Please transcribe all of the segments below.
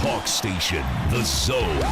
talk station, The Zone.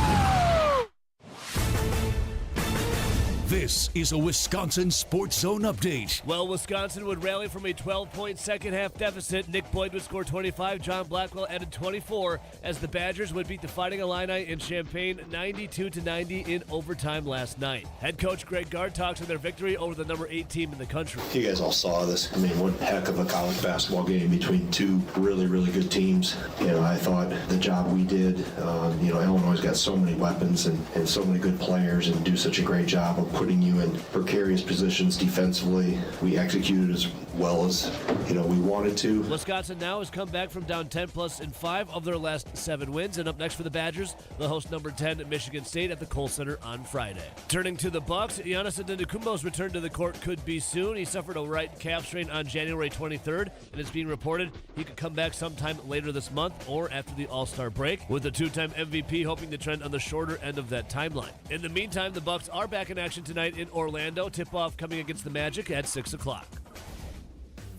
This is a Wisconsin Sports Zone update. Well, Wisconsin would rally from a 12-point second-half deficit. Nick Boyd would score 25. John Blackwell added 24 as the Badgers would beat the Fighting Illini in Champaign 92-90 in overtime last night. Head coach Greg Gard talks on their victory over the number 8 team in the country. You guys all saw this. I mean, what heck of a college basketball game between two really, really good teams. I thought the job we did, Illinois got so many weapons and so many good players and do such a great job of putting you in precarious positions defensively. We executed as well as, we wanted to. Wisconsin now has come back from down 10+ in 5 of their last 7 wins. And up next for the Badgers, they'll host number 10 Michigan State at the Kohl Center on Friday. Turning to the Bucks, Giannis Antetokounmpo's return to the court could be soon. He suffered a right calf strain on January 23rd, and it's being reported he could come back sometime later this month or after the All-Star break, with the 2-time MVP hoping to trend on the shorter end of that timeline. In the meantime, the Bucks are back in action tonight in Orlando. Tip-off coming against the Magic at 6 o'clock.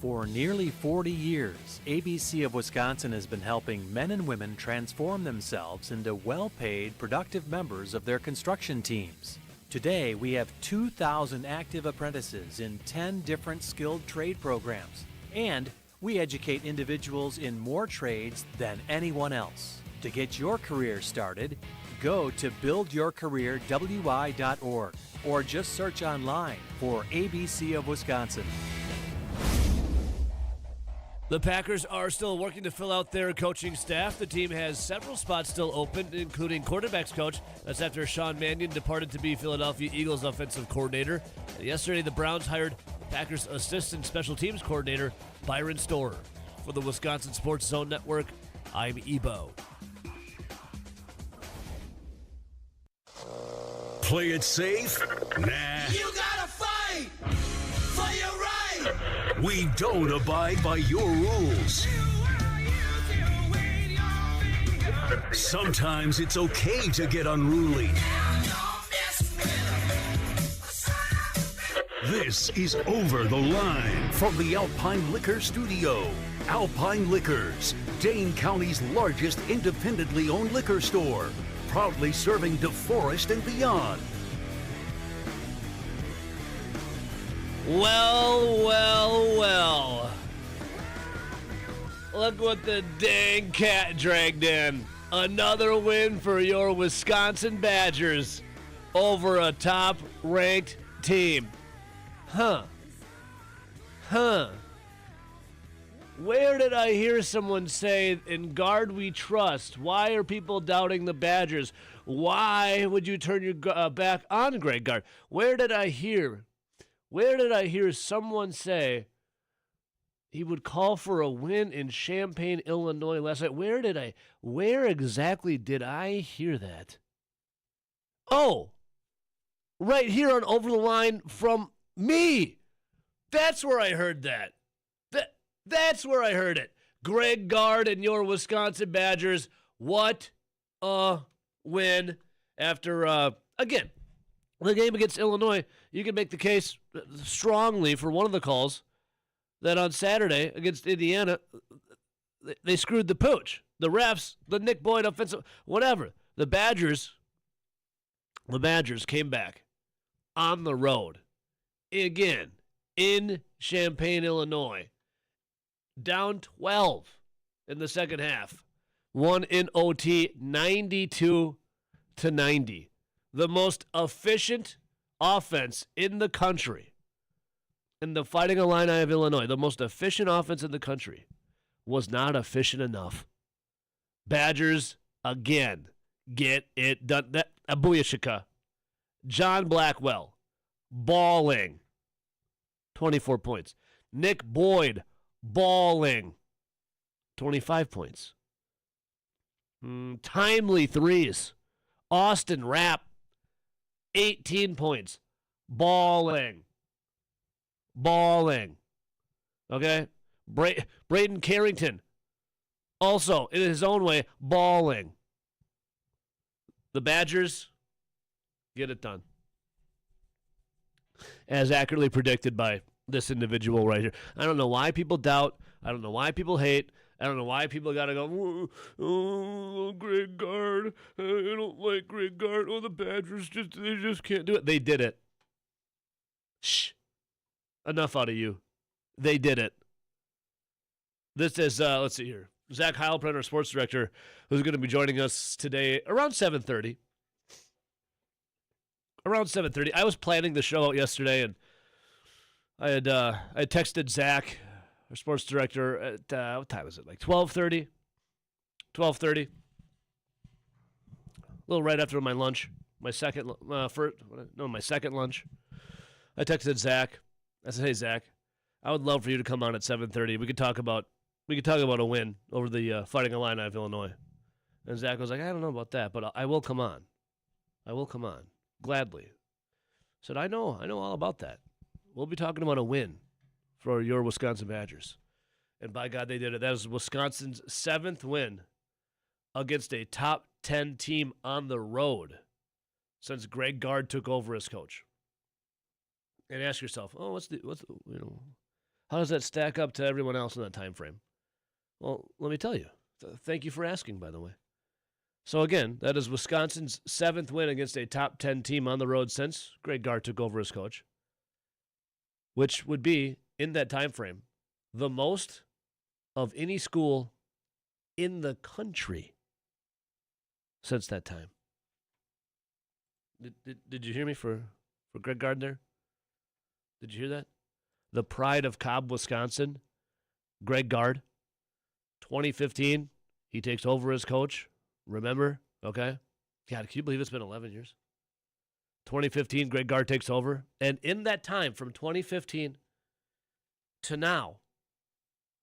For nearly 40 years, ABC of Wisconsin has been helping men and women transform themselves into well-paid, productive members of their construction teams. Today, we have 2,000 active apprentices in 10 different skilled trade programs, and we educate individuals in more trades than anyone else. To get your career started, go to buildyourcareerwi.org or just search online for ABC of Wisconsin. The Packers are still working to fill out their coaching staff. The team has several spots still open, including quarterbacks coach. That's after Sean Mannion departed to be Philadelphia Eagles offensive coordinator. And yesterday, the Browns hired Packers assistant special teams coordinator Byron Storer. For the Wisconsin Sports Zone Network, I'm Ebo. Play it safe? Nah. You gotta fight for your right. We don't abide by your rules. Sometimes it's okay to get unruly. This is Over the Line from the Alpine Liquor Studio. Alpine Liquors, Dane County's largest independently owned liquor store, proudly serving DeForest and beyond. Well. Look what the dang cat dragged in. Another win for your Wisconsin Badgers over a top-ranked team. Huh. Where did I hear someone say, "In Guard we trust"? Why are people doubting the Badgers? Why would you turn your back on Greg Gard? Where did I hear someone say he would call for a win in Champaign, Illinois last night? Where exactly did I hear that? Oh, right here on Over the Line from me. That's where I heard that. That's where I heard it. Greg Gard and your Wisconsin Badgers. What a win after, again, the game against Illinois. You can make the case strongly for one of the calls that on Saturday against Indiana, they screwed the pooch. The refs, the Nick Boyd offensive, whatever. The Badgers came back on the road again in Champaign, Illinois. Down 12 in the second half. Won in OT 92-90. The most efficient offense in the country. In the Fighting Illini of Illinois, the most efficient offense in the country was not efficient enough. Badgers, again, get it done. A booyashika. John Blackwell, balling. 24 points. Nick Boyd, balling. 25 points. Timely threes. Austin Rapp, 18 points. Balling. Okay? Braden Carrington, also, in his own way, balling. The Badgers get it done. As accurately predicted by this individual right here. I don't know why people doubt. I don't know why people hate. I don't know why people got to go, oh, Greg Gard. I don't like Greg Gard. Oh, the Badgers, they just can't do it. They did it. Shh. Enough out of you. They did it. This is, let's see here. Zach Heilprin, our sports director, who's going to be joining us today around 7:30. Around 7:30. I was planning the show out yesterday, and I texted Zach, our sports director, at, what time was it, like 12:30? 12:30. A little right after my lunch. My second lunch. I texted Zach. I said, hey, Zach, I would love for you to come on at 7:30. We could talk about a win over the Fighting Illini of Illinois. And Zach was like, I don't know about that, but I will come on. I will come on. Gladly. I said, I know all about that. We'll be talking about a win for your Wisconsin Badgers. And by God, they did it. That is Wisconsin's 7th win against a top 10 team on the road since Greg Gard took over as coach. And ask yourself, how does that stack up to everyone else in that time frame? Well, let me tell you. Thank you for asking, by the way. So again, that is Wisconsin's 7th win against a top 10 team on the road since Greg Gard took over as coach, which would be, in that time frame, the most of any school in the country since that time. Did you hear me for Greg Gard there? Did you hear that? The pride of Cobb, Wisconsin, Greg Gard, 2015, he takes over as coach. Remember? Okay. God, can you believe it's been 11 years? 2015, Greg Gard takes over. And in that time, from 2015 to now,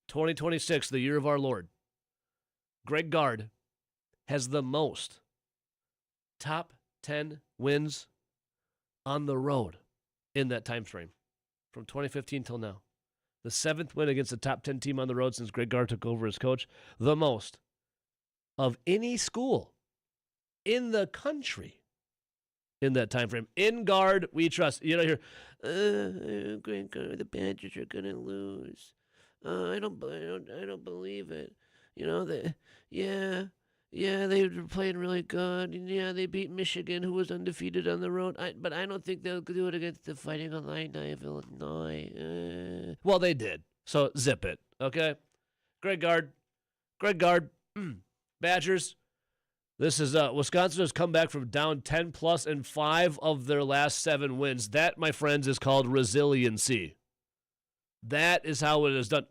2026, the year of our Lord, Greg Gard has the most top 10 wins on the road in that time frame, from 2015 till now. The 7th win against the top 10 team on the road since Greg Gard took over as coach. The most of any school in the country in that time frame. In Gard, we trust. You know, here, Greg Gard, the Badgers are gonna lose. I don't believe it. You know, they were playing really good. And yeah, they beat Michigan, who was undefeated on the road. But I don't think they'll do it against the Fighting Illini of Illinois. Well, they did. So zip it, okay? Greg Gard, Badgers. This is Wisconsin has come back from down 10+ in 5 of their last 7 wins. That, my friends, is called resiliency. That is how it is done.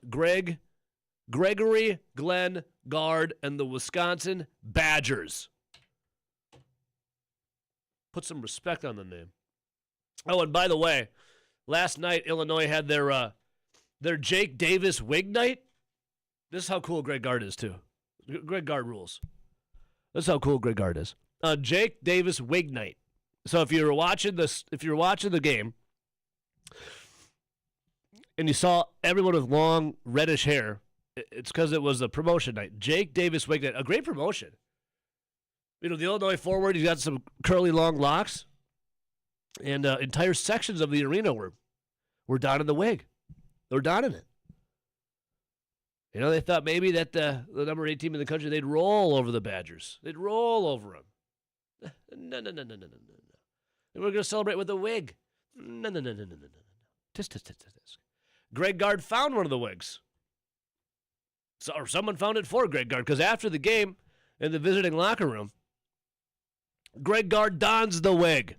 Gregory Glenn Gard and the Wisconsin Badgers. Put some respect on the name. Oh, and by the way, last night Illinois had their Jake Davis Wig Night. This is how cool Greg Gard is too. Greg Gard rules. This is how cool Greg Gard is. Jake Davis Wig Night. So if you're watching the game, and you saw everyone with long reddish hair, it's because it was a promotion night. Jake Davis Wig Night, a great promotion. You know, the Illinois forward, he's got some curly long locks, and entire sections of the arena were donning the wig. They were donning it. You know, they thought maybe that the number 8 team in the country, they'd roll over the Badgers. They'd roll over them. No. And we're going to celebrate with a wig. No. Tisk. Greg Gard found one of the wigs. Or someone found it for Greg Gard, because after the game, in the visiting locker room, Greg Gard dons the wig.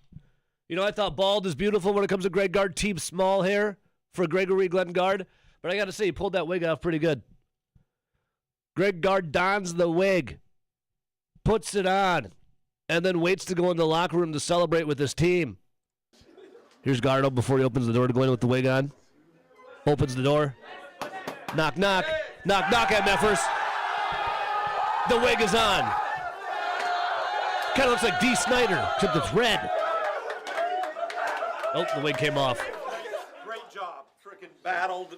You know, I thought bald is beautiful when it comes to Greg Gard. Team small hair for Gregory Glenn Gard. But I got to say, he pulled that wig off pretty good. Greg Gard dons the wig, puts it on, and then waits to go in the locker room to celebrate with his team. Here's Gardo before he opens the door to go in with the wig on. Opens the door. Knock, knock. Knock, knock at Meffers. The wig is on. Kind of looks like Dee Snider, except it's red. Oh, the wig came off. Great job. Freaking battled.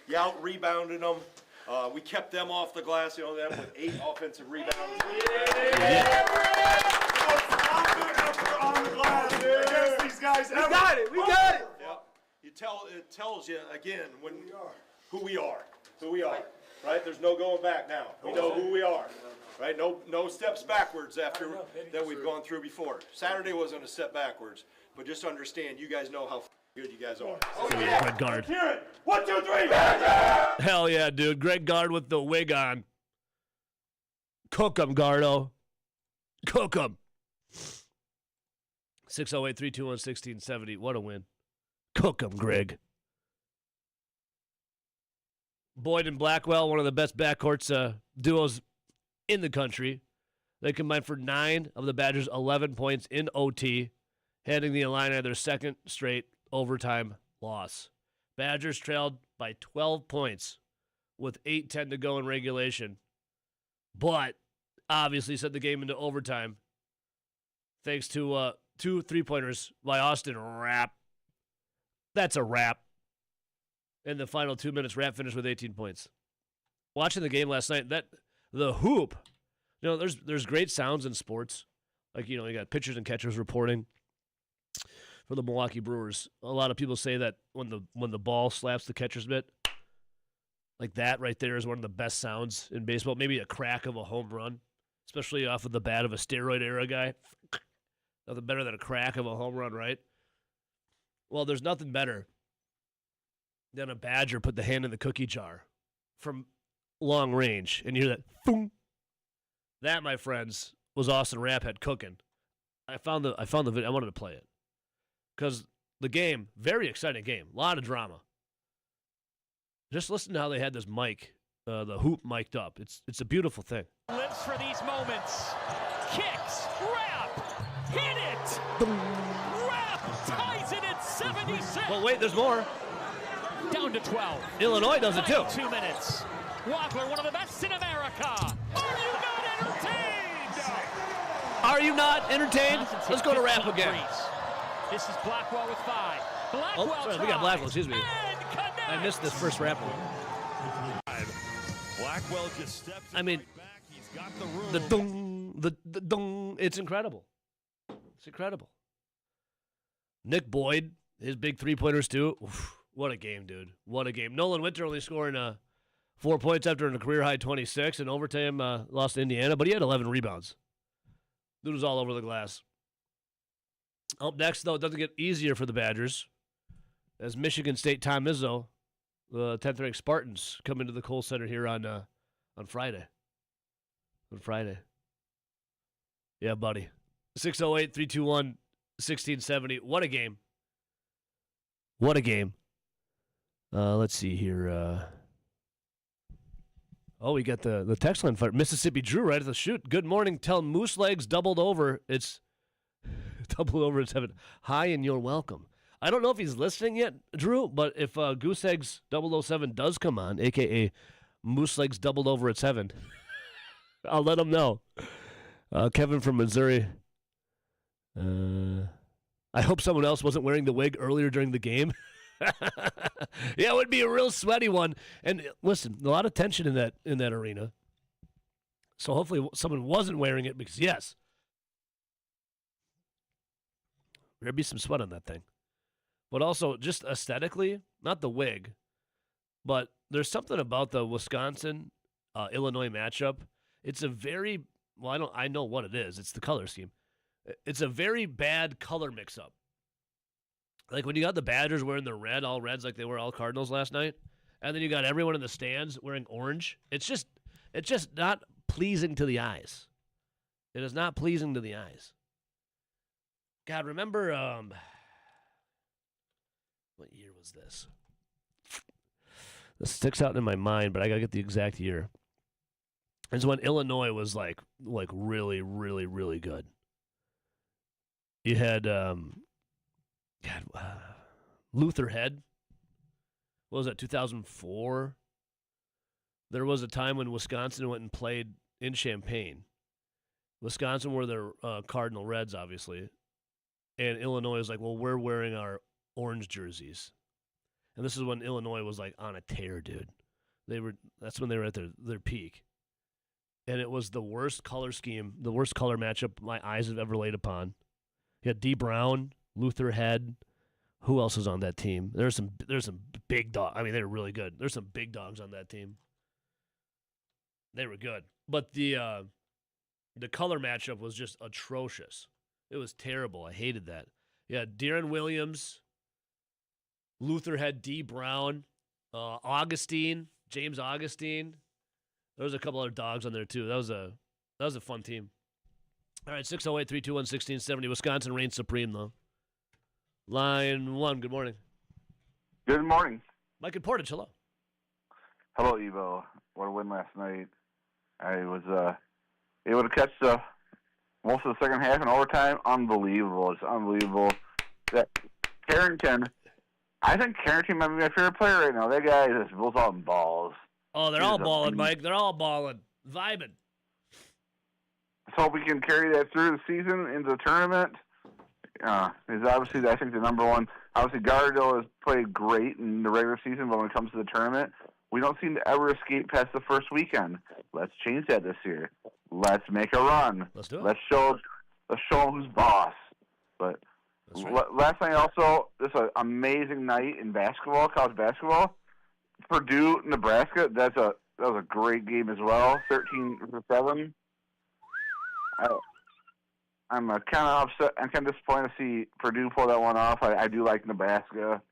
You out-rebounded them. We kept them off the glass, you know, them with 8 offensive rebounds. Yeah. On the glass, against these guys. We got it. Yep. It tells you, again, who we are. right? There's no going back now. We know who we are, right? No steps backwards after that we've gone through before. Saturday wasn't a step backwards, but just understand, you guys know how good you guys are. Greg Gard. Hear it. 1, 2, 3. Hell yeah, dude. Greg Gard with the wig on. Cook 'em, Gardo. Cook 'em. 608-321-1670. What a win. Cook 'em, Greg. Boyd and Blackwell, one of the best backcourts duos in the country. They combined for 9 of the Badgers' 11 points in OT, handing the Illini their second straight overtime loss. Badgers trailed by 12 points with 8:10 to go in regulation, but obviously sent the game into overtime thanks to 2 3-pointers by Austin Rapp. That's a wrap. In the final 2 minutes, Rapp finished with 18 points. Watching the game last night, the hoop, there's great sounds in sports. Like, you got pitchers and catchers reporting for the Milwaukee Brewers. A lot of people say that when the ball slaps the catcher's mitt, like that right there is one of the best sounds in baseball. Maybe a crack of a home run, especially off of the bat of a steroid era guy. Nothing better than a crack of a home run, right? Well, there's nothing better than a Badger put the hand in the cookie jar from long range, and you hear that boom. That, my friends, was Austin Rapp had cooking. I found the video. I wanted to play it because the game, very exciting game, a lot of drama. Just listen to how they had this mic, the hoop mic'd up. It's a beautiful thing. Lives for these moments. Kicks. Rapp. Hit it. Rapp ties it at 76. But wait, there's more. Down to 12. Illinois does it too. 2 minutes. Waddler, one of the best in America. Are you not entertained? Are you not entertained? Let's go to Rapp again. This is Blackwell with 5. Blackwell sorry, we got Blackwell, excuse me. and connects. I missed this first Rapp one. Blackwell just steps I mean, back. He's got the room. the dung, the dung. It's incredible. It's incredible. Nick Boyd, his big 3-pointers too. Oof, what a game, dude. What a game. Nolan Winter only scoring 4 points after a career-high 26. In overtime, lost to Indiana, but he had 11 rebounds. Dude was all over the glass. Up next, though, it doesn't get easier for the Badgers as Michigan State Tom Izzo, the 10th-ranked Spartans, come into the Kohl Center here on Friday. On Friday. Yeah, buddy. 608-321-1670. What a game. What a game. Let's see here. We got the text line fire. Mississippi Drew right at the shoot. Good morning. Tell Moose Legs doubled over. It's doubled over. It's heaven. Hi, and you're welcome. I don't know if he's listening yet, Drew, but if Goose Eggs 007 does come on, a.k.a. Moose Legs doubled over, it's heaven, I'll let him know. Kevin from Missouri. I hope someone else wasn't wearing the wig earlier during the game. Yeah, it would be a real sweaty one. And listen, a lot of tension in that arena. So hopefully someone wasn't wearing it because, yes, there'd be some sweat on that thing. But also, just aesthetically, not the wig, but there's something about the Wisconsin-Illinois matchup. It's a very, I know what it is. It's the color scheme. It's a very bad color mix-up. Like when you got the Badgers wearing the red, all reds like they were all Cardinals last night, and then you got everyone in the stands wearing orange. It's just not pleasing to the eyes. It is not pleasing to the eyes. God, remember, what year was this? This sticks out in my mind, but I got to get the exact year. It's when Illinois was like really, really, really good. You had, Luther Head. What was that, 2004? There was a time when Wisconsin went and played in Champaign. Wisconsin were their Cardinal Reds, obviously. And Illinois was like, well, we're wearing our orange jerseys. And this is when Illinois was like on a tear, dude. That's when they were at their peak. And it was the worst color scheme, the worst color matchup my eyes have ever laid upon. You had D. Brown, Luther Head. Who else was on that team? There's some big dogs. I mean, they were really good. There's some big dogs on that team. They were good. But the color matchup was just atrocious. It was terrible. I hated that. Yeah, Deron Williams. Luther had D. Brown. Augustine. James Augustine. There was a couple other dogs on there, too. That was a fun team. All right, 608-321-1670. Wisconsin reigns supreme, though. Line 1, good morning. Good morning. Mike and Portage, hello. Hello, Evo. What a win last night. I was able to catch most of the second half in overtime. Unbelievable. It's unbelievable. That Carrington, I think Carrington might be my favorite player right now. That guy just blows out balls. Oh, they're all balling, Mike. They're all balling. Vibing. Let's hope we can carry that through the season into the tournament. Is obviously, I think, the number one. Obviously, Gardell has played great in the regular season, but when it comes to the tournament, we don't seem to ever escape past the first weekend. Let's change that this year. Let's make a run. Let's do it. Let's show them who's boss. But right. Last night also, this was an amazing night in basketball, college basketball. Purdue, Nebraska. That was a great game as well. 13-7. I'm kind of upset. I'm kind of disappointed to see Purdue pull that one off. I do like Nebraska.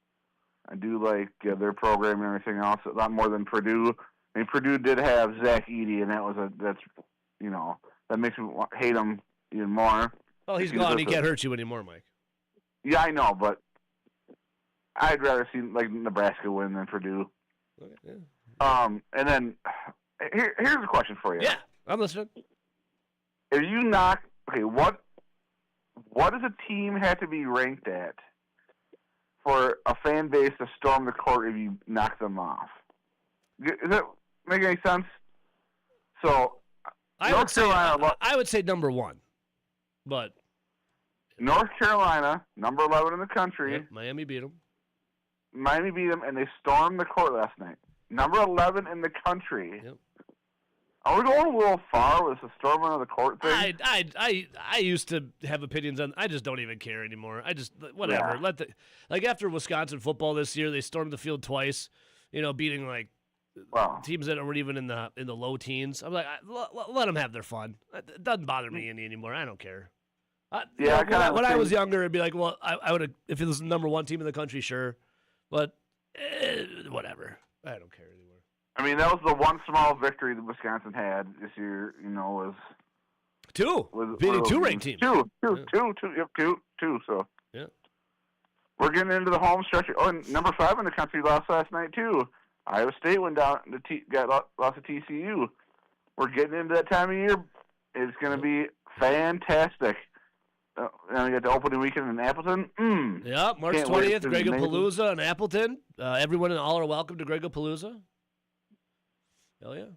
I do like their program and everything else a lot more than Purdue. I mean, Purdue did have Zach Edey, and that makes me hate him even more. Well, he's gone. He can't hurt you anymore, Mike. Yeah, I know, but I'd rather see Nebraska win than Purdue. Okay, yeah. And then here's a question for you. Yeah, I'm listening. If you what does a team have to be ranked at for a fan base to storm the court if you knock them off? Does that make any sense? So, I would say number 1, but North Carolina, number 11 in the country. Yep, Miami beat them. Miami beat them, and they stormed the court last night. Number 11 in the country. Yep. Are we going a little far with the storming of the court thing? I used to have opinions on. I just don't even care anymore. I just whatever. Yeah. After Wisconsin football this year, they stormed the field twice. Beating teams that weren't even in the low teens. I'm like, let them have their fun. It doesn't bother me any anymore. I don't care. When I was younger, it'd be like, well, I would have if it was the number 1 team in the country, sure, but whatever. I don't care anymore. I mean, that was the one small victory that Wisconsin had this year. Was beating 2 ranked teams. Two. So yeah, we're getting into the home stretch. Oh, and number 5 in the country lost last night too. Iowa State went down lost to TCU. We're getting into that time of year. It's going to be fantastic. And we got the opening weekend in Appleton. Yeah, March 20th, Grego-Palooza in Appleton. Everyone and all are welcome to Grego-Palooza. Hell yeah.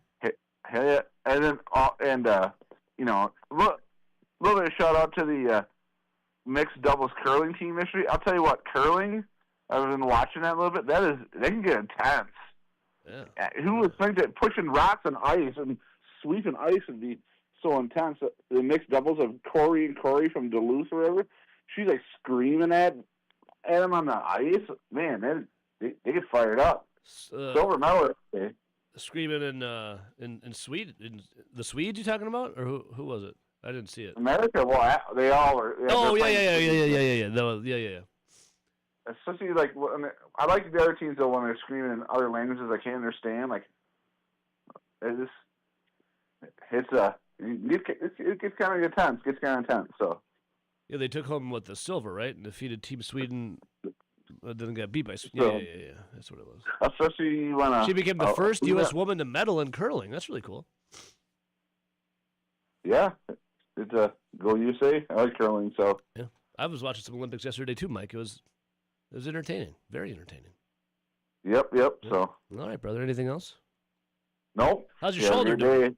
Hell yeah. And then, a little bit of shout out to the mixed doubles curling team yesterday. I'll tell you what, curling, I've been watching that a little bit. They can get intense. Yeah. Who would think that pushing rocks on ice and sweeping ice would be so intense? The mixed doubles of Corey from Duluth or whatever, she's screaming at him on the ice. Man, they get fired up. Silver medal yesterday. Screaming in Sweden, the Swedes you talking about, or who was it? I didn't see it. America, well, they all are. Oh yeah. No, yeah. Especially I like the other teams though when they're screaming in other languages I can't understand. It gets kind of intense. So yeah, they took home the silver, right, and defeated Team Sweden. Didn't get beat by Sweden. Yeah. That's what it was. Especially when she became the first U.S. woman to medal in curling. That's really cool. Yeah, it's go USA. I like curling, so yeah. I was watching some Olympics yesterday too, Mike. It was entertaining, very entertaining. Yep. Yeah. So all right, brother. Anything else? Nope. How's your shoulder doing?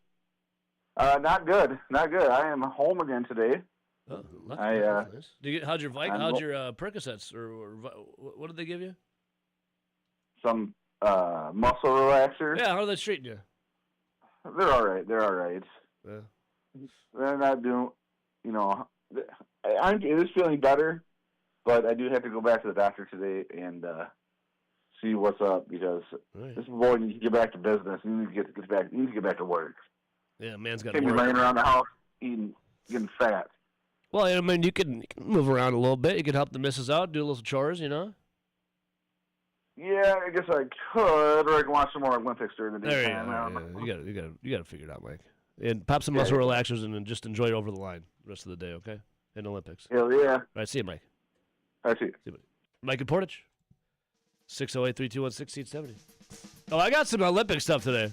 Not good. I am home again today. Oh, nice. How'd your Percocets or what did they give you? Some muscle relaxer. Yeah, how are they treating you? They're all right. Yeah. They're not doing. It is feeling better, but I do have to go back to the doctor today and see what's up because this boy needs to get back to business. He needs to get back to work. Yeah, man's got to Can't be work. laying around the house getting fat. Well, I mean, you can move around a little bit. You can help the missus out, do a little chores, you know? Yeah, I guess I could, or I can watch some more Olympics during the There you daytime. I don't go. know. Yeah. You got to figure it out, Mike. And pop some muscle relaxers and then just enjoy it over the line the rest of the day, okay? In Olympics. Hell yeah. All right, see you, Mike. I see. Mike and Portage. 608-321-1670. Oh, I got some Olympic stuff today.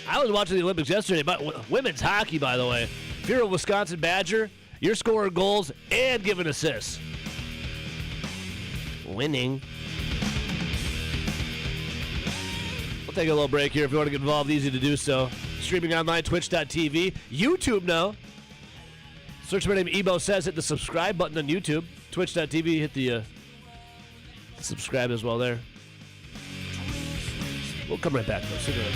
I was watching the Olympics yesterday, but women's hockey, by the way. If you're a Wisconsin Badger, you're scoring goals and giving assists. Winning. We'll take a little break here. If you want to get involved, easy to do so. Streaming online, twitch.tv. YouTube now. Search my name, Ebo Says. Hit the subscribe button on YouTube. Twitch.tv. Hit the subscribe as well there. We'll come right back, though. Stick around.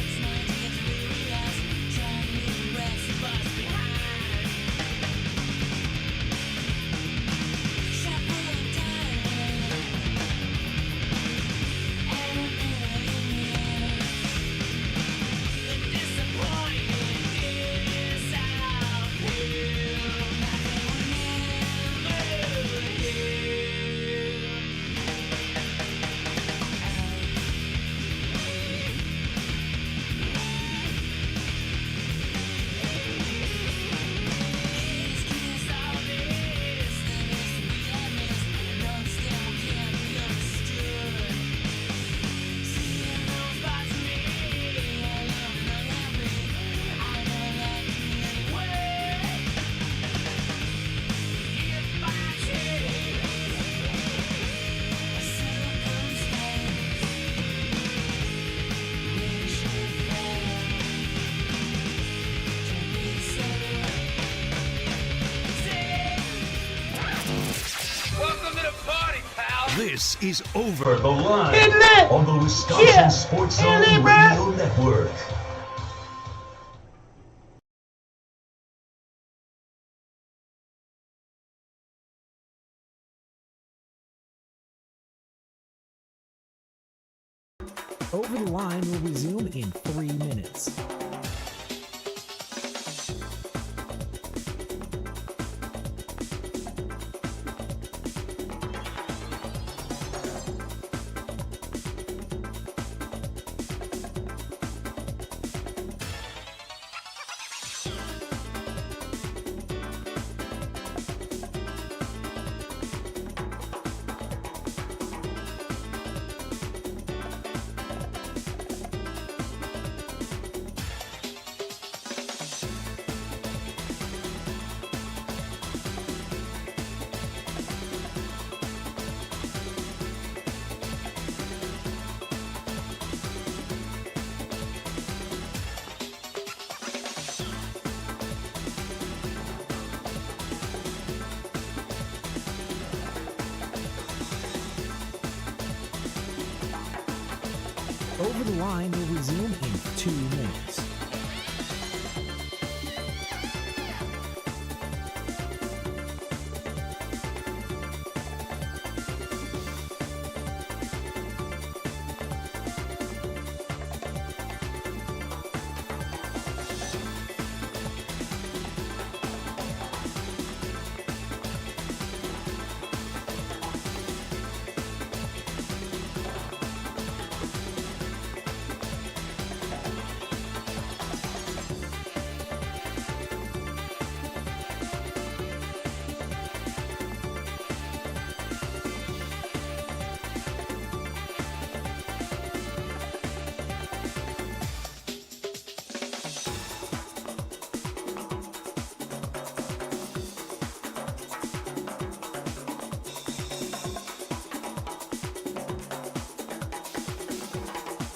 This is Over the Line on the Wisconsin Sports Zone Radio Network. Over the Line will resume in 3 minutes. Over the Line will resume in 2 minutes.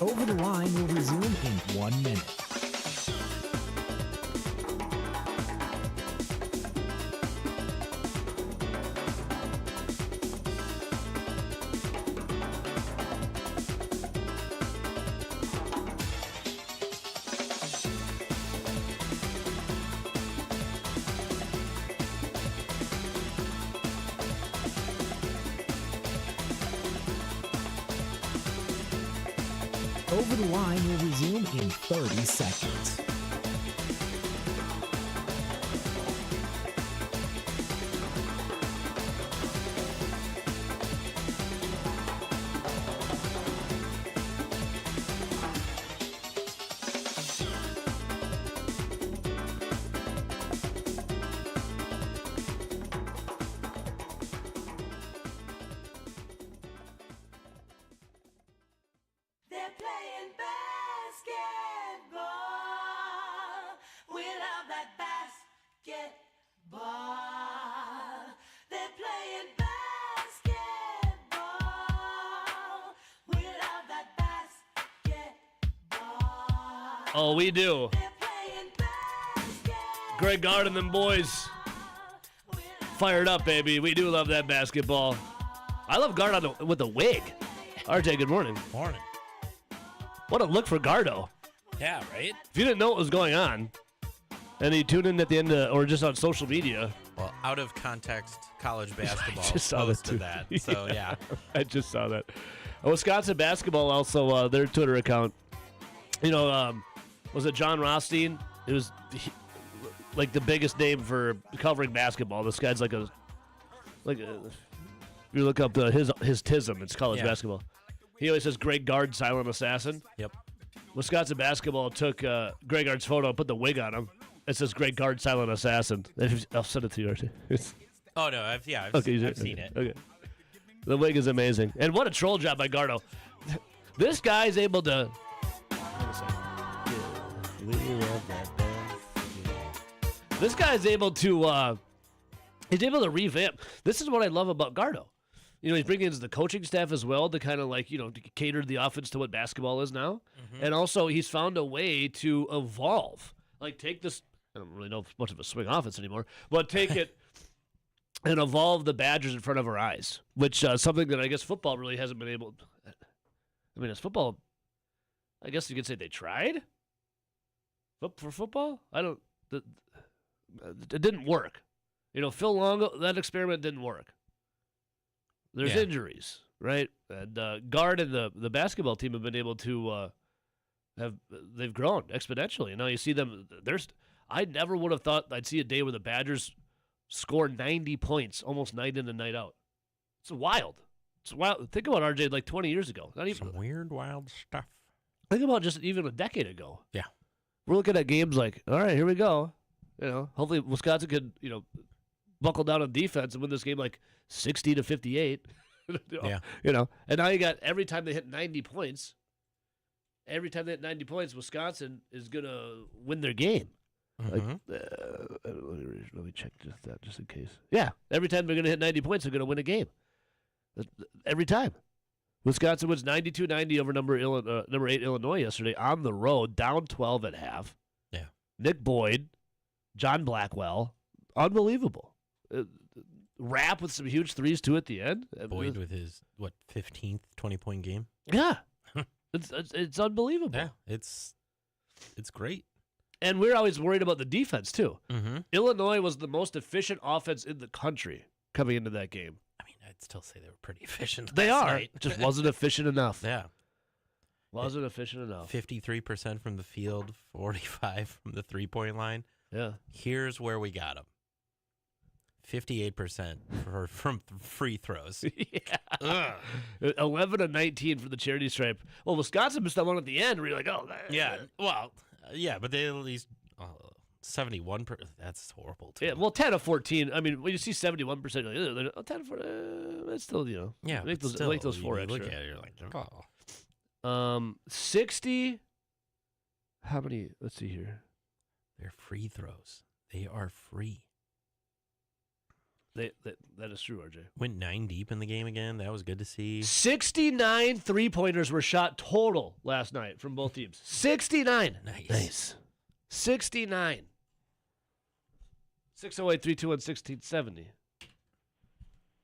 Over the Line will resume in 1 minute. Over the Line will resume in 30 seconds. Oh, we do. Greg Gard and them boys. Fired up, baby. We do love that basketball. I love Gard with a wig. RJ, good morning. Morning. What a look for Gardo. Yeah, right? If you didn't know what was going on, and you tuned in at the end or just on social media. Well, out of context, college basketball I just saw posted that. So, yeah. I just saw that. Wisconsin basketball also, their Twitter account. You know, was it John Rothstein? It was like the biggest name for covering basketball. This guy's if you look up his TISM, it's college basketball. He always says Greg Gard, silent assassin. Yep. Wisconsin basketball took Greg Gard's photo and put the wig on him. It says Greg Gard, silent assassin. I'll send it to you, Archie. Oh, no, I've seen it. Okay. The wig is amazing. And what a troll job by Gardo. This guy's able to... This guy's able to... he's able to revamp. This is what I love about Gardo. You know, he's bringing in the coaching staff as well to kind of to cater the offense to what basketball is now. Mm-hmm. And also, he's found a way to evolve. Take this... I don't really know much of a swing offense anymore, but take it and evolve the Badgers in front of our eyes, which something that I guess football really hasn't been able. I mean, as football, I guess you could say they tried for football. It didn't work. You know, Phil Longo, that experiment didn't work. There's injuries, right? And Gard and the basketball team have been able to they've grown exponentially. Now you see them. I never would have thought I'd see a day where the Badgers score 90 points almost night in and night out. It's wild. It's wild. Think about RJ 20 years ago. Not even some weird, wild stuff. Think about just even a decade ago. Yeah. We're looking at games all right, here we go. You know, hopefully Wisconsin could, buckle down on defense and win this game 60-58. Yeah. You know, and now you got every time they hit 90 points, Wisconsin is going to win their game. Mm-hmm. Let me check that just in case. Yeah, every time they're going to hit 90 points, they're going to win a game. Every time. Wisconsin wins 92-90 over number 8 Illinois yesterday on the road, down 12 at half. Yeah. Nick Boyd, John Blackwell, unbelievable. Rapp with some huge threes too at the end. Boyd with his 15th 20-point game. Yeah, it's unbelievable. Yeah, it's great. And we're always worried about the defense, too. Mm-hmm. Illinois was the most efficient offense in the country coming into that game. I mean, I'd still say they were pretty efficient. They last are. night. It just wasn't efficient enough. Yeah. Wasn't efficient enough. 53% from the field, 45% from the three-point line. Yeah. Here's where we got them. 58% from free throws. Yeah. 11 of 19 for the charity stripe. Well, Wisconsin missed that one at the end where you're like, oh. Yeah. Well... Yeah, but they at least 71%. That's horrible, too. Yeah, well, 10 of 14. I mean, when you see 71%, you're like, 10 of 14, that's still, Yeah, make those 4 extra. Look at it, you're like, oh. 60. How many? Let's see here. They're free throws. They are free. That is true, RJ. Went 9 deep in the game again. That was good to see. 69 three-pointers were shot total last night from both teams. 69. Nice. 69. 608-321-1670.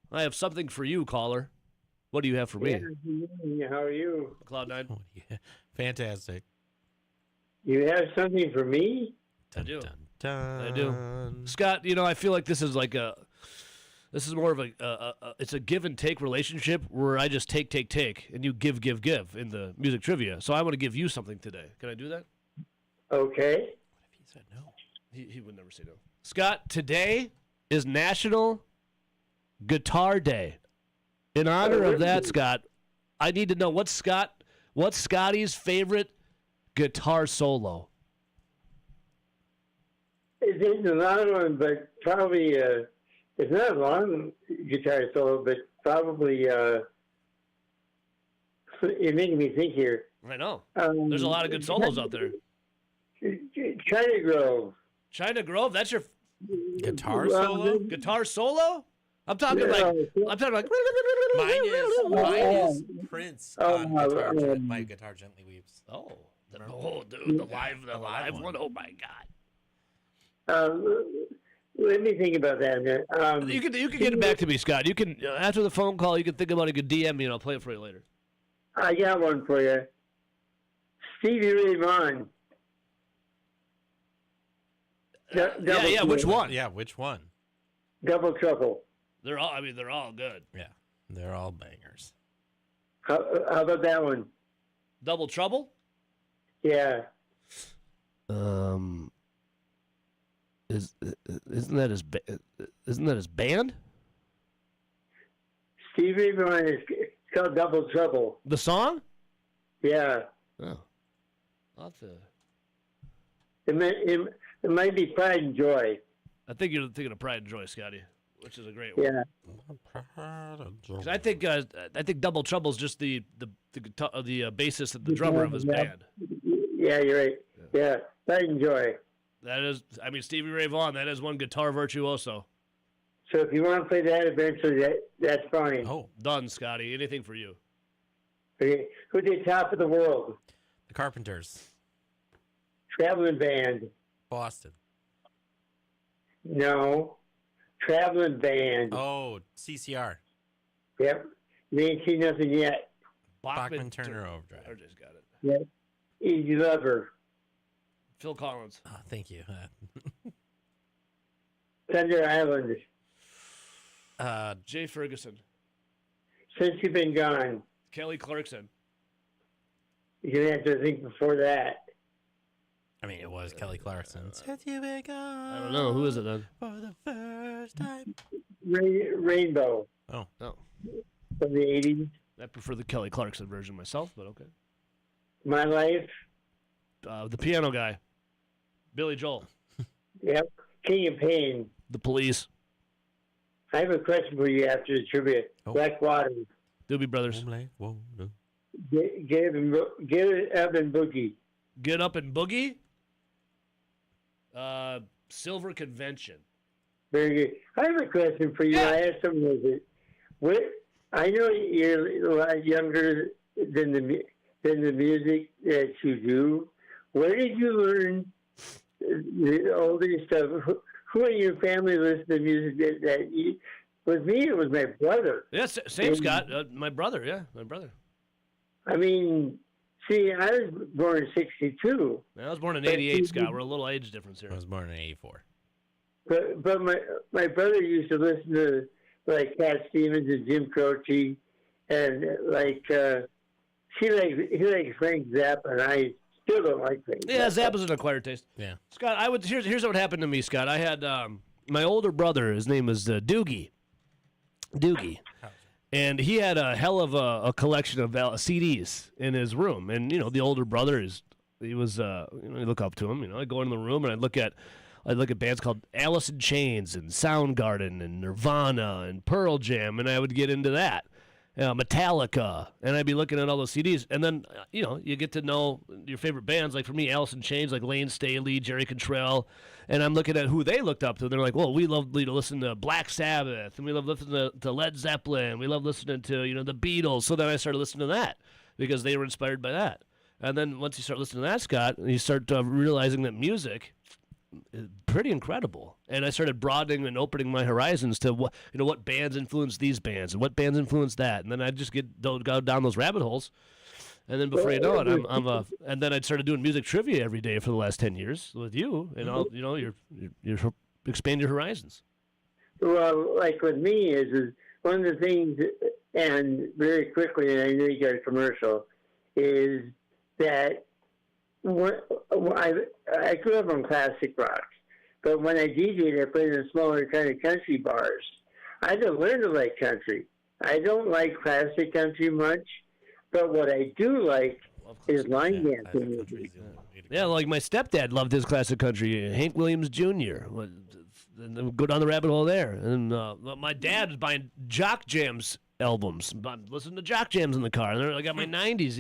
I have something for you, caller. What do you have for me? How are you? Cloud9. Oh, yeah. Fantastic. You have something for me? I do. Dun, dun. I do. Scott, I feel like this is this is more of it's a give and take relationship where I just take, and you give in the music trivia. So I want to give you something today. Can I do that? Okay. What if he said no? He would never say no. Scott, today is National Guitar Day. In honor of that, Scott, I need to know what's Scotty's favorite guitar solo? It's a long one, but probably it's not a long guitar solo, but probably you're making me think here. I know. There's a lot of good solos out there. China Grove. China Grove. That's your guitar solo. Guitar solo. I'm talking like. Mine is Prince on Guitar. My Guitar Gently Weeps. Oh. Oh, dude, the live one. Oh my God. Let me think about that a minute. You can get it back to me, Scott. You can after the phone call. You can think about it. You can DM me, and I'll play it for you later. I got one for you. Stevie Ray Vaughan. Yeah. Which one? Yeah, which one? Double Trouble. They're all good. Yeah, they're all bangers. How about that one? Double Trouble? Yeah. Isn't that his band? Stevie Ray Vaughan is called Double Trouble. The song? Yeah. Oh. I'll have to... It might be Pride and Joy. I think you're thinking of Pride and Joy, Scotty, which is a great one. Yeah. 'Cause I think Double Trouble's just the bassist and the drummer of his band. Yeah, you're right. Yeah, Pride and Joy. That is, Stevie Ray Vaughan. That is one guitar virtuoso. So if you want to play that eventually, that's fine. Oh, done, Scotty. Anything for you. Okay. Who's the top of the world? The Carpenters. Traveling band. Boston. No. Traveling band. Oh, CCR. Yep. You ain't seen nothing yet. Bachman Turner Overdrive. I just got it. Yep. Easy Lover. Phil Collins. Oh, thank you. Thunder Island. Jay Ferguson. Since You've Been Gone. Kelly Clarkson. You're going to have to think before that. I mean, it was Kelly Clarkson. Since You've Been Gone. I don't know. Who is it then? For the first time. Rainbow. Oh. From the 80s. I prefer the Kelly Clarkson version myself, but okay. My Life. The piano guy. Billy Joel. Yep. King of Pain. The Police. I have a question for you after the trivia. Black Water. Doobie Brothers. Get Up and Boogie. Get Up and Boogie? Silver Convention. Very good. I have a question for you. Yeah. I asked someone this. I know you're a lot younger than the music that you do. Where did you learn all this stuff? Who in your family listens to music that you... With me, it was my brother. Yes, same, Scott. My brother, yeah, my brother. I mean, see, I was born in 62. I was born in 88, Scott. We're a little age difference here. I was born in 84. But my brother used to listen to, like, Cat Stevens and Jim Croce, and, like, he likes Frank Zappa, and I still don't like Frank Zappa. Yeah, Zappa's an acquired taste. Yeah. Scott, here's what happened to me, Scott. I had my older brother, his name was Doogie. And he had a hell of a collection of CDs in his room. And, the older brother you look up to him, I'd go in the room and I'd look at bands called Alice in Chains and Soundgarden and Nirvana and Pearl Jam, and I would get into that. Metallica, and I'd be looking at all those CDs, and then, you get to know your favorite bands. Like for me, Alice in Chains, like Lane Staley, Jerry Cantrell, and I'm looking at who they looked up to. They're like, well, we love to listen to Black Sabbath, and we love listening to Led Zeppelin, we love listening to, the Beatles. So then I started listening to that because they were inspired by that. And then once you start listening to that, Scott, you start realizing that music is pretty incredible. And I started broadening and opening my horizons to what bands influence these bands and what bands influence that. And then I'd just go down those rabbit holes. And then before you know it, and then I started doing music trivia every day for the last 10 years with you. And you're expand your horizons. Well, like with me is one of the things, and very quickly, and I know you got a commercial, is that I grew up on classic rock, but when I DJ'd, I played in smaller kind of country bars. I had to learn to like country. I don't like classic country much, but what I do like is line dancing music. Yeah, like my stepdad loved his classic country. Hank Williams Jr. And go down the rabbit hole there. And my dad was buying Jock Jams albums. I'm listening to Jock Jams in the car. And I got my 90s,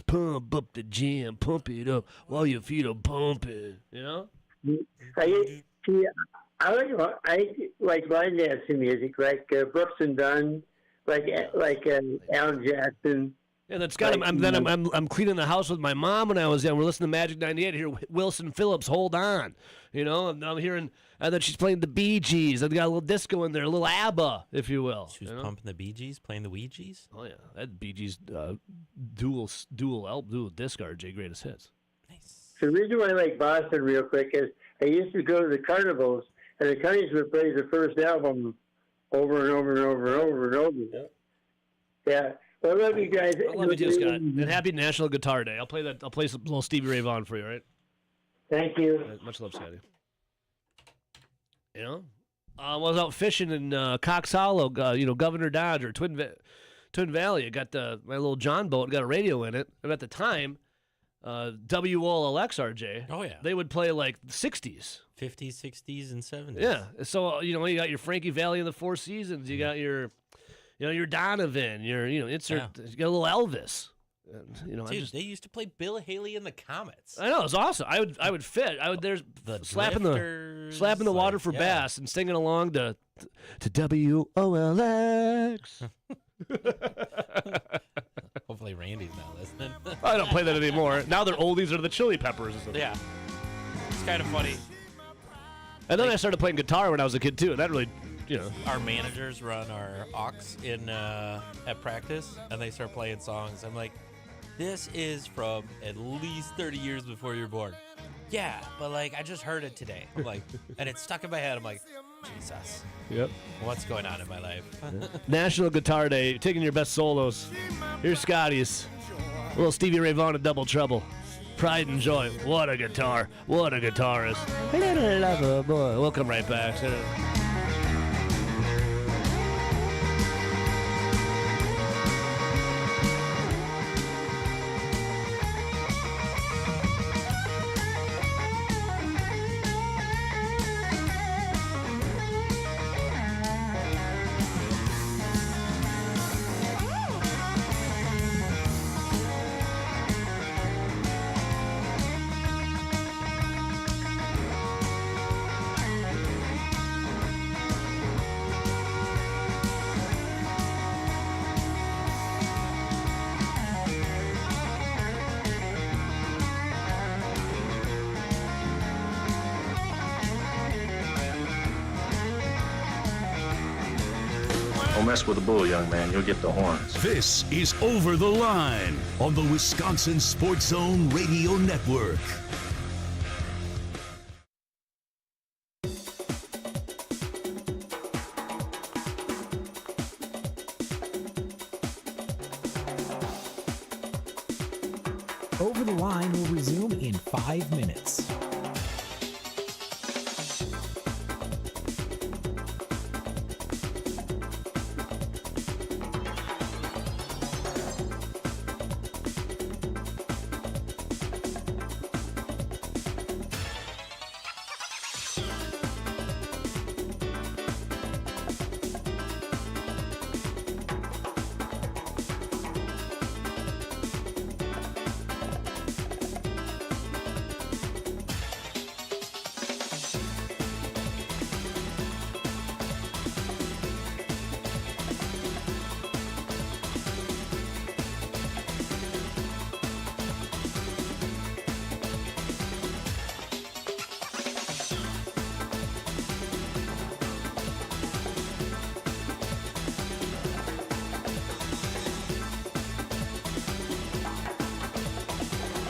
pump up the jam, pump it up while your feet are pumping, I like line dancing music, like Brooks and Dunn, like Alan Jackson, And that's got him. I'm cleaning the house with my mom when I was young. We're listening to Magic 98. I hear Wilson Phillips, Hold On. You know, I'm hearing, and then she's playing the Bee Gees. I've got a little disco in there, a little ABBA, if you will. She was pumping the Bee Gees, playing the Ouija's. Oh, yeah. That Bee Gees dual disc RJ greatest hits. So the reason why I like Boston real quick is I used to go to the carnivals, and the Carnies would play the first album over and over and over and over and over. Yeah. Well, I love you guys. I love you too, Scott. And happy National Guitar Day. I'll play some little Stevie Ray Vaughan for you, all right? Thank you. Much love, Scotty. You know? I was out fishing in Cox Hollow, Governor Dodge or Twin Valley. I got my little John boat, got a radio in it. And at the time, WOLX, RJ. Oh, yeah. They would play like the 60s. 50s, 60s, and 70s. Yeah. So, you got your Frankie Valli and the Four Seasons. You got your Donovan. You got a little Elvis. And, Dude, they used to play Bill Haley and the Comets. I know, it was awesome. I would fit. There's slapping the water for bass and singing along to WOLX. Hopefully Randy's not listening. I don't play that anymore. Now they're oldies or the Chili Peppers. Yeah. It's kind of funny. And then I started playing guitar when I was a kid, too. And that really, Our managers run our aux at practice, and they start playing songs. I'm like, this is from at least 30 years before you're born. Yeah, but I just heard it today. I'm like, and it's stuck in my head. I'm like, Jesus. Yep. What's going on in my life? National Guitar Day, taking your best solos. Here's Scotty's. A little Stevie Ray Vaughan and Double Trouble. Pride and joy. What a guitar. What a guitarist. Little lover boy. We'll come right back. Don't mess with the bull, young man. You'll get the horns. This is Over the Line on the Wisconsin Sports Zone Radio Network. Over the Line will resume in 5 minutes.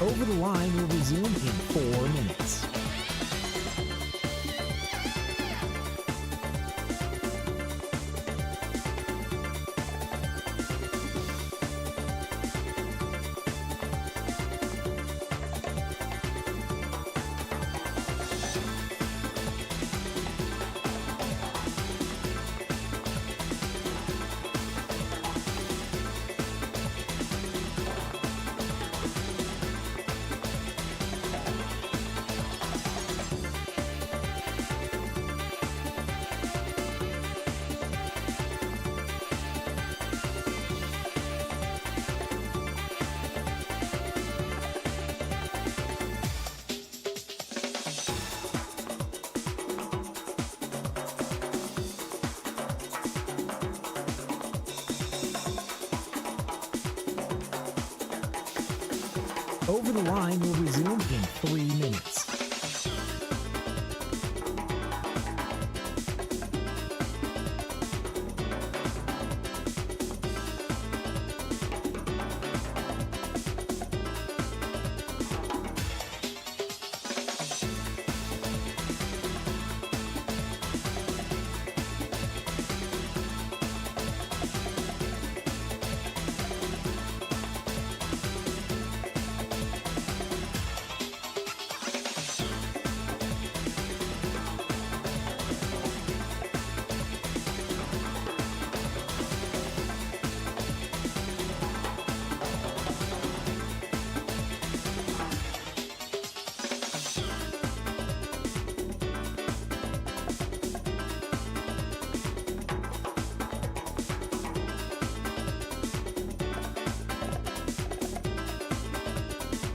Over the Line will resume in 4 minutes. Over the Line will resume in 3 minutes.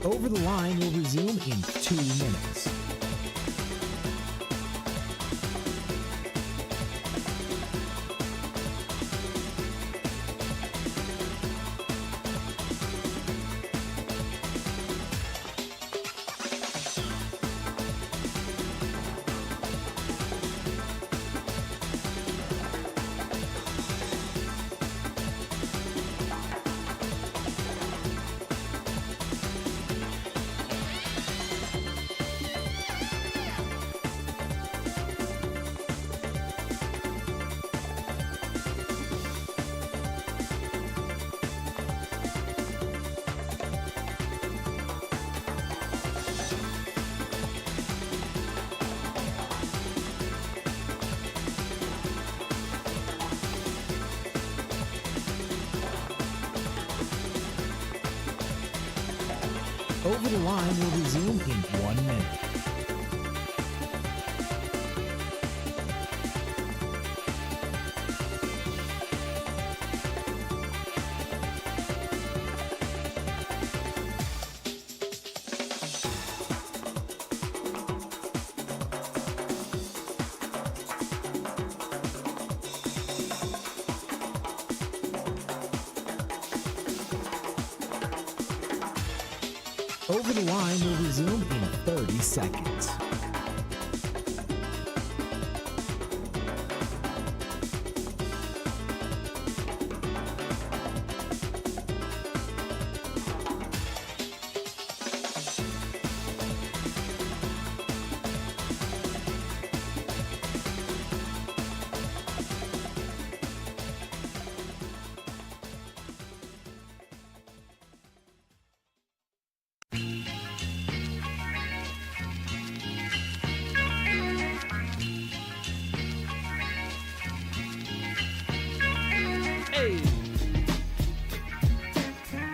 Over the Line will resume in 2 minutes. Over the Line will resume in 1 minute. Over the Line will resume in 30 seconds.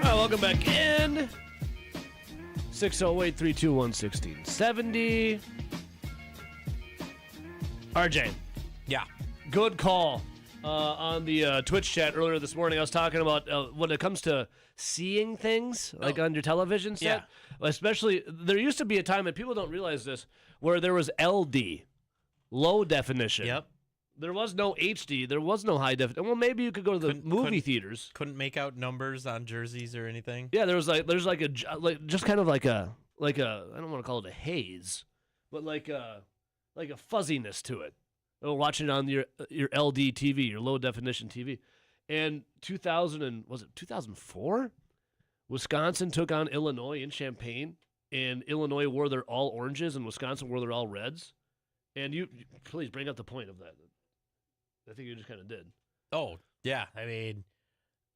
Welcome back in. 608-321-1670. RJ. Yeah. Good call on the Twitch chat earlier this morning. I was talking about when it comes to seeing things, like on your television set. Yeah. Especially, there used to be a time, and people don't realize this, where there was LD, low definition. Yep. There was no HD. There was no high definition. Well, maybe you could go to the movie theaters. Couldn't make out numbers on jerseys or anything. Yeah, there's like a just kind of like a I don't want to call it a haze, but like a fuzziness to it. Watching it on your LD TV, your low definition TV. And 2004? Wisconsin took on Illinois in Champaign, and Illinois wore their all oranges, and Wisconsin wore their all reds. And you please bring up the point of that. I think you just kind of did. Oh, yeah. I mean,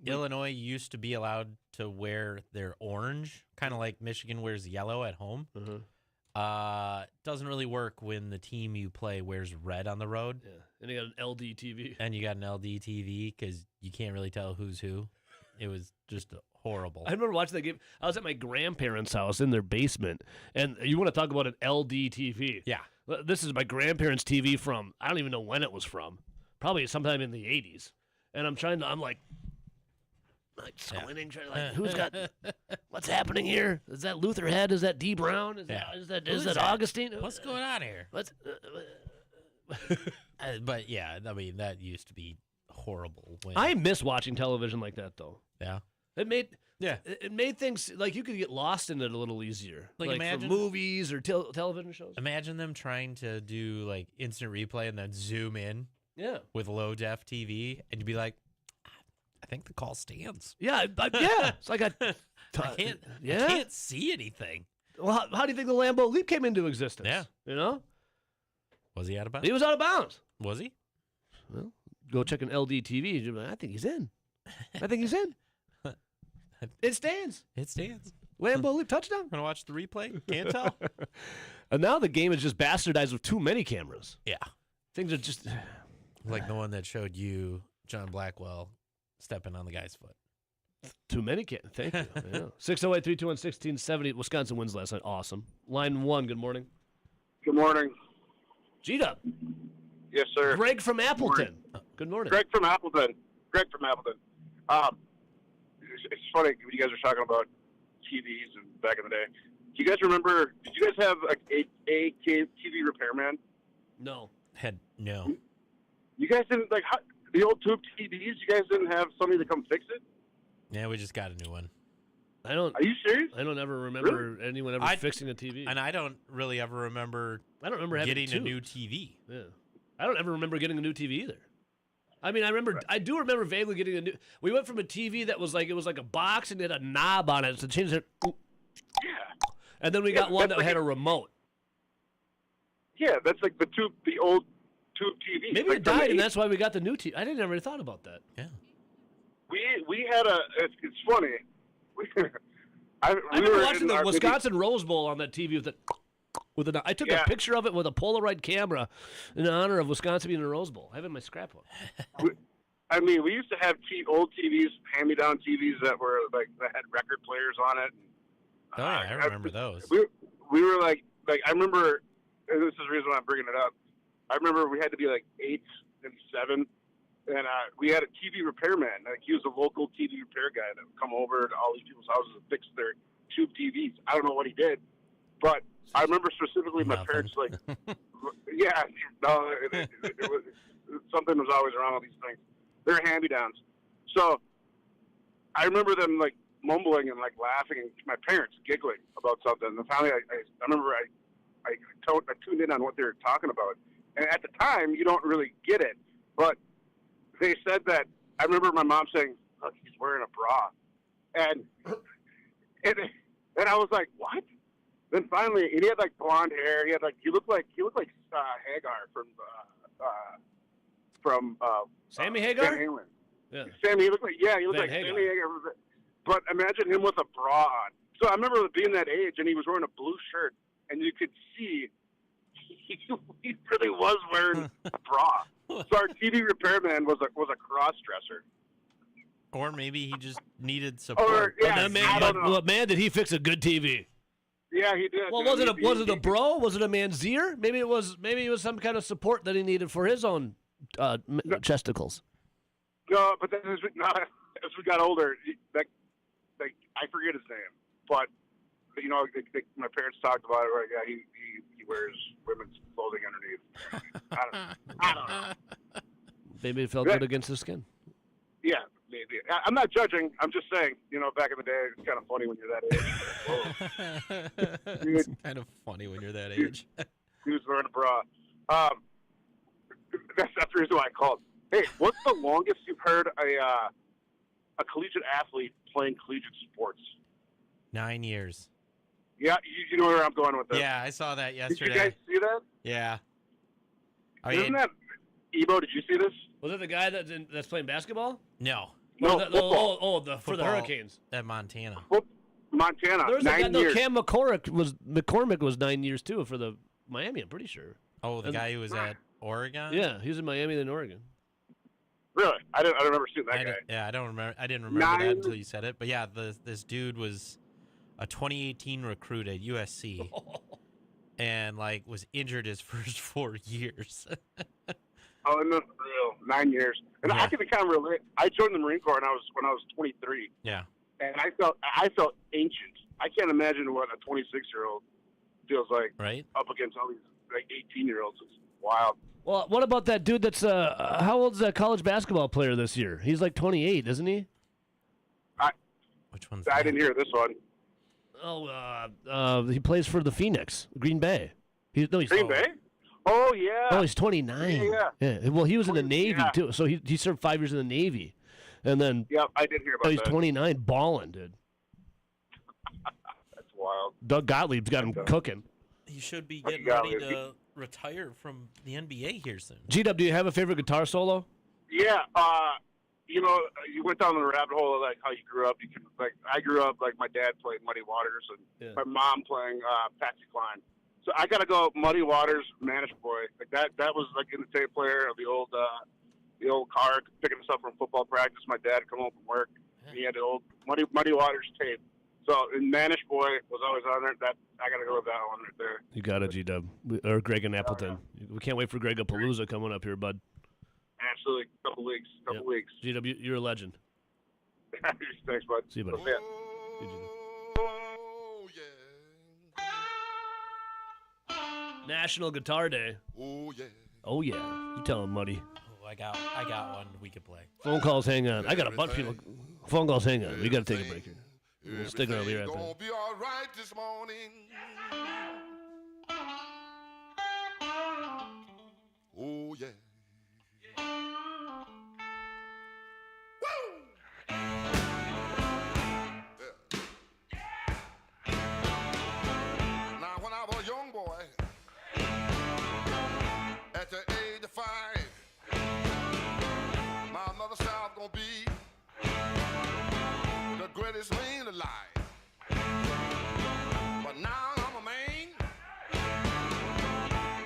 Illinois used to be allowed to wear their orange, kind of like Michigan wears yellow at home. Doesn't really work when the team you play wears red on the road. Yeah, and you got an LD TV. And you got an LD TV because you can't really tell who's who. It was just horrible. I remember watching that game. I was at my grandparents' house in their basement, and you want to talk about an LD TV. Yeah. This is my grandparents' TV from, I don't even know when it was from. Probably sometime in the 80s. And I'm like squinting, trying to who's got, what's happening here? Is that Luther Head? Is that D. Brown? Is that Augustine? What's going on here? What's, but yeah, I mean, that used to be horrible. I miss watching television like that, though. Yeah. It made things like you could get lost in it a little easier. Like, for imagine- movies or television shows. Imagine them trying to do like instant replay and then zoom in. Yeah. With low def TV, and you'd be like, I think the call stands. Yeah, yeah. It's like I can't see anything. Well, how do you think the Lambeau Leap came into existence? Yeah. You know? Was he out of bounds? He was out of bounds. Was he? Well, go check an LDTV. You'll be like, I think he's in. I think he's in. It stands. It stands. Lambeau Leap touchdown. Gonna watch the replay. Can't tell. And now the game is just bastardized with too many cameras. Yeah. Things are just like the one that showed you, John Blackwell, stepping on the guy's foot. Too many cameras. Thank you. Yeah. 608-321-1670. Wisconsin wins last night. Awesome. Line 1, good morning. Good morning. G-Dub. Yes, sir. Greg from Appleton. Good morning. Greg from Appleton. It's funny when you guys are talking about TVs and back in the day. Do you guys remember, did you guys have a TV repairman? No. No. You guys didn't, the old tube TVs, you guys didn't have somebody to come fix it? Yeah, we just got a new one. I don't. Are you serious? I don't ever remember anyone ever fixing a TV. And I don't really ever remember. I don't remember having getting a tubes. new TV. Yeah, I don't ever remember getting a new TV either. I mean, I do remember vaguely getting a new. We went from a TV that was like a box and it had a knob on it to change it. Yeah. And then we got one that had a remote. Yeah, that's like the old tube TV. Maybe it died, and that's why we got the new TV. I didn't ever thought about that. Yeah. We had it's funny. I remember watching the Wisconsin Rose Bowl on that TV I took a picture of it with a Polaroid camera in honor of Wisconsin being in the Rose Bowl. I have it in my scrapbook. We used to have old TVs, hand-me-down TVs that had record players on it. Oh, yeah, I remember those. We were like I remember, and this is the reason why I'm bringing it up. I remember we had to be 8 and 7. And we had a TV repairman. He was a local TV repair guy that would come over to all these people's houses and fix their tube TVs. I don't know what he did, but I remember specifically my parents yeah, no, it was, something was always wrong with these things. They're hand-me-downs. So I remember them mumbling and laughing, and my parents giggling about something. And finally, I remember I tuned in on what they were talking about. And at the time, you don't really get it, but they said that, I remember my mom saying, look, he's wearing a bra. And I was like, what? Then finally, and he had blonde hair. He had he looked like Hagar from Sammy Hagar? Van Halen. Yeah. Sammy, he looked like Hagar. Sammy Hagar. But imagine him with a bra on. So I remember being that age, and he was wearing a blue shirt, and you could see he really was wearing a bra. So our TV repairman was a cross-dresser. Or maybe he just needed support. But man, did he fix a good TV? Yeah, he did. Well, was it a bro? Was it a manzier? Maybe it was some kind of support that he needed for his own chesticles. No, but then as we got older, I forget his name, but my parents talked about it. Right? Yeah, he wears women's clothing underneath. I don't know. Maybe it felt good against the skin. Yeah, maybe. I'm not judging. I'm just saying, back in the day, it's kind of funny when you're that age. It's kind of funny when you're that age. He was wearing a bra. That's the reason why I called. Hey, what's the longest you've heard a collegiate athlete playing collegiate sports? 9 years. Yeah, you know where I'm going with this. Yeah, I saw that yesterday. Did you guys see that? Yeah. Isn't that Ebo? Did you see this? Was it the guy that's playing basketball? No. No, football. For the Football Hurricanes. At Montana. Montana. There was 9 years. Cam McCormick was 9 years too for the Miami. I'm pretty sure. Oh, the guy who was at Oregon. Yeah, he was in Miami then Oregon. Really? I don't remember seeing that guy. Yeah, I don't remember. I didn't remember that until you said it. But yeah, this dude was a 2018 recruit at USC, and was injured his first 4 years. Oh, no, 9 years. And I can kind of relate. I joined the Marine Corps when I was 23. Yeah. And I felt ancient. I can't imagine what a 26-year-old feels like. Right. Up against all these 18-year-olds. It's wild. Well, what about that dude that's how old's that college basketball player this year? He's 28, isn't he? Which one's I didn't hear this one. Oh, he plays for the Phoenix, Green Bay. He's Green Bay? Oh, yeah. Oh, he's 29. Yeah. Well, he was in the Navy, Yeah. too. So he served 5 years in the Navy. And then Yep, I did hear about he's that. 29, balling, dude. That's wild. Doug Gottlieb's got him cooking. He should be Fucking getting ready Gottlieb. to retire from the NBA here soon. G-Dub, do you have a favorite guitar solo? Yeah, you know, you went down the rabbit hole of like how you grew up. You can I grew up like my dad played Muddy Waters and my mom playing Patsy Cline. So I gotta go Muddy Waters, Manish Boy. Like that was like in the tape player of the old car picking us up from football practice. My dad would come home from work. And he had the old Muddy Waters tape. So and Manish Boy was always on there. That I gotta go with that one right there. You got it, G-Dub. Or Greg and Appleton. We can't wait for Greg-a-Palooza coming up here, bud. Absolutely, couple weeks. G-Dub, you're a legend. Thanks, bud. See you, buddy. Yeah. See you, G-Dub. National Guitar Day. Oh yeah. Oh yeah. You tell him, Muddy. Oh, I got one we could play. Phone calls, hang on. I got a bunch of people. Phone calls, hang on. We got to take a break here. We'll stick around here after. Gonna be all right this morning. Oh yeah. Now when I was a young boy, at the age of 5, my mother said I was gonna be the greatest man alive. But now I'm a man,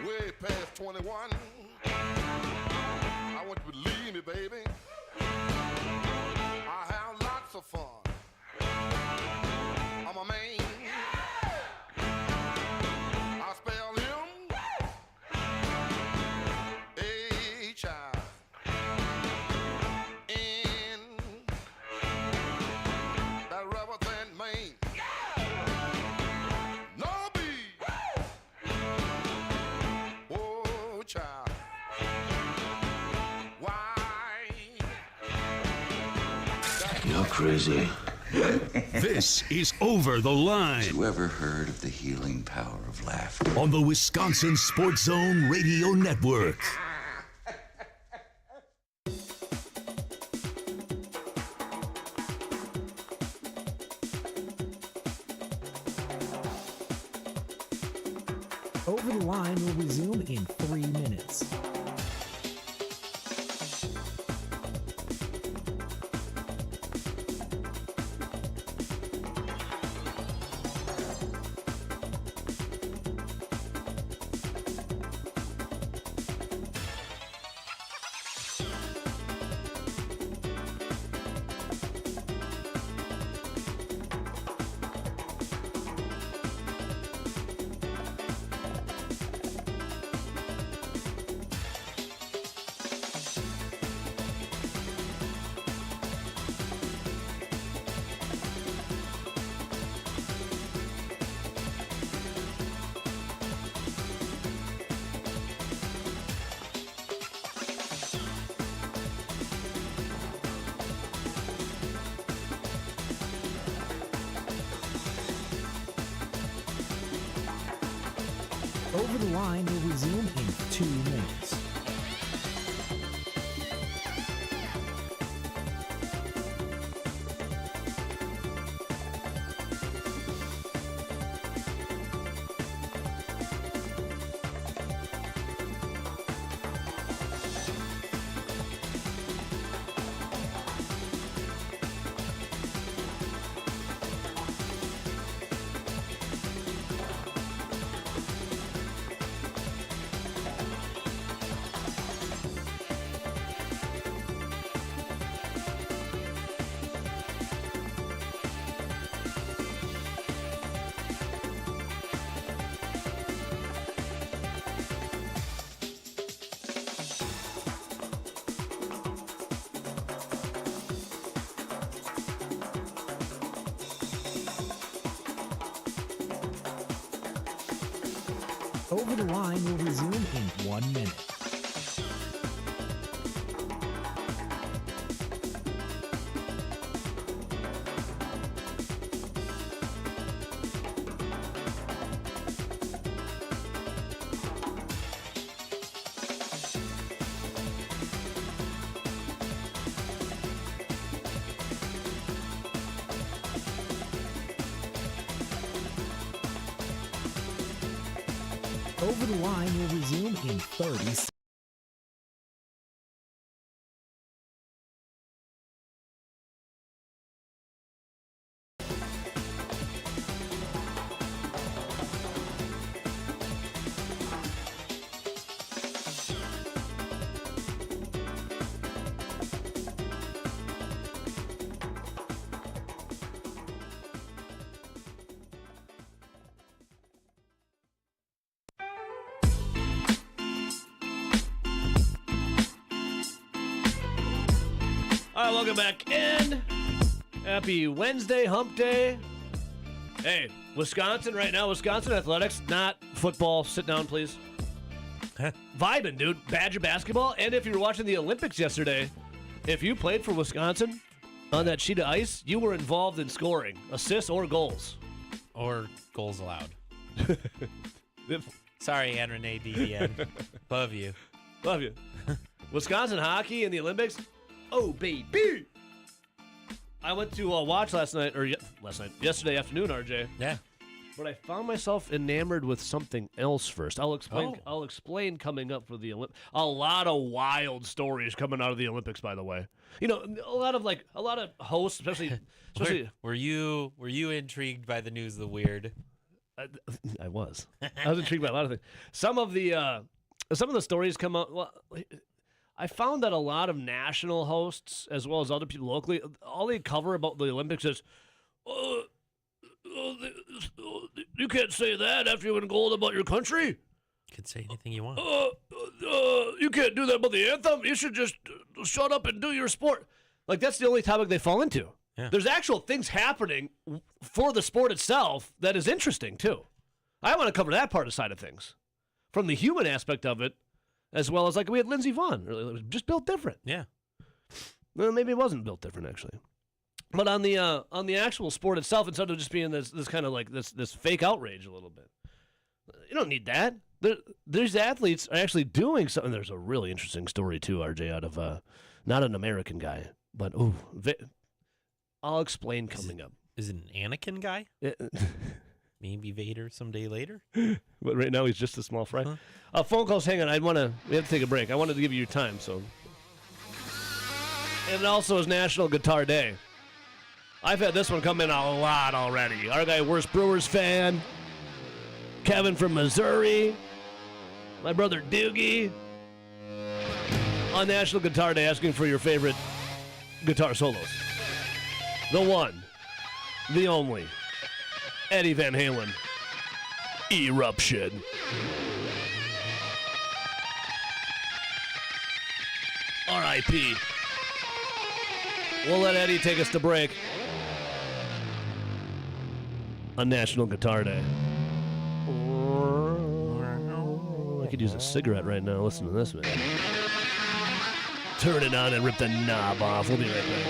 way past 21. I want you to believe me, baby. I have lots of fun. I'm a man. I spell him H-I-N. That rubber band man. No B. Oh, child. Why? You're crazy. This is Over the Line. You ever heard of the healing power of laughter? On the Wisconsin Sports Zone Radio Network. Over the Line will resume in 3 minutes. Over the Line will resume in 2 minutes. Over the Line will resume in 1 minute. Over the Line will resume in 30 seconds. All right, welcome back in. Happy Wednesday, hump day. Hey, Wisconsin right now, Wisconsin athletics, not football. Sit down, please. Vibing, dude. Badger basketball. And if you were watching the Olympics yesterday, if you played for Wisconsin on that sheet of ice, you were involved in scoring, assists or goals. Or goals allowed. Sorry, Ann Renee DDN. Love you. Love you. Wisconsin hockey in the Olympics. Oh, baby. I went to watch yesterday afternoon, RJ. Yeah. But I found myself enamored with something else first. I'll explain coming up for the Olympics. A lot of wild stories coming out of the Olympics, by the way. You know, a lot of hosts, especially were you intrigued by the news of the weird? I was. I was intrigued by a lot of things. Some of the stories come out. Well, I found that a lot of national hosts, as well as other people locally, all they cover about the Olympics is, you can't say that after you win gold about your country. You can say anything you want. You can't do that about the anthem. You should just shut up and do your sport. Like, that's the only topic they fall into. Yeah. There's actual things happening for the sport itself that is interesting, too. I want to cover that part of the side of things. From the human aspect of it, as well as, like, we had Lindsey Vonn. It was just built different. Yeah. Well, maybe it wasn't built different, actually. But on the actual sport itself, instead of just being this kind of like this fake outrage a little bit, you don't need that. These athletes are actually doing something. There's a really interesting story, too, RJ, out of not an American guy, but, I'll explain coming up. Is it an Anakin guy? Maybe Vader someday later? But right now he's just a small fry. Phone calls, hang on. We have to take a break. I wanted to give you your time, so. And it also is National Guitar Day. I've had this one come in a lot already. Our guy, worst Brewers fan. Kevin from Missouri. My brother Doogie. On National Guitar Day, asking for your favorite guitar solos. The one, the only, Eddie Van Halen. Eruption. R.I.P. We'll let Eddie take us to break on National Guitar Day. I could use a cigarette right now. Listen to this, man. Turn it on and rip the knob off. We'll be right back.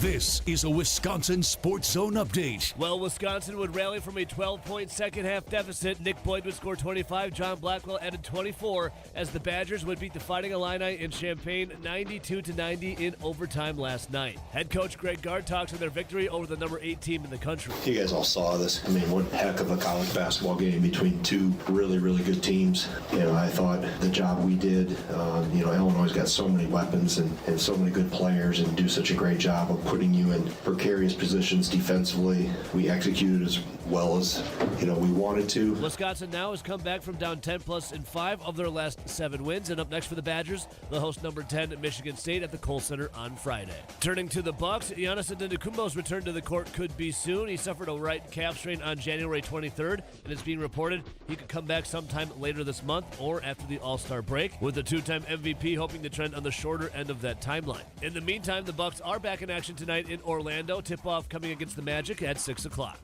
This is a Wisconsin Sports Zone update. Well, Wisconsin would rally from a 12-point second-half deficit. Nick Boyd would score 25. John Blackwell added 24 as the Badgers would beat the Fighting Illini in Champaign 92-90 in overtime last night. Head coach Greg Gard talks of their victory over the number 8 team in the country. You guys all saw this. I mean, what heck of a college basketball game between two really, really good teams. You know, I thought the job we did, Illinois got so many weapons and so many good players and do such a great job of putting you in precarious positions defensively. We executed as well as we wanted to. Wisconsin now has come back from down 10+ in 5 of their last 7 wins. And up next for the Badgers, they'll host number 10 at Michigan State at the Kohl Center on Friday. Turning to the Bucks, Giannis Antetokounmpo's return to the court could be soon. He suffered a right calf strain on January 23rd, and it's being reported he could come back sometime later this month or after the All-Star break, with the 2-time MVP hoping to trend on the shorter end of that timeline. In the meantime, the Bucks are back in action tonight in Orlando. Tip-off coming against the Magic at 6 o'clock.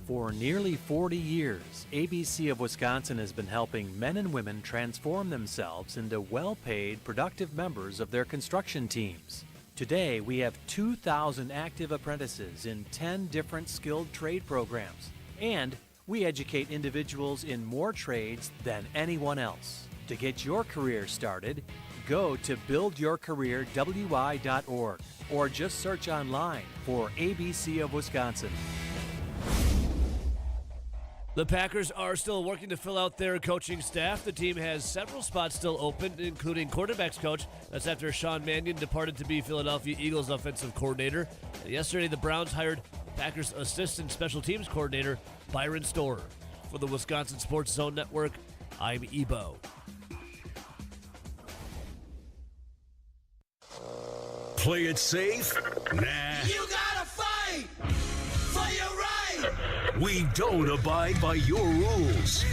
For nearly 40 years, ABC of Wisconsin has been helping men and women transform themselves into well-paid, productive members of their construction teams. Today, we have 2,000 active apprentices in 10 different skilled trade programs, and we educate individuals in more trades than anyone else. To get your career started, go to buildyourcareerwi.org or just search online for ABC of Wisconsin. The Packers are still working to fill out their coaching staff. The team has several spots still open, including quarterbacks coach. That's after Sean Mannion departed to be Philadelphia Eagles offensive coordinator. And yesterday, the Browns hired Packers assistant special teams coordinator Byron Storer. For the Wisconsin Sports Zone Network, I'm Ebo. Play it safe? Nah. You gotta fight for your right. We don't abide by your rules.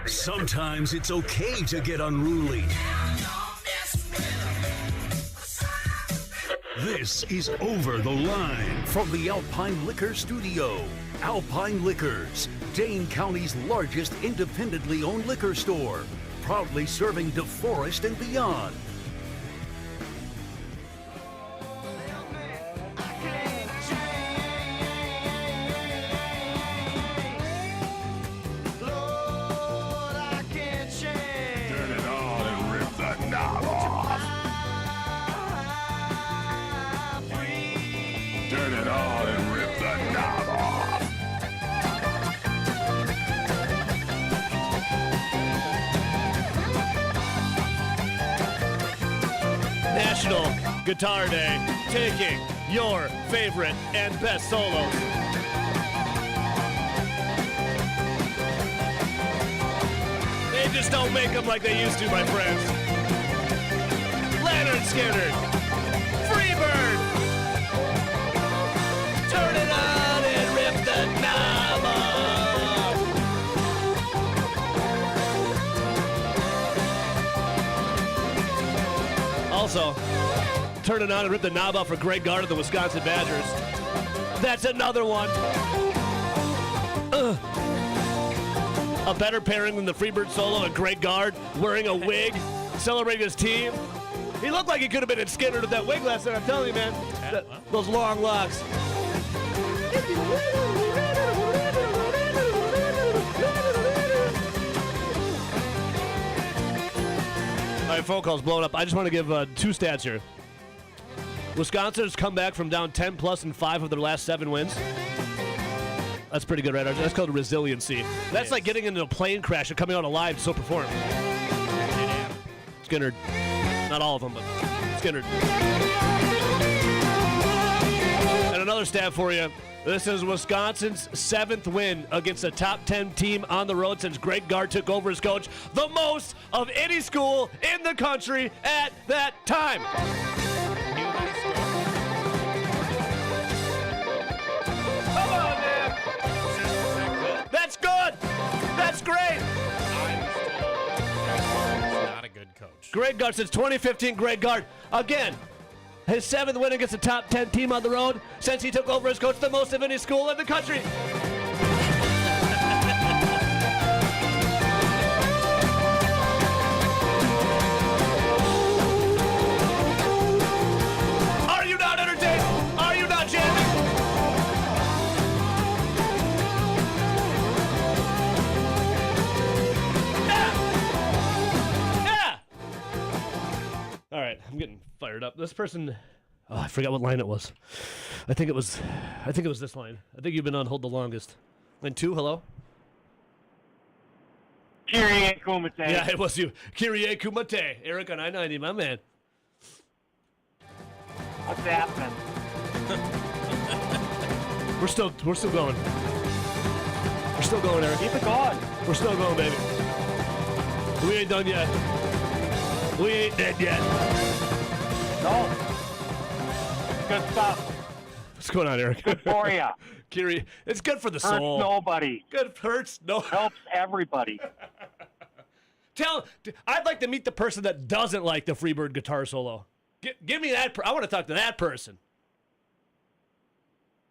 Sometimes it's okay to get unruly. This is Over the Line from the Alpine Liquor Studio. Alpine Liquors, Dane County's largest independently owned liquor store, proudly serving DeForest and beyond. National Guitar Day, taking your favorite and best solos. They just don't make them like they used to, my friends. Leonard Skinner, Freebird, turn it on and rip the knob off. Also, turn it on and rip the knob off for Greg Gard of the Wisconsin Badgers. That's another one. A better pairing than the Freebird solo and Greg Gard wearing a wig, celebrating his team. He looked like he could have been in Skinner with that wig last night, I'm telling you, man. Those long locks. All right, phone call's blowing up. I just want to give 2 stats here. Wisconsin has come back from down 10+ in 5 of their last 7 wins. That's pretty good, right? That's called resiliency. That's like getting into a plane crash and coming out alive to still perform. Skinner. Not all of them, but Skinner. And another stat for you. This is Wisconsin's 7th win against a top 10 team on the road since Greg Gard took over as coach. The most of any school in the country at that time. Come on, man. That's good. That's great. Not a good coach. Greg Gard since 2015. Greg Gard again. His 7th win against a top 10 team on the road since he took over as coach, the most of any school in the country. Are you not entertained? Are you not jamming? Yeah! All right, I'm getting fired up. This person, I forgot what line it was. I think it was this line. I think you've been on hold the longest. Line 2, hello? Kyrie Kumate. Yeah, it was you. Kyrie Kumate. Eric on I-90, my man. What's happening? We're still going. We're still going, Eric. Keep it going. We're still going, baby. We ain't done yet. We ain't dead yet. No. Good stuff. What's going on, Eric? Good for you. Kiri, it's good for the Hurts soul. nobody. Good hurts no. Helps everybody. I'd like to meet the person that doesn't like the Freebird guitar solo. Give me that. I want to talk to that person.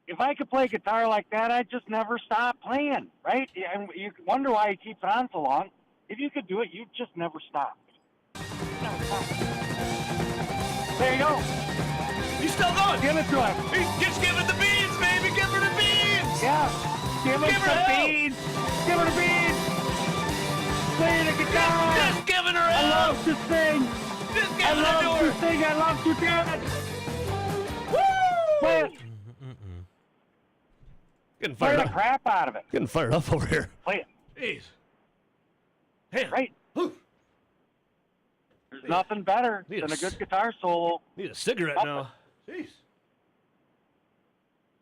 If I could play guitar like that, I'd just never stop playing, right? And you wonder why he keeps on so long. If you could do it, you'd just never stop. There you go. He's still going. Give it to him. Just give it the beans, baby. Give her the beans. Yeah. Give her the beans. Give her the beans. Play the guitar. Just giving her I hell. love to sing. Just I giving it to love her. to sing. I love to dance. Woo! Play it. Getting Play fired the up. crap out of it. Getting fired up over here. Play it. Jeez. Hey. Right. There's nothing better Need than a a good guitar solo. Need a cigarette Nothing. now. Jeez.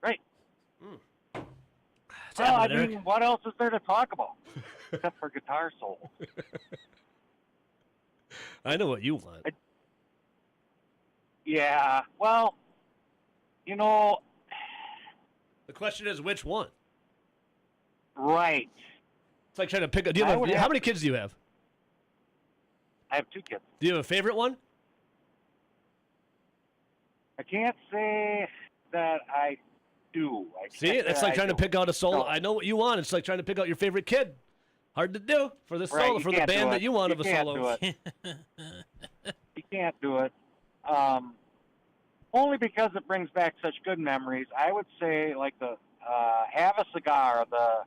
Right. What's Well, I happening, mean, Eric? what else is there to talk about except for guitar solo? I know what you want. Yeah. Well, you know, The question is, which one? right. It's like trying to pick up. Do you have how many kids do you have? I have 2 kids. Do you have a favorite one? I can't say that I do. See, it's like trying to pick out a solo. I know what you want. It's like trying to pick out your favorite kid. Hard to do for the Right, solo, you for the can't do band it. that you want You of a can't solo. do You can't do it. Only because it brings back such good memories. I would say like the Have a Cigar, the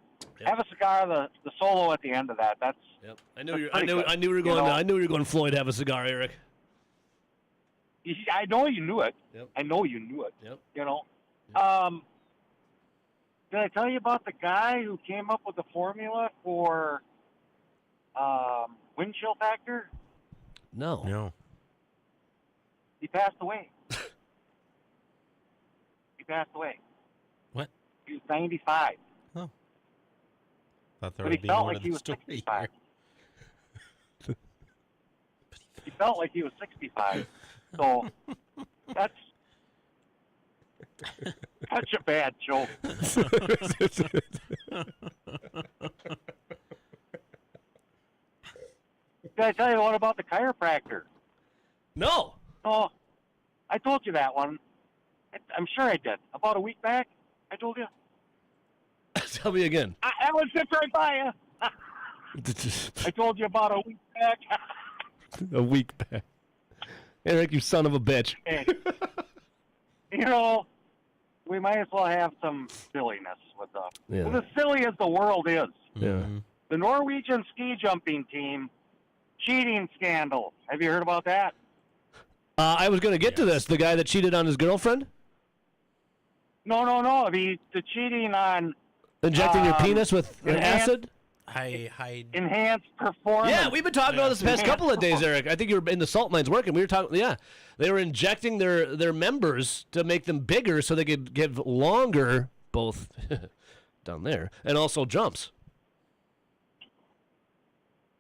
solo at the end of that. That's Yep. I knew that's pretty I knew we were good, going. you know? I knew we were going. Floyd, have a cigar, Eric. I know you knew it. Yep. I know you knew it. Yep. You know. Did I tell you about the guy who came up with the formula for wind chill factor? No. No. He passed away. He passed away. What? He was 95. Oh. Thought there But would he be felt more like to he the was story 65. here. He felt like he was 65. So that's such a bad joke. Did I tell you what about the chiropractor? No. Oh, I told you that one. I'm sure I did. About a week back, I told you. Tell me again. I was sitting right by you. I told you about a week back. A week back. Eric, you son of a bitch. Hey, you know, we might as well have some silliness with Yeah. well, as silly as the world is. Yeah. The Norwegian ski jumping team cheating scandal. Have you heard about that? I was going to get to this. The guy that cheated on his girlfriend? No. The cheating on Injecting your penis with acid? enhanced performance. Yeah, we've been talking about this the past couple of days, Eric. I think you were in the salt mines working. We were talking, yeah. They were injecting their members to make them bigger so they could give longer, both down there, and also jumps.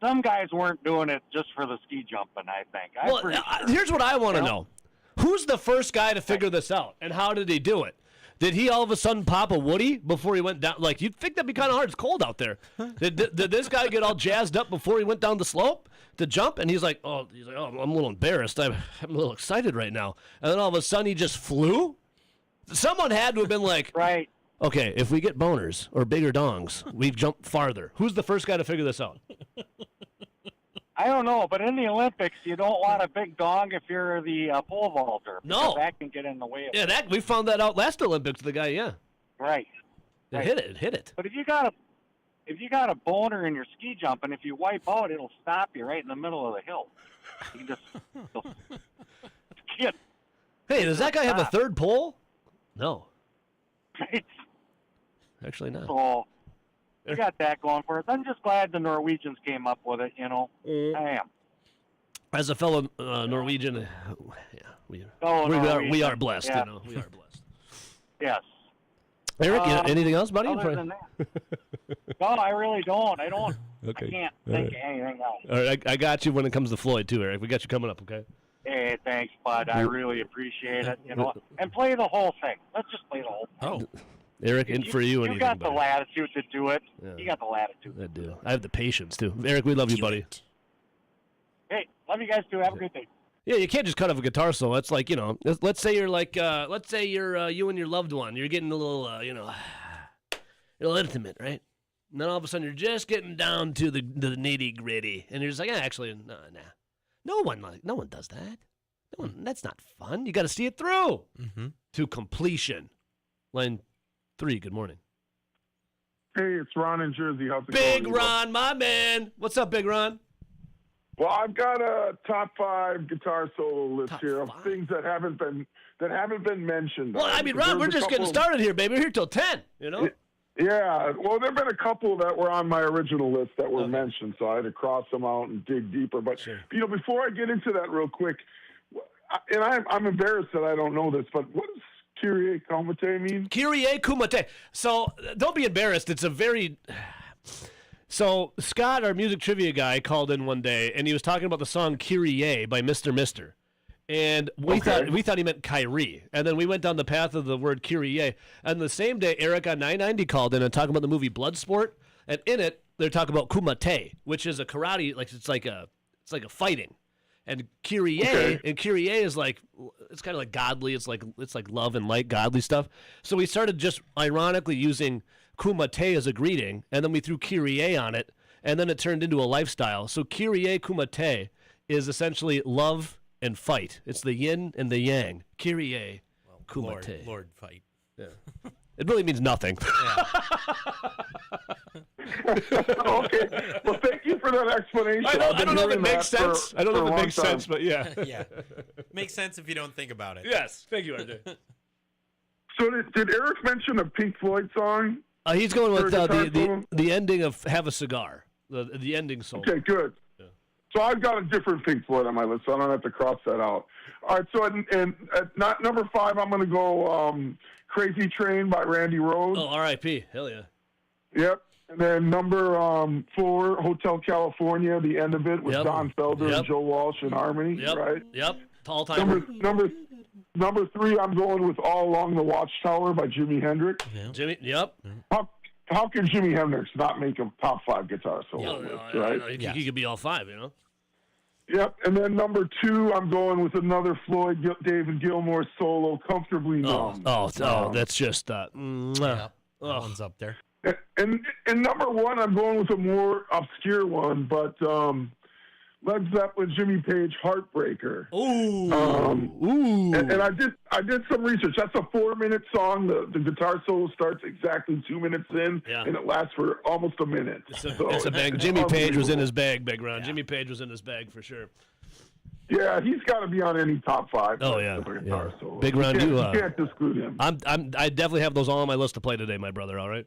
Some guys weren't doing it just for the ski jumping, I think. Well, here's what I want to know. Who's the first guy to figure this out, and how did he do it? Did he all of a sudden pop a Woody before he went down? Like, you'd think that'd be kind of hard. It's cold out there. Did this guy get all jazzed up before he went down the slope to jump? And he's like, oh, I'm a little embarrassed. I'm a little excited right now. And then all of a sudden he just flew? Someone had to have been like, right. Okay, if we get boners or bigger dongs, we jump farther. Who's the first guy to figure this out? I don't know, but in the Olympics, you don't want a big dong if you're the pole vaulter. No. because that can get in the way of Yeah, it. we found that out last Olympics. The guy, yeah, Right. it hit it. But if you got a boner in your ski jumping, if you wipe out, it'll stop you right in the middle of the hill. You can just kid. Hey, does that guy have a third pole? No, Right? actually not. So we got that going for us. I'm just glad the Norwegians came up with it. You know, I am. As a fellow Norwegian, yeah, we Oh, are Norwegian. blessed. Yeah. You know, we are blessed. Yes. Eric, anything else, buddy? Other than that. No, I really don't. I don't. Okay. I can't All think right. of anything else. All right, I got you when it comes to Floyd, too, Eric. We got you coming up, okay? Hey, thanks, bud. I really appreciate it. And play the whole thing. Let's just play the whole thing. Oh. Eric, in for you. You got the latitude to do it. Yeah. You got the latitude. I do. I have the patience, too. Eric, we love you, buddy. Hey, love you guys too. Have a good day. Yeah, you can't just cut off a guitar solo. It's like, let's say you're like, you and your loved one. You're getting a little, a little intimate, right? And then all of a sudden you're just getting down to the nitty gritty, and you're just like, actually, nah. No one does that. No one. That's not fun. You got to see it through to completion. Line 3. Good morning. Hey, it's Ron in Jersey. How's it Big going? Ron, my man. What's up, Big Ron? Well, I've got a top 5 guitar solo list here of things that haven't been mentioned. Well, I mean, Ron, we're just getting started here, baby. We're here till 10. Yeah. Well, there've been a couple that were on my original list that were mentioned, so I had to cross them out and dig deeper. But before I get into that real quick, and I'm embarrassed that I don't know this, but what does Kyrie Kumite mean? Kyrie Kumite. So don't be embarrassed. It's a very... So Scott, our music trivia guy, called in one day, and he was talking about the song Kyrie by Mr. Mister. And we thought he meant Kyrie. And then we went down the path of the word Kyrie. And the same day, Eric on 990 called in and talking about the movie Bloodsport. And in it, they're talking about Kumite, which is a karate, it's like a fighting. And Kyrie is like, it's kind of like godly. It's like love and light, godly stuff. So we started just ironically using Kumite as a greeting, and then we threw Kyrie on it, and then it turned into a lifestyle. So Kyrie Kumite is essentially love and fight. It's the yin and the yang. Kyrie Kumite. Lord fight. Yeah. It really means nothing. Okay. Well, thank you for that explanation. I don't know if it makes sense. I don't know if it makes sense, but yeah. Yeah. Makes sense if you don't think about it. Yes. Thank you, RJ. So did Eric mention a Pink Floyd song? He's going with For a guitar solo? the ending of Have a Cigar. The ending solo. Okay, good. So I've got a different Pink Floyd on my list, so I don't have to cross that out. All right, so at not number 5, I'm going to go Crazy Train by Randy Rhoads. Oh, R.I.P. Hell yeah. Yep. And then number 4, Hotel California, the end of it with Don Felder and Joe Walsh in harmony, right? Yep. All time. Number 3, I'm going with All Along the Watchtower by Jimi Hendrix. Yeah. Jimmy, yep. How can Jimi Hendrix not make a top 5 guitar solo list, right? He could be all 5, Yep, and then number 2, I'm going with another Floyd, David Gilmour solo, Comfortably Numb. That's just That one's up there. And number 1, I'm going with a more obscure one, but Led Zeppelin, Jimmy Page, Heartbreaker. Ooh. And I did some research. That's a 4-minute song. The guitar solo starts exactly 2 minutes in, and it lasts for almost a minute. It's a bag. Jimmy Page was in his bag, Big Ron. Jimmy Page was in his bag for sure. Yeah, he's got to be on any top 5. Oh yeah, guitar solo. Big Ron, you can't exclude him. I definitely have those all on my list to play today, my brother. All right.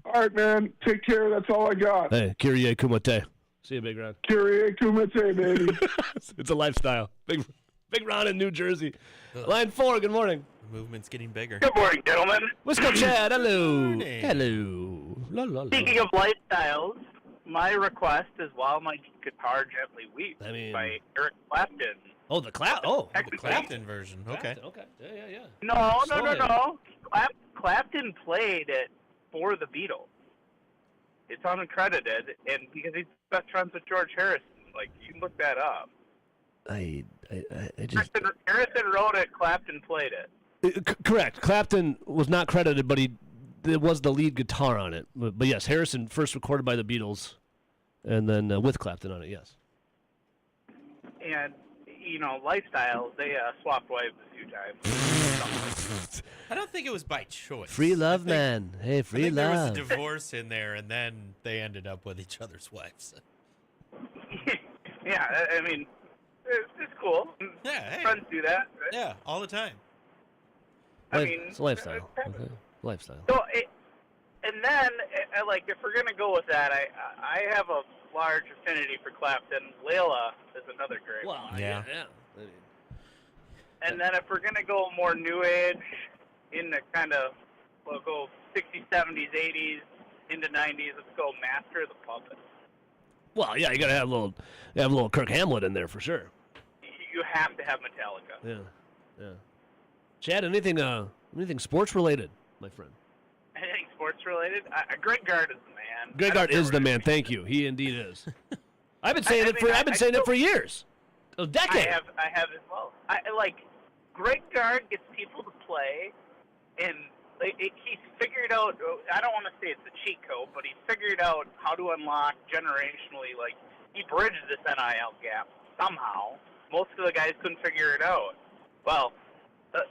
All right, man. Take care. That's all I got. Hey, Kyrie Kumite. See you, Big Ron. Kyrie Kumite, baby. It's a lifestyle. Big Ron in New Jersey. Line 4, good morning. The movement's getting bigger. Good morning, gentlemen. What's up, Chad? Hello. Morning. Hello. La, la, la. Speaking of lifestyles, my request is While My Guitar Gently Weeps by Eric Clapton. Oh, the Clapton version. Okay. Okay. Yeah. No. Clapton played it for the Beatles. It's uncredited, and because he's best friends with George Harrison. Like, you can look that up. I just... Harrison wrote it, Clapton played it. Correct. Clapton was not credited, but it was the lead guitar on it. But yes, Harrison first recorded by the Beatles, and then with Clapton on it, yes. And, lifestyles, they swapped wives a few times. I don't think it was by choice. Free love, man. Hey, free love. There was a divorce in there, and then they ended up with each other's wives. Yeah, I mean, it's cool. Yeah, hey. Friends do that. Right? Yeah, all the time. It's a lifestyle. Okay. Lifestyle. So, and then, if we're gonna go with that, I have a large affinity for Clapton. Layla is another great one. Yeah. And then if we're gonna go more new age, in the kind of We'll go 60s, 70s, 80s, into 90s. Let's go Master of the Puppets. Well, yeah, you got to have a little Kirk Hamlet in there for sure. You have to have Metallica. Yeah. Chad, anything sports related, my friend? Anything sports related? Greg Gard is the man. Greg Gard is the man. Thank you. He indeed is. I've been saying it for years, a decade. I have as well. I like Greg Gard gets people to play, and he's figured out. I don't want to say it's a cheat code, but he's figured out how to unlock generationally. Like he bridged this NIL gap somehow. Most of the guys couldn't figure it out. Well,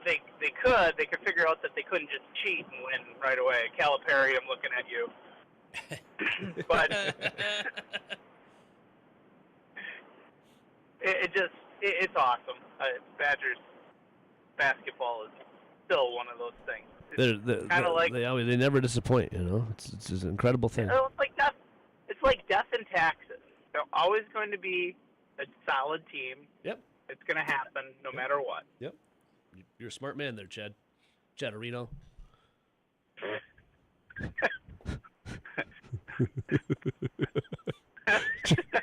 they could figure out that they couldn't just cheat and win right away. Calipari, I'm looking at you. But it's awesome. Badgers basketball is still one of those things. It's kind of like they never disappoint. You know, it's an incredible thing. It's like death and taxes. They're always going to be a solid team. Yep. It's going to happen no matter what. Yep. You're a smart man there, Chad. Chad Areno.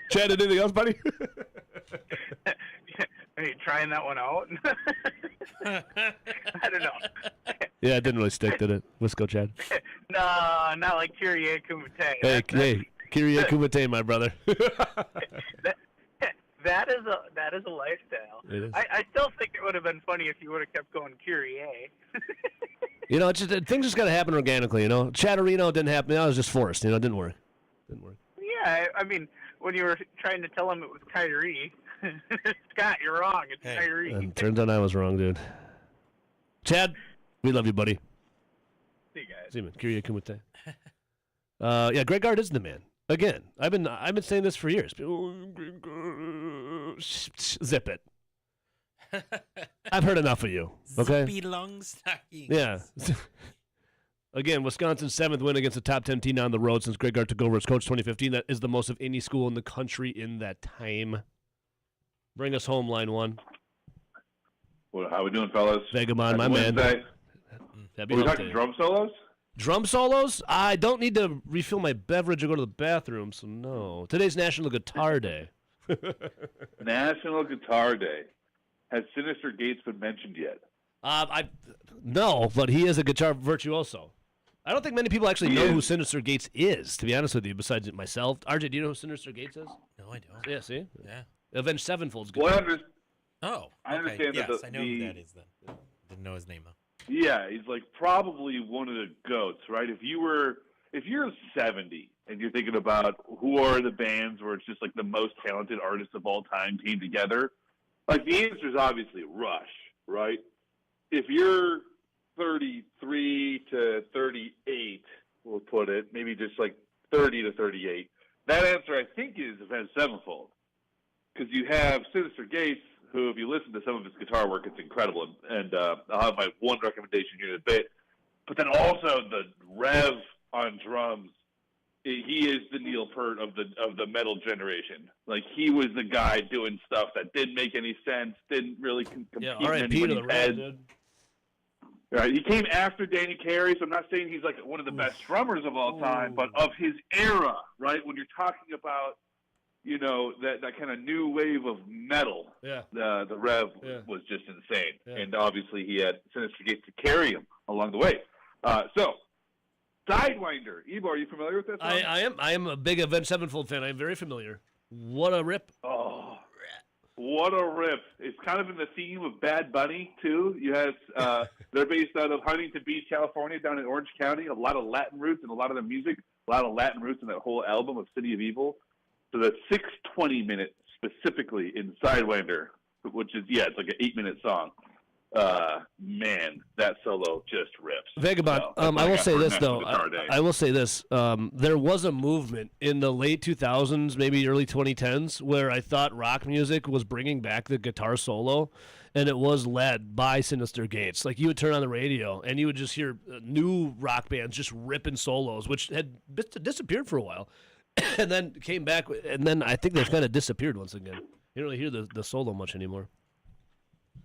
Chad, anything else, buddy? Are you trying that one out? I don't know. Yeah, it didn't really stick, did it? Let's go, Chad. No, not like Kyrie Kumite. Hey, Kyrie Kumite, my brother. That is a lifestyle. It is. I still think it would have been funny if you would have kept going Kyrie. You know, things just got to happen organically. You know, Chatterino didn't happen. That was just forced. You know, it didn't work. Yeah, I mean, when you were trying to tell him it was Kyrie, Scott, you're wrong. It's Kyrie. And turns out I was wrong, dude. Chad, we love you, buddy. See you guys. See you, man. Kyrie Kumite. Yeah, Greg Gard is the man. Again, I've been saying this for years. Zip it. I've heard enough of you. Okay. Zippy long stockings. Yeah. Again, Wisconsin's 7th win against a top 10 team on the road since Greg Gard took over as coach 2015. That is the most of any school in the country in that time. Bring us home, line one. Well, how we doing, fellas? Vagabond, my man. Are we talking drum solos? Drum solos? I don't need to refill my beverage or go to the bathroom, so no. Today's National Guitar Day. National Guitar Day. Has Sinister Gates been mentioned yet? No, but he is a guitar virtuoso. I don't think many people actually know who Sinister Gates is, to be honest with you, besides myself. RJ, do you know who Sinister Gates is? No, I don't. Yeah, see? Yeah. Avenged Sevenfold's guitar. I understand that yes, I know who that is then. Didn't know his name though. Yeah, he's like probably one of the goats, right? If you're 70 and you're thinking about who are the bands where it's just like the most talented artists of all time came together, like the answer is obviously Rush, right? If you're 33 to 38, we'll put it, maybe just like 30 to 38, that answer I think is Avenged Sevenfold. Because you have Sinister Gates, who, if you listen to some of his guitar work, it's incredible. And I'll have my one recommendation here in a bit. But then also the Rev on drums, he is the Neil Peart of the metal generation. Like, he was the guy doing stuff that didn't make any sense, didn't really compete in anybody's head. Dude. Right, he came after Danny Carey, so I'm not saying he's like one of the best drummers of all time, but of his era, right? When you're talking about, you know, that kind of new wave of metal, the Rev was just insane. Yeah. And obviously he had Sinister Gates to carry him along the way. So, Sidewinder. Evo, are you familiar with this song? I am a big Avenged Sevenfold fan. I'm very familiar. What a rip. Oh, what a rip. It's kind of in the theme of Bad Bunny, too. You have, they're based out of Huntington Beach, California, down in Orange County. A lot of Latin roots in a lot of their music. A lot of Latin roots in that whole album of City of Evil. So the 6:20 minute specifically in Sidewinder, which is, it's like an 8-minute song. Man, that solo just rips. Vagabond, I will say this, though. I will say this. There was a movement in the late 2000s, maybe early 2010s, where I thought rock music was bringing back the guitar solo, and it was led by Sinister Gates. Like, you would turn on the radio, and you would just hear new rock bands just ripping solos, which had disappeared for a while, and then came back, and then I think they've kind of disappeared once again. You don't really hear the solo much anymore.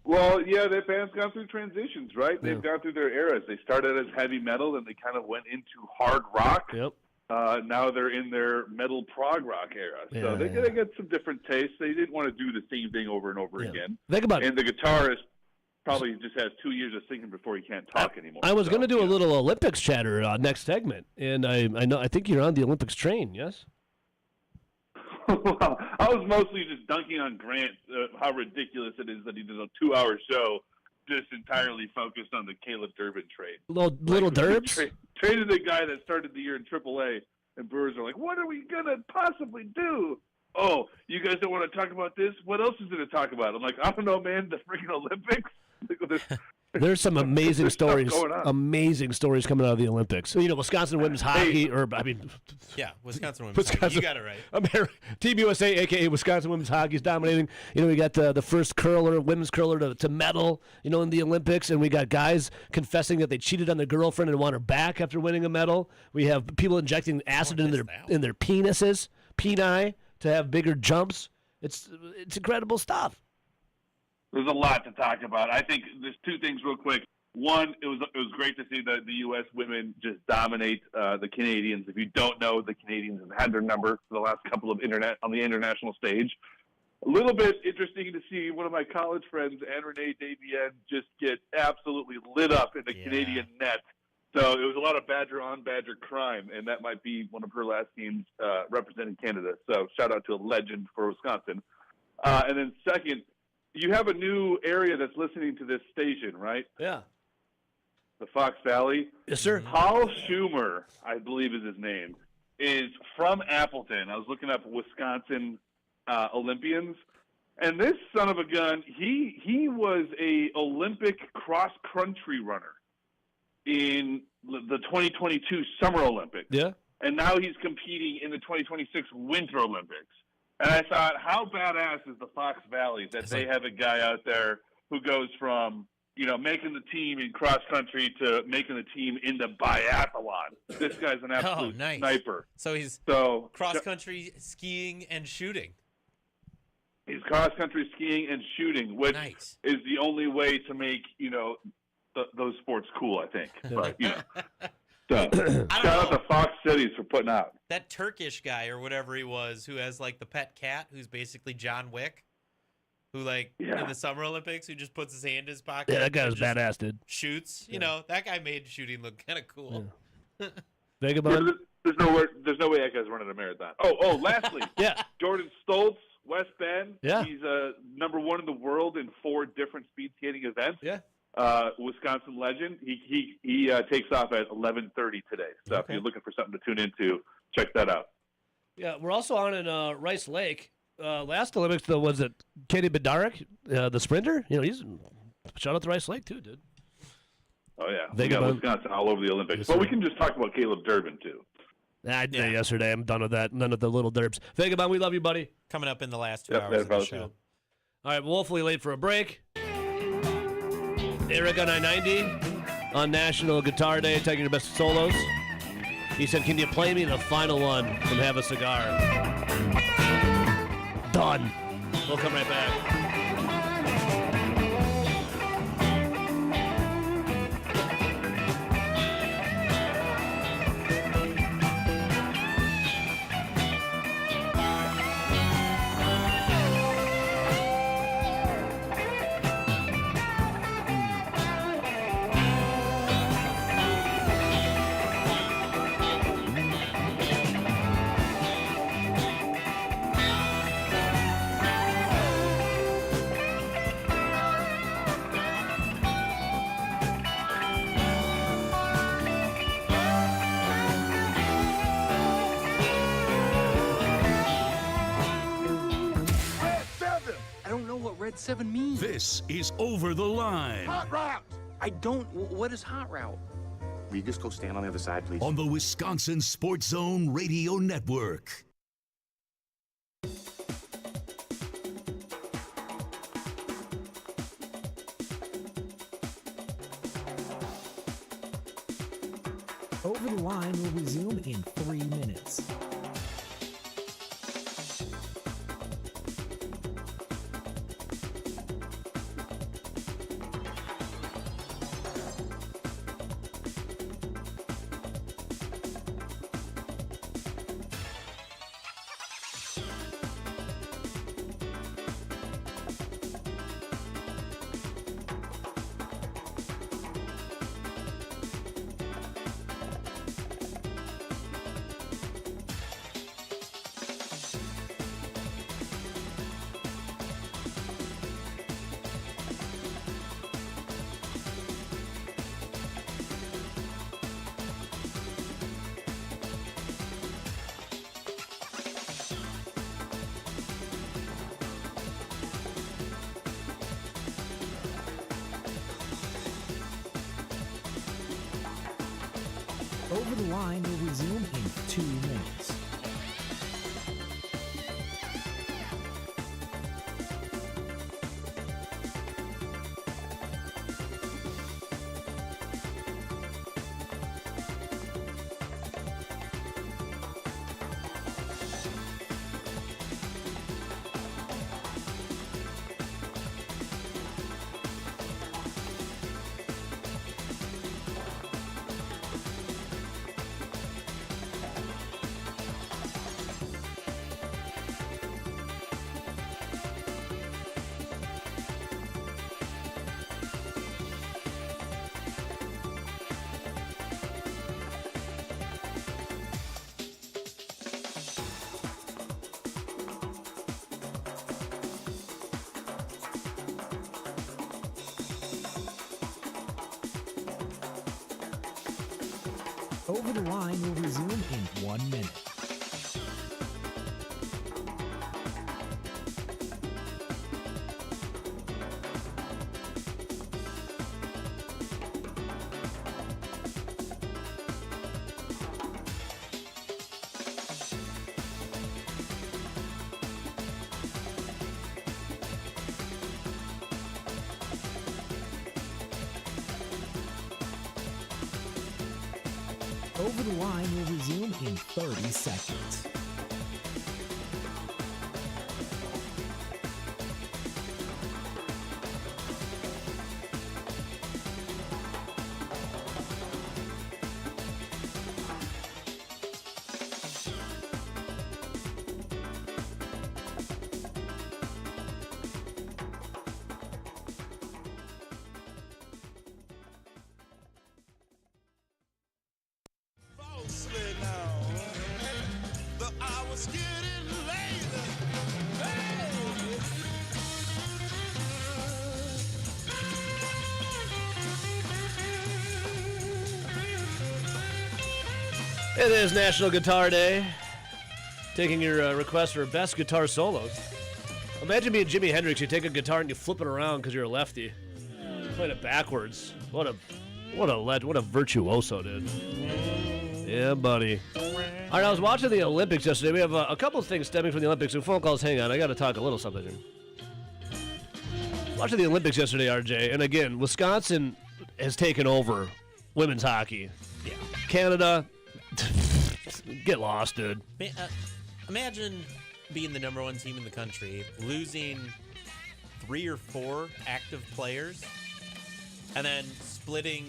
Well, yeah, that band's gone through transitions, right? They've gone through their eras. They started as heavy metal, and they kind of went into hard rock. Yep. Now they're in their metal prog rock era. So they get some different tastes. They didn't want to do the same thing over and over again. Think about and the guitarist probably just has 2 years of singing before he can't talk anymore. I was going to do a little Olympics chatter next segment, and I think you're on the Olympics train, yes? Well, I was mostly just dunking on Grant how ridiculous it is that he did a 2-hour show just entirely focused on the Caleb Durbin trade. Little Durbs? Traded the guy that started the year in AAA, and Brewers are like, what are we going to possibly do? Oh, you guys don't want to talk about this? What else is there to talk about? I'm like, I don't know, man, the freaking Olympics? There's some amazing stories. going on. Amazing stories coming out of the Olympics. So, Wisconsin women's hockey, Yeah, Wisconsin women's hockey. You got it right. Team USA, a.k.a. Wisconsin women's hockey, is dominating. We got the first women's curler to medal, in the Olympics, and we got guys confessing that they cheated on their girlfriend and want her back after winning a medal. We have people injecting acid in their penises, peni, to have bigger jumps. It's incredible stuff. There's a lot to talk about. I think there's two things real quick. One, it was great to see the U.S. women just dominate the Canadians. If you don't know, the Canadians have had their number for the last couple of on the international stage. A little bit interesting to see one of my college friends, Anne Renee Davienne, just get absolutely lit up in the Canadian net. So it was a lot of Badger on Badger crime, and that might be one of her last games representing Canada. So shout out to a legend for Wisconsin. And then second, you have a new area that's listening to this station, right? Yeah. The Fox Valley. Yes, sir. Paul Schumer, I believe is his name, is from Appleton. I was looking up Wisconsin Olympians, and this son of a gun, he was a Olympic cross-country runner in the 2022 Summer Olympics. Yeah. And now he's competing in the 2026 Winter Olympics. And I thought, how badass is the Fox Valley that they have a guy out there who goes from, making the team in cross country to making the team in the biathlon. This guy's an absolute sniper. So he's cross country skiing and shooting. He's cross country skiing and shooting, which is the only way to make, those sports cool, I think. But, So, shout out to Fox Cities for putting out. That Turkish guy or whatever he was who has the pet cat who's basically John Wick, who in the Summer Olympics who just puts his hand in his pocket. Yeah, that guy was badass, dude. Shoots. That guy made shooting look kind of cool. There's no way that guy's running a marathon. Oh, lastly, Jordan Stoltz, West Bend. Yeah. He's number one in the world in 4 different speed skating events. Yeah. Wisconsin legend. He takes off at 11:30 today. So if you're looking for something to tune into, check that out. Yeah, we're also on in Rice Lake. Last Olympics, was it Katie Bednarik, the sprinter? He's shout out to Rice Lake too, dude. Oh yeah, we got Wisconsin all over the Olympics. But we can just talk about Caleb Durbin too. I did it yesterday. I'm done with that. None of the little derbs. Vagabond, we love you, buddy. Coming up in the last 2 hours of the show. All right, woefully late for a break. Eric on I-90 on National Guitar Day, taking your best solos. He said, can you play me the final one from Have a Cigar? Done. We'll come right back. Red 7 means? This is Over the Line. Hot route! I don't. What is hot route? Will you just go stand on the other side, please? On the Wisconsin Sports Zone Radio Network. Over the Line will resume in 3 minutes. Over the Line will resume in 2 minutes. Over the Line will resume in 1 minute. Over the Line will resume in 30 seconds. It is National Guitar Day. Taking your request for best guitar solos. Imagine being Jimi Hendrix. You take a guitar and you flip it around because you're a lefty. Playing it backwards. What a virtuoso, dude. Yeah, buddy. All right, I was watching the Olympics yesterday. We have a couple of things stemming from the Olympics. And phone calls, hang on. I got to talk a little something here. Watching the Olympics yesterday, RJ, and again, Wisconsin has taken over women's hockey. Yeah. Canada, get lost, dude. Imagine being the number one team in the country, losing 3 or 4 active players, and then splitting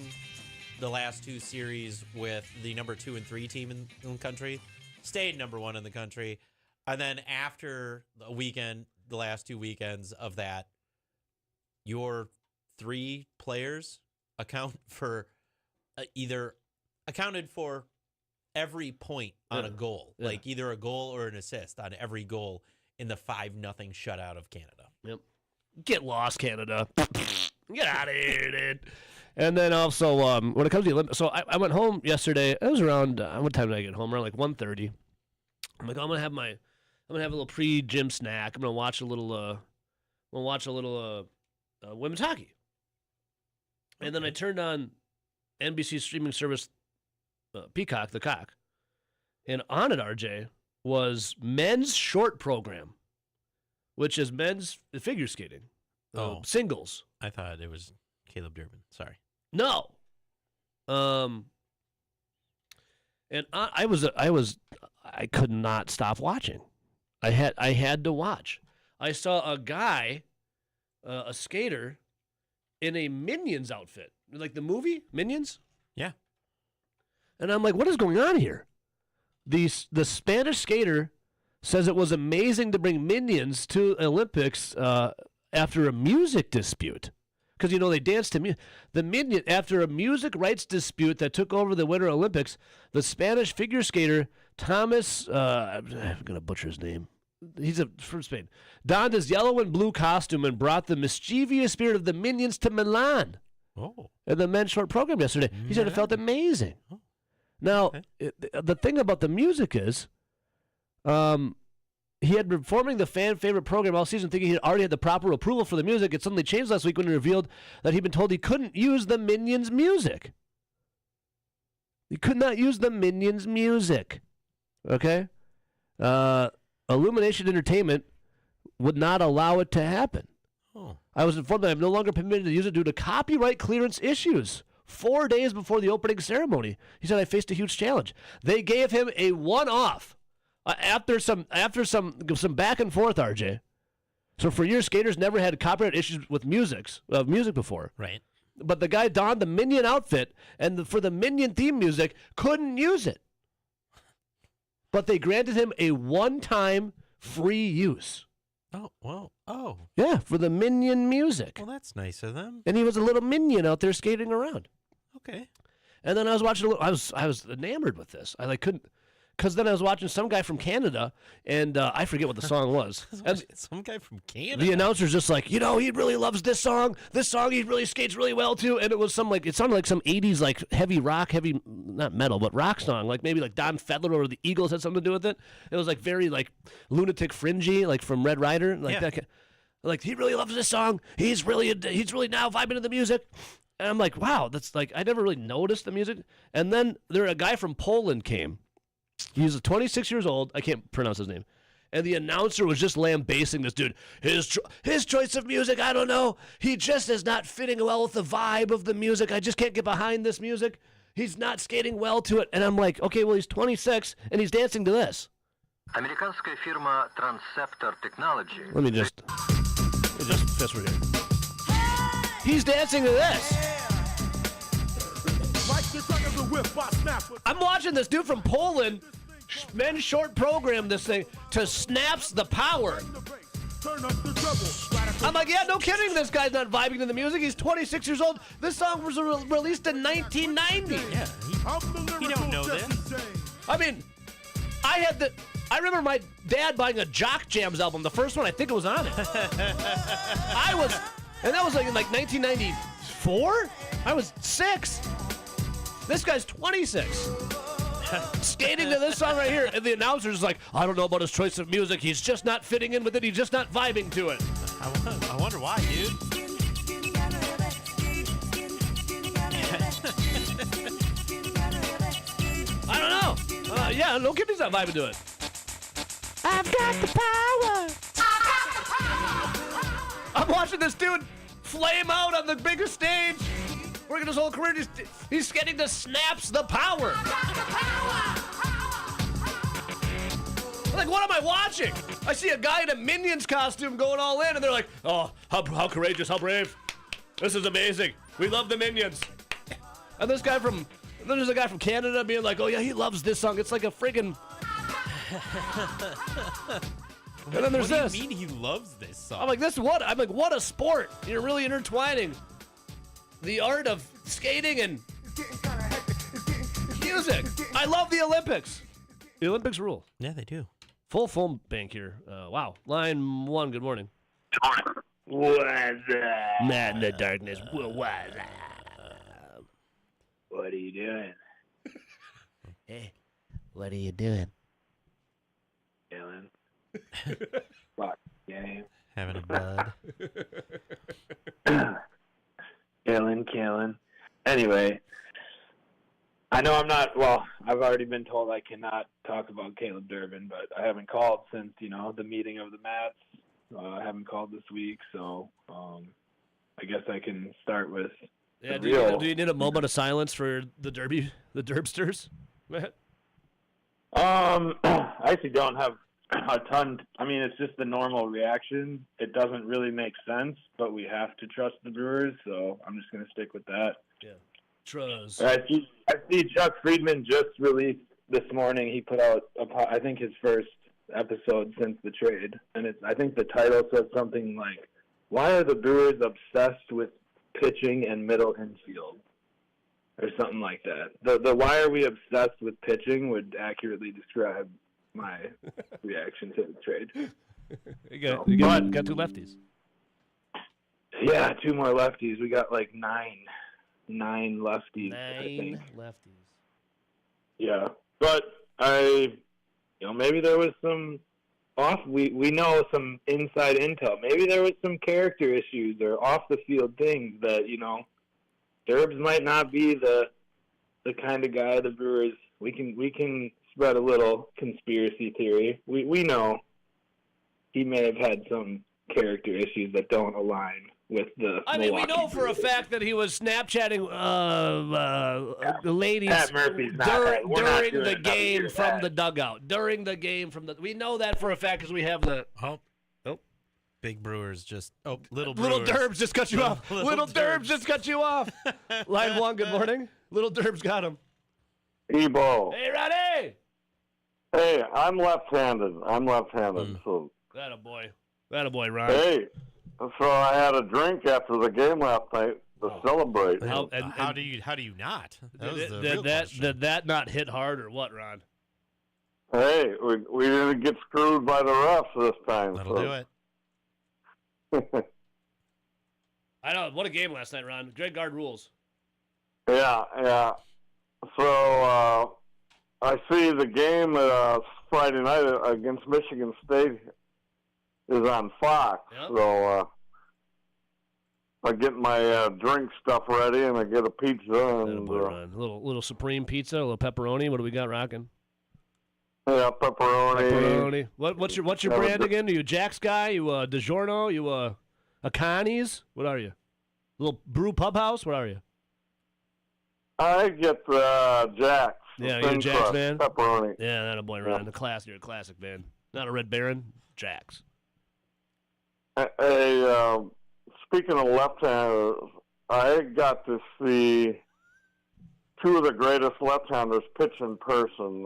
the last 2 series with the number 2 and 3 team in the country, stayed number 1 in the country, and then after the weekend, the last 2 weekends of that, your 3 players account for either accounted for every point on a goal, like either a goal or an assist on every goal in the 5-0 shutout of Canada. Yep. Get lost, Canada. Get out of here, dude. And then also, when it comes to the Olympics, so I went home yesterday. It was around, what time did I get home? Around like 1:30. I'm like, I'm gonna have a little pre-gym snack. I'm gonna watch a little, women's hockey. And then I turned on NBC streaming service, Peacock, the Cock, and on it, RJ, was men's short program, which is men's figure skating, singles. I thought it was Caleb Durbin. Sorry. No. And I could not stop watching. I had to watch. I saw a guy, a skater, in a Minions outfit, like the movie Minions. Yeah. And I'm like, what is going on here? The Spanish skater says it was amazing to bring Minions to Olympics after a music dispute. Because, they danced to music. After a music rights dispute that took over the Winter Olympics, the Spanish figure skater, Thomas, I'm going to butcher his name. He's from Spain. Donned his yellow and blue costume and brought the mischievous spirit of the Minions to Milan. Oh. In the men's short program yesterday. He said it felt amazing. Oh. Now, the thing about the music is, he had been performing the fan favorite program all season thinking he already had the proper approval for the music. It suddenly changed last week when he revealed that he'd been told he couldn't use the Minions music. You could not use the Minions music. Okay? Illumination Entertainment would not allow it to happen. Oh. I was informed that I'm no longer permitted to use it due to copyright clearance issues. 4 days before the opening ceremony, he said I faced a huge challenge. They gave him a one-off after some back and forth, RJ. So for years, skaters never had copyright issues with music before. Right. But the guy donned the Minion outfit, and for the Minion theme music, couldn't use it. But they granted him a one-time free use. Oh, well, oh. Yeah, for the Minion music. Well, that's nice of them. And he was a little Minion out there skating around. Okay. And then I was watching I was enamored with this. I couldn't, because then I was watching some guy from Canada, and I forget what the song was. And some guy from Canada. the announcer's just like, he really loves this song. This song he really skates really well to. And it was it sounded like some 80s like heavy rock, not metal, but rock song. Like maybe like Don Fedler or the Eagles had something to do with it. It was like very like lunatic fringy, like from Red Rider, like that. Like he really loves this song. He's really now vibing to the music. And I'm like, wow, that's like, I never really noticed the music. And then a guy from Poland came. He's 26 years old. I can't pronounce his name. And the announcer was just lambasting this dude. His choice of music, I don't know. He just is not fitting well with the vibe of the music. I just can't get behind this music. He's not skating well to it. And I'm like, okay, well, he's 26, and he's dancing to this. Американская фирма Transceptor Technology. Let me just fist right here. He's dancing to this. I'm watching this dude from Poland, men's short program this thing to Snaps the Power. I'm like, yeah, no kidding. This guy's not vibing to the music. He's 26 years old. This song was released in 1990. Yeah, he don't know this. I mean, I remember my dad buying a Jock Jams album. The first one, I think it was on it. And that was like in 1994? I was 6. This guy's 26. Skating to this song right here. And the announcer's like, I don't know about his choice of music. He's just not fitting in with it. He's just not vibing to it. I wonder why, dude. I don't know. Yeah, no kidding, he's not vibing to it. I've got the power. I'm watching this dude flame out on the biggest stage. Working his whole career, he's getting the Snaps the Power. Like, what am I watching? I see a guy in a Minions costume going all in, and they're like, oh, how courageous, how brave. This is amazing. We love the Minions. And there's a guy from Canada being like, oh yeah, he loves this song. It's like a friggin'... And then there's this. What do you mean he loves this song? I'm like, what a sport. You're really intertwining the art of skating and music. I love the Olympics. The Olympics rule. Yeah, they do. Full phone bank here. Wow. Line 1, good morning. What's up? Matt in the darkness. What's up? What are you doing? Hey, what are you doing? Chilling. Fuck game. Having a bud. Killing. Anyway, I know I'm not, I've already been told I cannot talk about Caleb Durbin, but I haven't called since, the meeting of the Mats. I haven't called this week, so I guess I can start with do you need a moment of silence for the Derbsters, Matt? I actually don't have a ton. I mean, it's just the normal reaction. It doesn't really make sense, but we have to trust the Brewers, so I'm just going to stick with that. Yeah. Trust. I see Chuck Friedman just released this morning. He put out, I think, his first episode since the trade, and I think the title says something like, "Why are the Brewers obsessed with pitching and middle infield?" or something like that. The "Why are we obsessed with pitching?" would accurately describe my reaction to the trade. You got 2 lefties. Yeah, 2 more lefties. We got like 9 lefties. 9 I think. lefties. Yeah, but maybe there was some we know some inside intel. Maybe there was some character issues or off the field things that Derbs might not be the the kind of guy the Brewers we can spread a little conspiracy theory. We know he may have had some character issues that don't align with the. I mean, we Milwaukee know for a Brewers. fact that he was Snapchatting the ladies Pat Murphy's not that. We're not during doing the nothing game to from that. the dugout. During the game from the. We know that for a fact because we have the. Big Brewers just Little Derbs just cut you off. Little Derbs just cut you off. Line 1, good morning. Little Derbs got him. Ebo. Hey, Roddy. Hey, I'm left-handed. So. That a boy, Ron. Hey, so I had a drink after the game last night to celebrate. How do you not? That was the real Did that not hit hard or what, Ron? Hey, we didn't get screwed by the refs this time. That'll do it. I know. What a game last night, Ron. Greg Gard rules. Yeah. So I see the game Friday night against Michigan State is on Fox. Yep. So I get my drink stuff ready and I get a pizza and Ron. Little supreme pizza, a little pepperoni. What do we got rocking? yeah, pepperoni. What's your brand again? Are you a Jack's guy? You a DiGiorno? You a Connie's? What are you? Little Brew Pub House? What are you? I get Jack's. Yeah, the you're a thin Jack's crust man. Pepperoni. Yeah, that a boy, Ron. Yeah. You're a classic man. Not a Red Baron. Jack's. Speaking of left-handers, I got to see two of the greatest left-handers pitch in person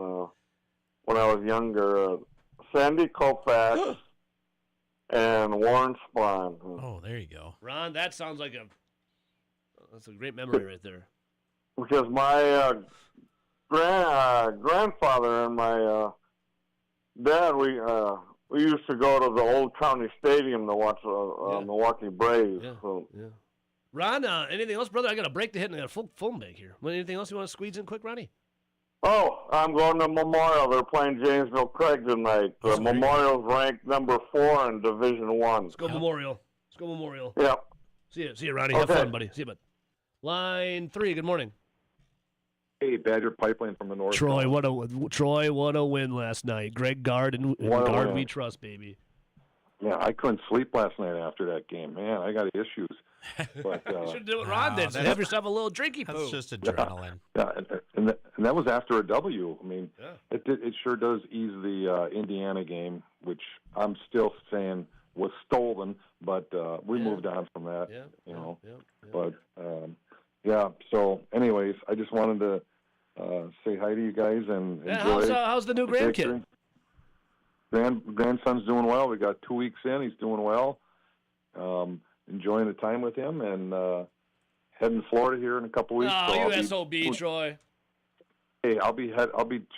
when I was younger. Sandy Koufax and Warren Spahn. Oh, there you go. Ron, that sounds like that's a great memory right there. Because my grandfather and my dad, we used to go to the old county stadium to watch Milwaukee Braves. Yeah. So. Yeah. Ron, anything else, brother? I got a break to hit and I got a full phone bank here. Anything else you want to squeeze in quick, Ronnie? Oh, I'm going to Memorial. They're playing Janesville Craig tonight. Memorial's ranked number 4 in Division 1. Let's go Memorial. Yep. See you, Ronnie. Okay. Have fun, buddy. See you, bud. Line 3, good morning. Hey, Badger Pipeline from the north. Troy, what a win last night. Greg Gard and What a Gard win. we trust, baby. Yeah, I couldn't sleep last night after that game. Man, I got issues. But, You should do what Ron did. Have yourself a little drinky poo. That's just adrenaline. Yeah, and that was after a W. I mean, it sure does ease the Indiana game, which I'm still saying was stolen, but we moved on from that. But yeah. So, anyways, I just wanted to say hi to you guys and enjoy. How's the new grandkid? Grandson's doing well. We got 2 weeks in. He's doing well. Enjoying the time with him and heading to Florida here in a couple weeks. Oh, so you SOB, Troy. Hey, I'll be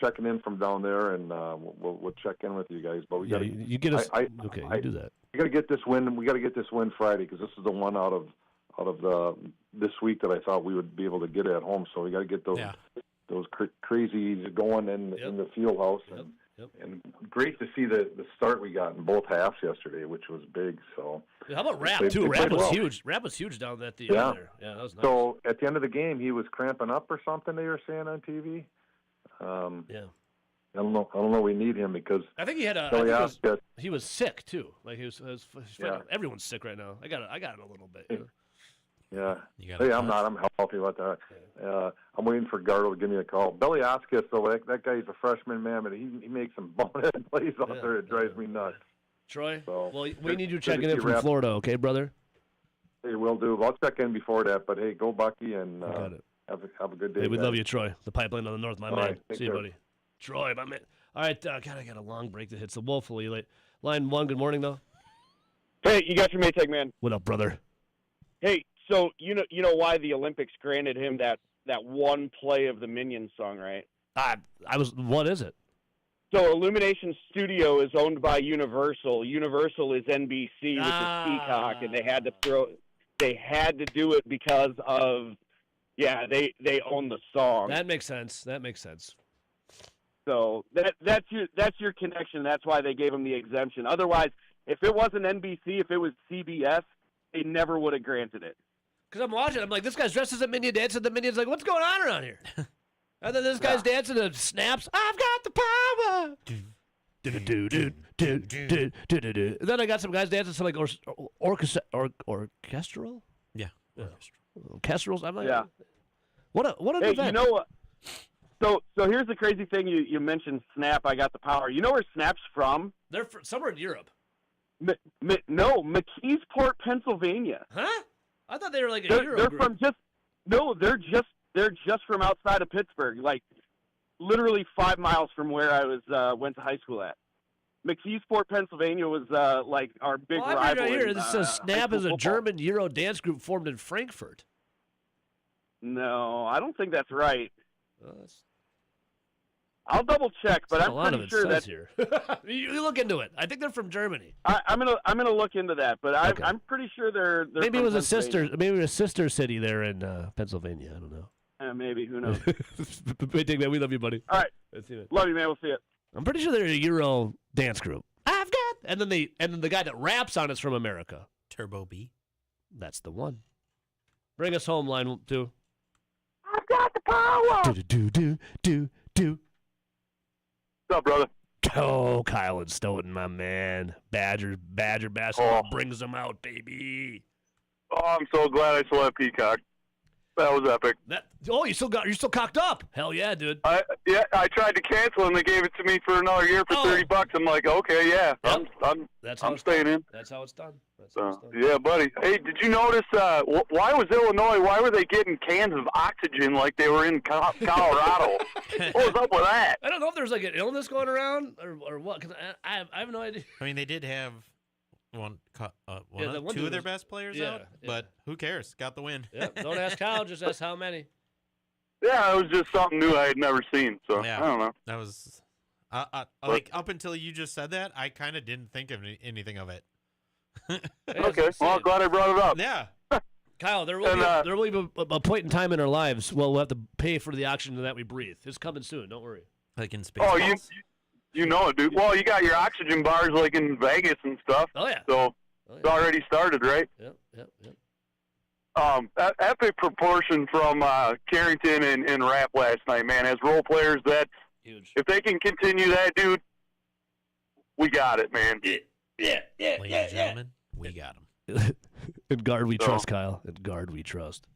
checking in from down there, and we'll check in with you guys. But we got you get us. Okay, you do that. We got to get this win. We got to get this win Friday because this is the one out of this week that I thought we would be able to get at home. So we got to get those crazies going in the field house. And great to see the start we got in both halves yesterday, which was big. So How about Rapp They too? played Rapp was well. huge. Rapp was huge down at the Yeah. end there. Yeah, that was nice. So at the end of the game, he was cramping up or something. They were saying on TV. Yeah. I don't know. We need him because I think he had a. Kelly I think Osgood- he was sick too. Like he was Yeah. Everyone's sick right now. I got it a little bit. Yeah. You got a Hey, I'm touch? not. I'm healthy about that. I'm waiting for Gardo to give me a call. Billy Oscus, though, that guy's a freshman, man, but he makes some bonehead plays out there. It drives me nuts. Troy, So, well, we good- need you good to checking in see from Rapp. Florida, okay, brother? Hey, will do. I'll check in before that, but hey, go Bucky and have a good day. Hey, we guys. love you, Troy. The pipeline on the north, my All man. right, take See you, care. buddy. Troy, my man. All right, God, I got a long break that hits the woefully late. Line 1, good morning, though. Hey, you got your Maytag, man. What up, brother? Hey, so you know why the Olympics granted him that one play of the Minions song, right? What is it? So Illumination Studio is owned by Universal. Universal is NBC, which is Peacock, and they had to do it because of they own the song. That makes sense. So that's your connection. That's why they gave him the exemption. Otherwise, if it wasn't NBC, if it was CBS, they never would have granted it. Because I'm watching, I'm like, this guy's dressed as a Minion, dancing the Minions. Like, what's going on around here? And then this guy's dancing and snaps. I've got the power. Then I got some guys dancing some like orchestral. Yeah. Orchestrals. I'm like, Yeah. What an Hey, event. you know what? So here's the crazy thing. You mentioned Snap. I got the power. You know where Snap's from? They're somewhere in Europe. No, McKeesport, Pennsylvania. Huh? I thought they were like a They're, Euro they're group. from they're just from outside of Pittsburgh, like literally 5 miles from where I was went to high school at. McKeesport, Pennsylvania was like our big Well, I'm rival. right here. in, This says high Snap school is a football. German Euro dance group formed in Frankfurt. No, I don't think that's right. Well, I'll double check, but a I'm lot of pretty it sure says that here. You look into it. I think they're from Germany. I'm gonna look into that, but Okay. I'm pretty sure they're Maybe it from was a Pennsylvania. sister. Maybe it was a sister city there in Pennsylvania. I don't know. Maybe, who knows? Wait, Dick, man, we love you, buddy. All right, Let's see it. love you, man. We'll see it. I'm pretty sure they're a Euro dance group. I've got, and then the guy that raps on it's from America. Turbo B. That's the one. Bring us home, line 2. I've got the power. Do. What's up, brother? Oh, Kyle and Stoughton, my man. Badger basketball brings them out, baby. Oh, I'm so glad I still have Peacock. That was epic. You're still cocked up. Hell yeah, dude. I tried to cancel and they gave it to me for another year for $30. I'm like, okay, yeah, Yep. I'm staying in. That's how it's done. Yeah, buddy. Hey, did you notice? Why was Illinois? Why were they getting cans of oxygen like they were in Colorado? What was up with that? I don't know if there's like an illness going around or what. Cause I have no idea. I mean, they did have two one of dude their was- best players yeah, out, but who cares? Got the win. Yep. Don't ask how, just ask how many. Yeah, it was just something new I had never seen. So Yeah. I don't know. That was like up until you just said that, I kind of didn't think of anything of it. Okay, well, I'm glad I brought it up. Yeah. Kyle, there will be a point in time in our lives where we'll have to pay for the oxygen that we breathe. It's coming soon. Don't worry. Like in space. Oh, you know it, dude. Well, you got your oxygen bars like in Vegas and stuff. Oh yeah. So it's already started, right? Yep. Epic proportion from Carrington and Rapp last night, man. As role players, that huge. If they can continue that, dude, we got it, man. Yeah. Ladies and gentlemen, we got them. In guard we trust, Kyle. In guard we trust.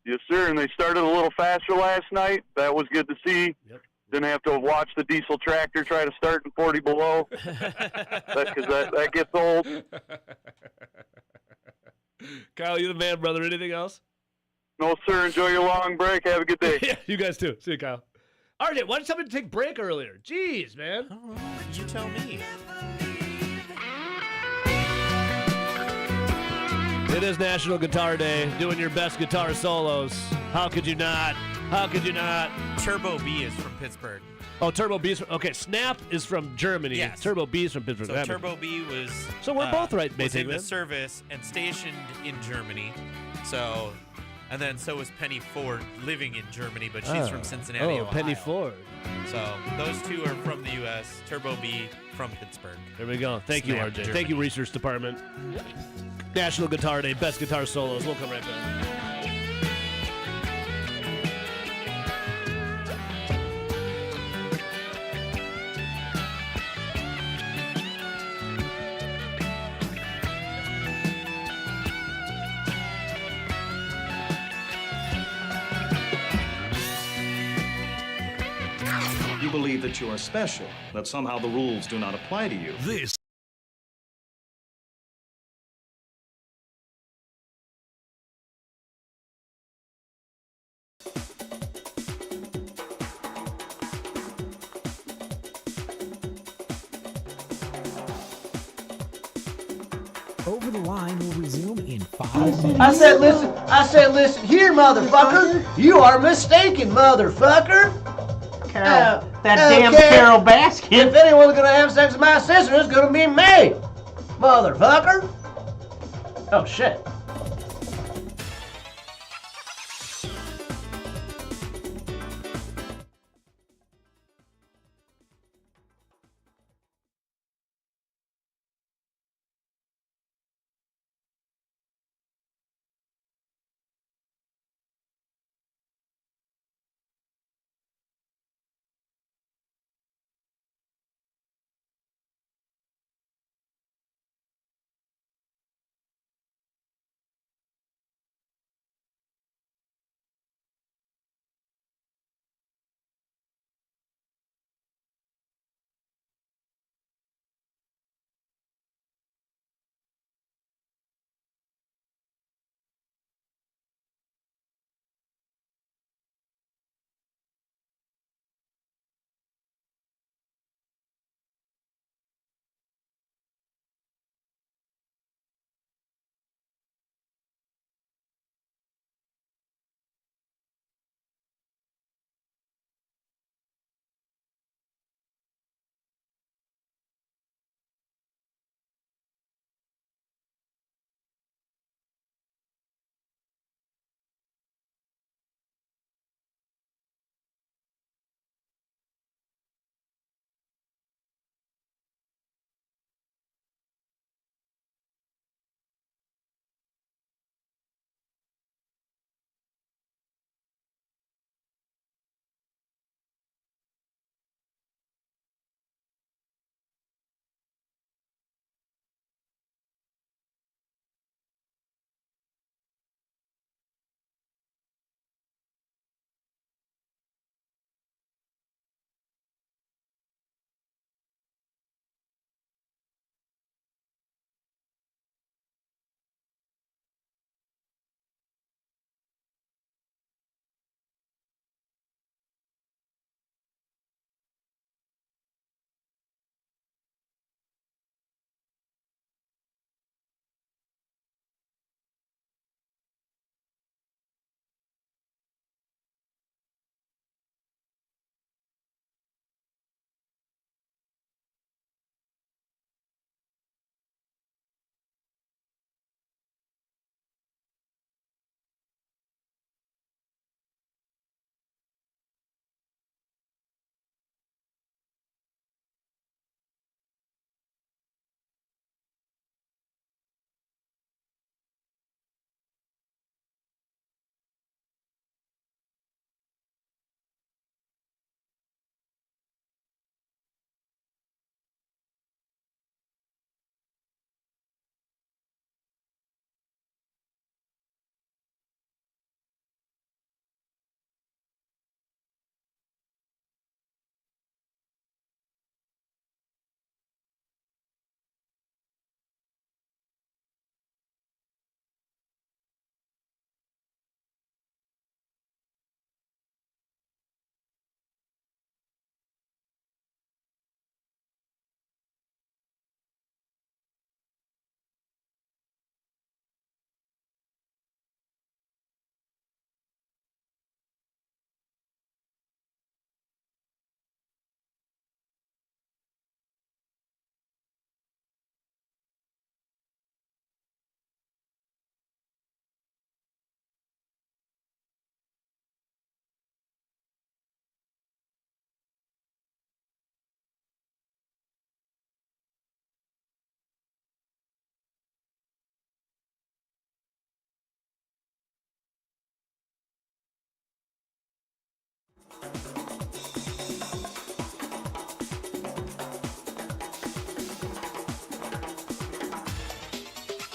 Yes, sir. And they started a little faster last night. That was good to see. Yep. Didn't have to watch the diesel tractor try to start in 40 below. Because that gets old. Kyle, you the man, brother. Anything else? No, sir. Enjoy your long break. Have a good day. Yeah, you guys too. See you, Kyle. RJ, why did somebody take break earlier? Jeez, man. You tell me. It is National Guitar Day. Doing your best guitar solos. How could you not? How could you not? Turbo B is from Pittsburgh. Oh, Turbo B is okay. Snap is from Germany. Yes. Turbo B is from Pittsburgh. So Turbo B was. So we're both right, was basically, in the man. service and stationed in Germany. So, and then so was Penny Ford, living in Germany, but she's from Cincinnati, Oh, Ohio. Penny Ford. So those two are from the U.S. Turbo B from Pittsburgh. There we go. Thank you, Snap, RJ. Germany. Thank you, Research Department. National Guitar Day. Best guitar solos. We'll come right back. You believe that you are special, that somehow the rules do not apply to you. This Over the Line will resume in 5 minutes. I said, listen here, motherfucker. You are mistaken, motherfucker. Carol, that damn Carol Baskin. If anyone's gonna have sex with my sister, it's gonna be me, motherfucker. Oh shit.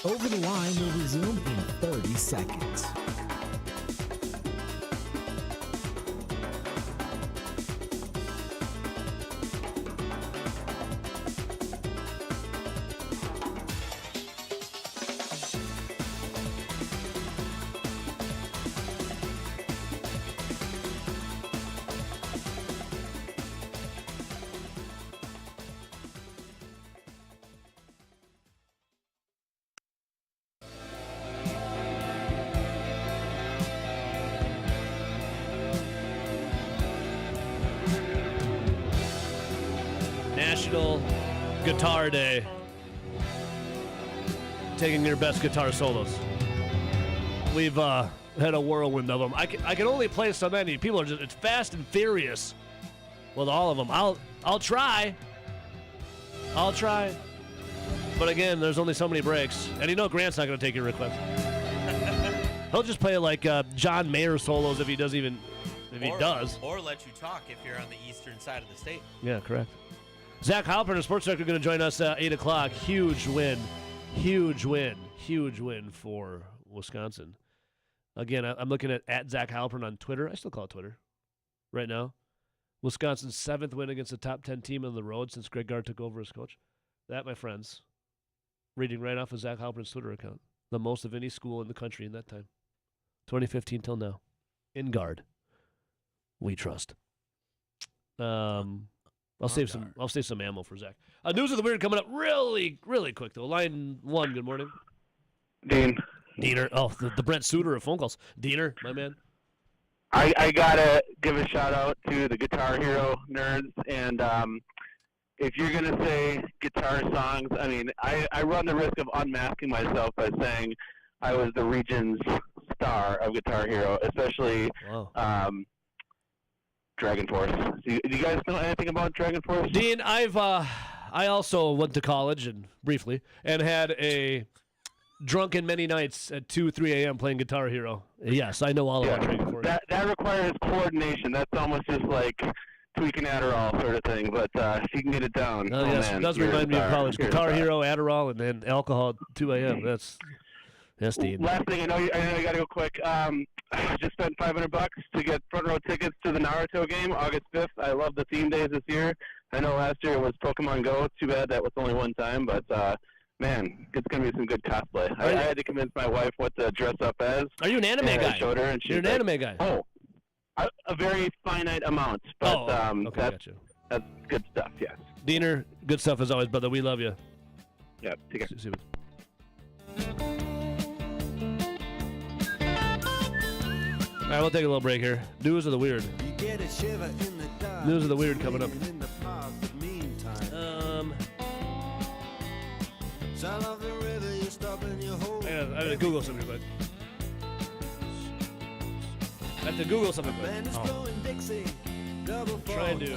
Over the Line will resume in 30 seconds. National Guitar Day. Taking your best guitar solos. We've had a whirlwind of them. I can only play so many. People are it's fast and furious with all of them. I'll try. I'll try. But again, there's only so many breaks. And Grant's not going to take your request. He'll just play like John Mayer solos if he does. Or let you talk if you're on the eastern side of the state. Yeah, correct. Zach Halpern of Sports Director going to join us at 8 o'clock. Huge win for Wisconsin. Again, I'm looking at Zach Halpern on Twitter. I still call it Twitter right now. Wisconsin's 7th win against a top 10 team on the road since Greg Gard took over as coach. That, my friends, reading right off of Zach Halpern's Twitter account, the most of any school in the country in that time. 2015 till now. In Gard, we trust. I'll save some ammo for Zach. News of the Weird coming up really, really quick, though. Line 1, good morning. Diener. Oh, the Brent Suter of phone calls. Diener, my man. I got to give a shout-out to the Guitar Hero nerds. And if you're going to say guitar songs, I mean, I run the risk of unmasking myself by saying I was the region's star of Guitar Hero, especially Dragon Force. Do you guys know anything about Dragon Force? Dean, I also went to college and briefly and had a drunken many nights at 2, 3 a.m. playing Guitar Hero. Yes, I know all about Dragon Force. That requires coordination. That's almost just like tweaking Adderall sort of thing. But if you can get it down, yes, man, it does remind me of college. Guitar Hero, Adderall, and then alcohol at 2 a.m. That's Dean. Last thing, I know you got to go quick. I just spent $500 to get front row tickets to the Naruto game, August 5th. I love the theme days this year. I know last year it was Pokemon Go. Too bad that was only one time, but man, it's gonna be some good cosplay. I had to convince my wife what to dress up as. Are you an anime guy? I showed her, and You're an anime guy. Oh, a very finite amount, but okay, that's good stuff. Yes. Diener, good stuff as always, brother. We love you. Yeah. Take care. See you. All right, we'll take a little break here. News of the Weird. News of the Weird coming up. I have to Google something quick. Trying to.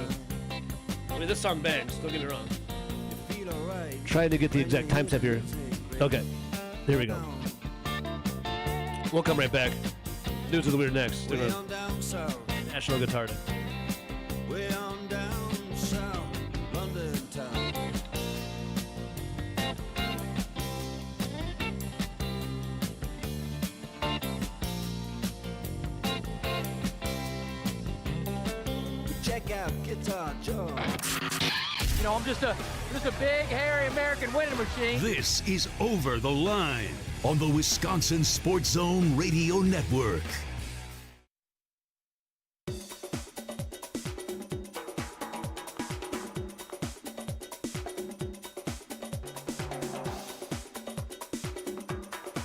I mean, this song bangs. Don't get me wrong. Trying to get the exact time step here. Okay, here we go. We'll come right back. News of the Weird next. National Guitar Day. Way on down south, London town. Check out Guitar Joe. You know, I'm just a big, hairy American winning machine. This is Over the Line on the Wisconsin Sports Zone Radio Network.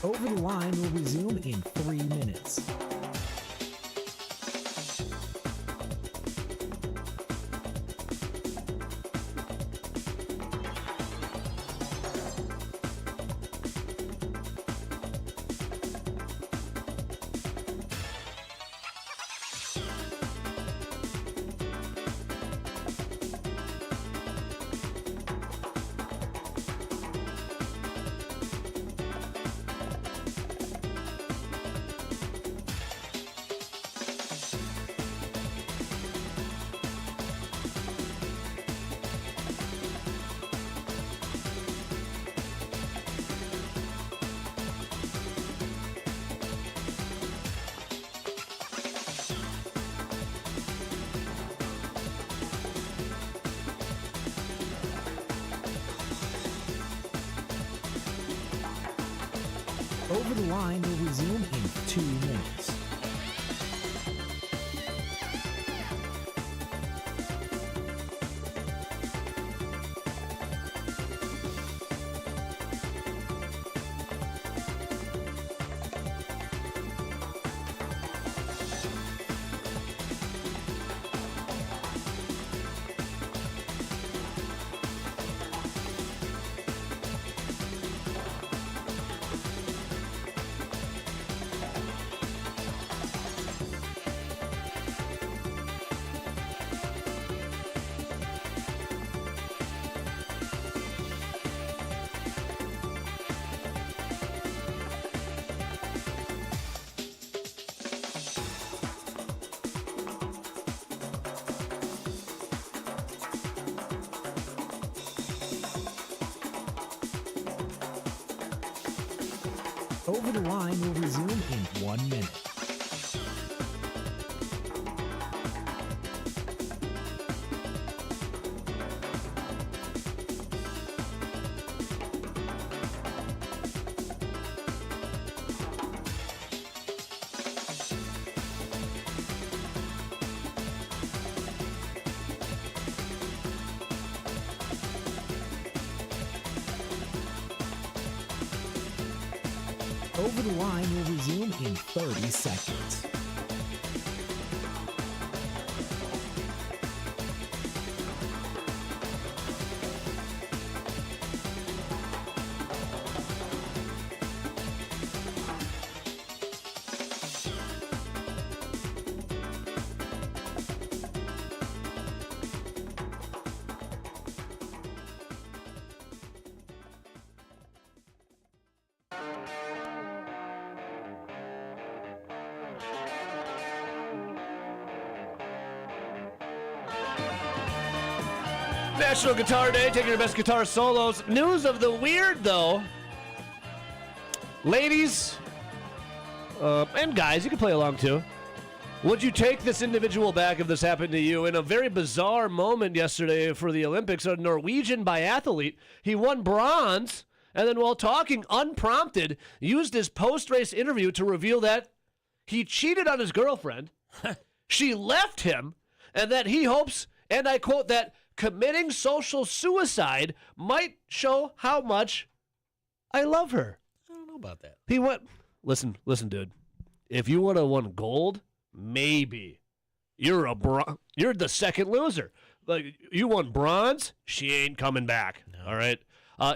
Over the Line will resume in 3 minutes. Over the Line will resume in 2 minutes. Over the Line will resume in 1 minute. Over the Line will resume in 30 seconds. National Guitar Day, taking your best guitar solos. News of the weird, though. Ladies, and guys, you can play along too. Would you take this individual back if this happened to you? In a very bizarre moment yesterday for the Olympics, a Norwegian biathlete, he won bronze, and then while talking unprompted, used his post-race interview to reveal that he cheated on his girlfriend, she left him, and that he hopes, and I quote, that committing social suicide might show how much I love her. I don't know about that. He went, listen, dude. If you would have won gold, maybe. You're the second loser. Like, you won bronze, she ain't coming back. No. All right.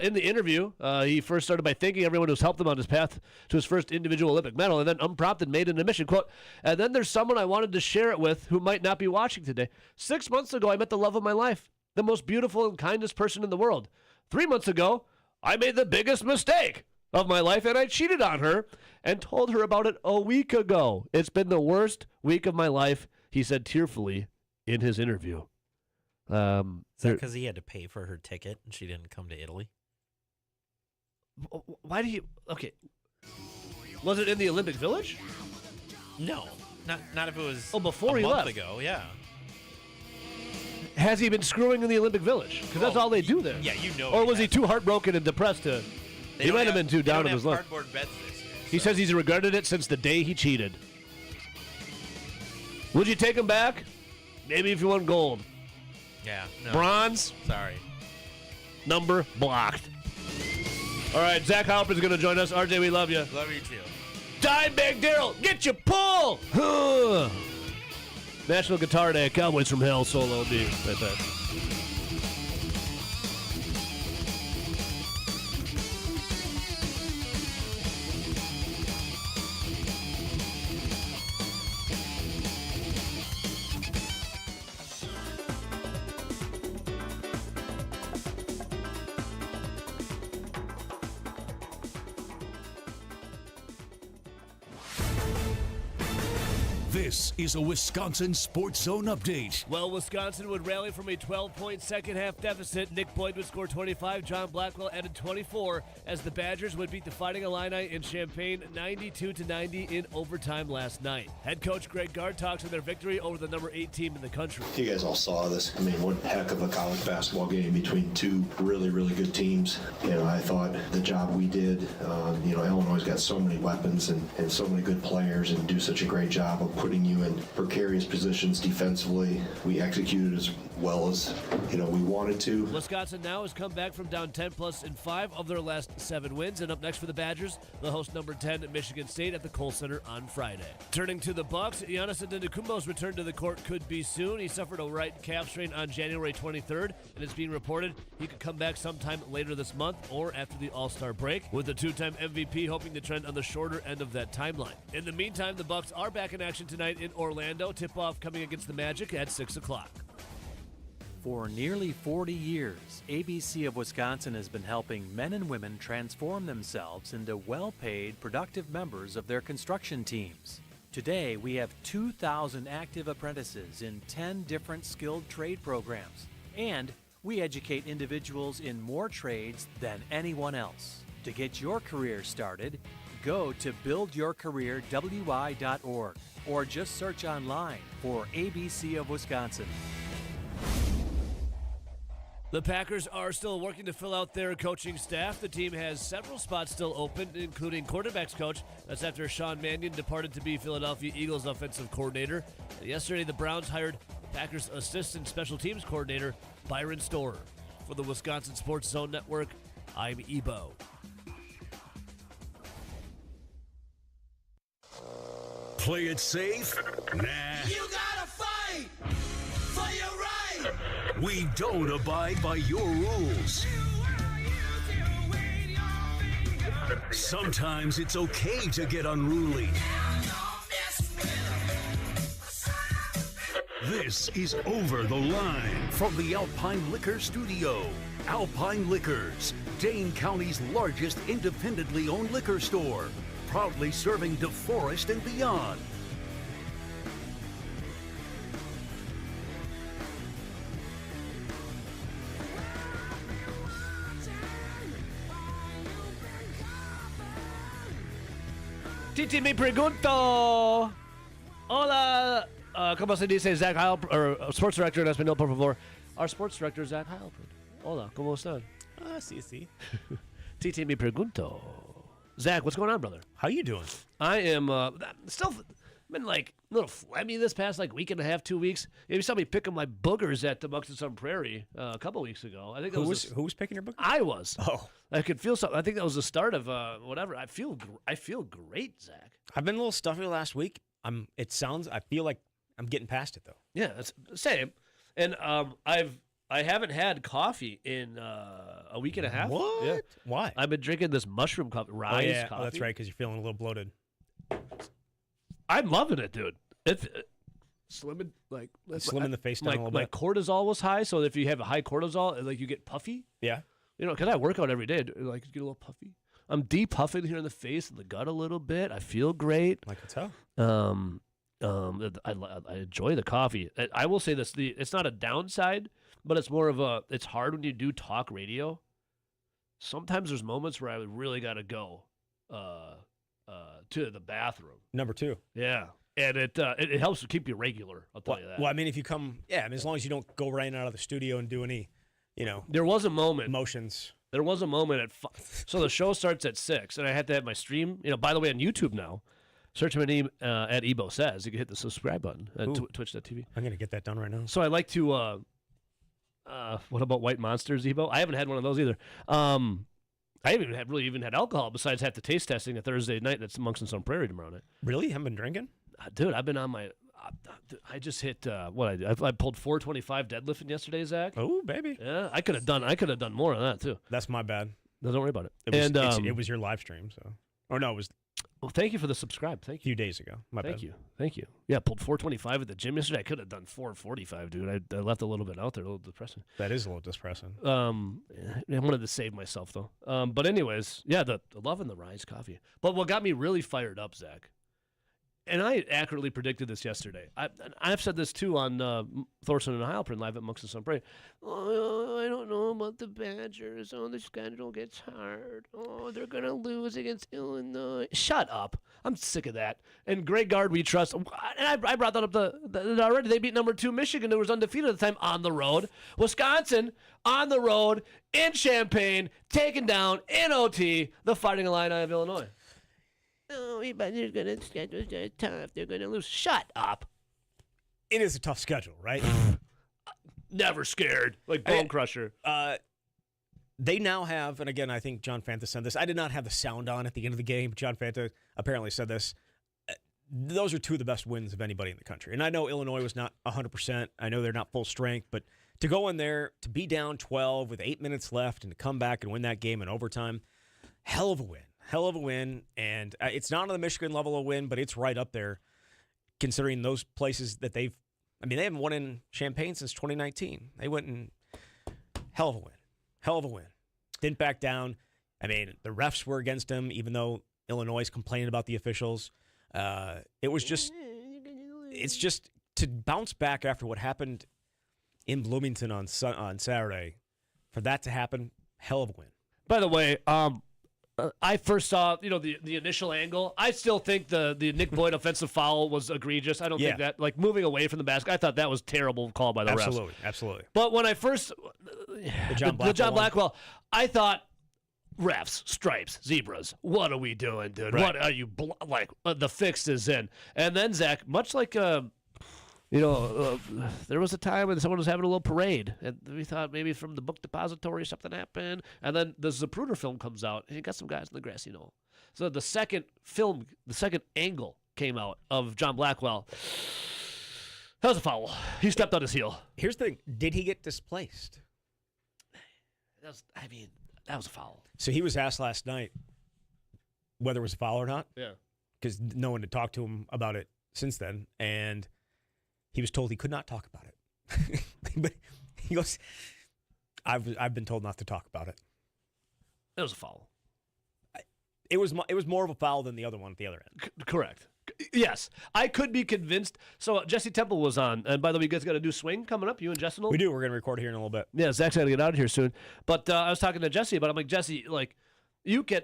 In the interview, he first started by thanking everyone who's helped him on his path to his first individual Olympic medal, and then unprompted made an admission, quote, and then there's someone I wanted to share it with who might not be watching today. 6 months ago, I met the love of my life, the most beautiful and kindest person in the world. 3 months ago, I made the biggest mistake of my life, and I cheated on her and told her about it a week ago. It's been the worst week of my life, he said tearfully in his interview. Is that because he had to pay for her ticket and she didn't come to Italy? Why do you... Okay. Was it in the Olympic Village? No. Not if it was before a he month left. ago, yeah. Has he been screwing in the Olympic Village? Because that's all they do there. Yeah, you know. Or was he too heartbroken and depressed to... He might have been too down in his luck. Cardboard beds this year. He says he's regretted it since the day he cheated. Would you take him back? Maybe if you won gold. Yeah. No. Bronze? Sorry. Number blocked. All right, Zach Halper's going to join us. RJ, we love you. Love you too. Dimebag Daryl, get your pull! National Guitar Day, Cowboys from Hell, solo B. Right back. This is a Wisconsin Sports Zone update. Well, Wisconsin would rally from a 12-point second-half deficit. Nick Boyd would score 25. John Blackwell added 24 as the Badgers would beat the Fighting Illini in Champaign 92-90 in overtime last night. Head coach Greg Gard talks of their victory over the number 8 team in the country. You guys all saw this. I mean, what heck of a college basketball game between two really, really good teams. You know, I thought the job we did, Illinois got so many weapons and so many good players and do such a great job of putting you in precarious positions defensively. We executed as well as, we wanted to. Wisconsin now has come back from down 10+ in 5 of their last 7 wins. And up next for the Badgers, they'll host number 10 Michigan State at the Kohl Center on Friday. Turning to the Bucks, Giannis Antetokounmpo's return to the court could be soon. He suffered a right calf strain on January 23rd, and it's being reported he could come back sometime later this month or after the All-Star break, with the 2-time MVP hoping to trend on the shorter end of that timeline. In the meantime, the Bucks are back in action tonight in Orlando. Tip-off coming against the Magic at 6 o'clock. For nearly 40 years, ABC of Wisconsin has been helping men and women transform themselves into well-paid, productive members of their construction teams. Today, we have 2,000 active apprentices in 10 different skilled trade programs, and we educate individuals in more trades than anyone else. To get your career started, go to buildyourcareerwi.org or just search online for ABC of Wisconsin. The Packers are still working to fill out their coaching staff. The team has several spots still open, including quarterbacks coach. That's after Sean Mannion departed to be Philadelphia Eagles offensive coordinator. And yesterday, the Browns hired Packers assistant special teams coordinator Byron Storer. For the Wisconsin Sports Zone Network, I'm Ebo. Play it safe? Nah. You gotta fight for your right. We don't abide by your rules. Sometimes it's okay to get unruly. This is Over the Line from the Alpine Liquor Studio. Alpine Liquors, Dane County's largest independently owned liquor store, proudly serving DeForest and beyond. Titi me pregunto. Hola. ¿Cómo se dice Zach Heilprin, or sports director en español, por favor? Our sports director, Zach Heilprin. Hola, ¿cómo están? Sí. Titi me pregunto. Zach, what's going on, brother? How you doing? I am still been like a little phlegmy this past week and a half, 2 weeks. You saw me picking my boogers at the Buxton Sun Prairie a couple weeks ago. I think who was picking your boogers? I was. Oh, I could feel something. I think that was the start of whatever. I feel great, Zach. I've been a little stuffy last week. I feel like I'm getting past it though. Yeah, it's the same. And I haven't had coffee in a week and a half. What? Yeah. Why? I've been drinking this mushroom coffee, rise coffee. Oh, that's right, because you're feeling a little bloated. I'm loving it, dude. Slimming the face down a little my bit. cortisol was high, so if you have a high cortisol, you get puffy. Yeah. Because I work out every day, get a little puffy. I'm de-puffing here in the face and the gut a little bit. I feel great. I can tell. I enjoy the coffee. I will say this: it's not a downside, but it's more of a. It's hard when you do talk radio. Sometimes there's moments where I really got to go to the bathroom. Number 2. Yeah, and it helps to keep you regular. I'll tell you that. Well, I mean, if you come, as long as you don't go right out of the studio and do any, There was a moment. Motions. There was a moment at so the show starts at 6, and I had to have my stream. By the way, on YouTube now. Search my name at Ebo Says. You can hit the subscribe button at twitch.tv. I'm going to get that done right now. So I like to, what about White Monsters, Ebo? I haven't had one of those either. I haven't even had alcohol besides have the taste testing a Thursday night that's Monks and Sun Prairie tomorrow night. Really? You haven't been drinking? Dude, I've been on my, I just hit, I pulled 425 deadlifting yesterday, Zach. Oh, baby. Yeah, I could have done more on that too. That's my bad. No, don't worry about it. It was your live stream, so. Or no, it was. Well, thank you for the subscribe. Thank you. A few days ago. My bad. Thank you. Yeah, pulled 425 at the gym yesterday. I could have done 445, dude. I left a little bit out there. A little depressing. That is a little depressing. I wanted to save myself, though. But anyways, yeah, the loving the Rise coffee. But what got me really fired up, Zach, and I accurately predicted this yesterday. I've said this too on Thorson and Heilprin live at Monks and Sun Prairie. Oh, I don't know about the Badgers. Oh, the schedule gets hard. Oh, they're gonna lose against Illinois. Shut up! I'm sick of that. And Greg Gard, we trust. And I brought that up already. They beat number 2 Michigan, who was undefeated at the time, on the road. Wisconsin on the road in Champaign, taken down in OT the Fighting Illini of Illinois. Oh, but they're going to schedule tough. They're going to lose. Shut up. It is a tough schedule, right? Never scared. Like Bone Crusher. They now have, and again, I think John Fanta said this. I did not have the sound on at the end of the game. John Fanta apparently said this. Those are 2 of the best wins of anybody in the country. And I know Illinois was not 100%. I know they're not full strength. But to go in there, to be down 12 with 8 minutes left and to come back and win that game in overtime, hell of a win. Hell of a win, and it's not on the Michigan level of win, but it's right up there, considering those places that they haven't won in Champaign since 2019. They went in hell of a win. Didn't back down. I mean, the refs were against them, even though Illinois is complaining about the officials. It's just to bounce back after what happened in Bloomington on Saturday, for that to happen, hell of a win. By the way, I first saw, the initial angle. I still think the Nick Boyd offensive foul was egregious. I don't think that, moving away from the basket, I thought that was terrible call by the refs. Absolutely. But when I first, the John Blackwell, I thought, refs, stripes, zebras, what are we doing, dude? Right. What are you, the fix is in. And then, Zach, much like, there was a time when someone was having a little parade, and we thought maybe from the book depository something happened, and then the Zapruder film comes out, and you got some guys in the grassy knoll. So the second angle came out of John Blackwell. That was a foul. He stepped on his heel. Here's the thing. Did he get displaced? That was a foul. So he was asked last night whether it was a foul or not. Yeah. Because no one had talked to him about it since then, and he was told he could not talk about it. But he goes, I've been told not to talk about it. It was a foul. It was more of a foul than the other one at the other end. Correct. Yes. I could be convinced. So Jesse Temple was on. And by the way, you guys got a new swing coming up, you and Jesse? We do. We're going to record here in a little bit. Yeah, Zach's got to get out of here soon. But I was talking to Jesse about it. I'm like, Jesse,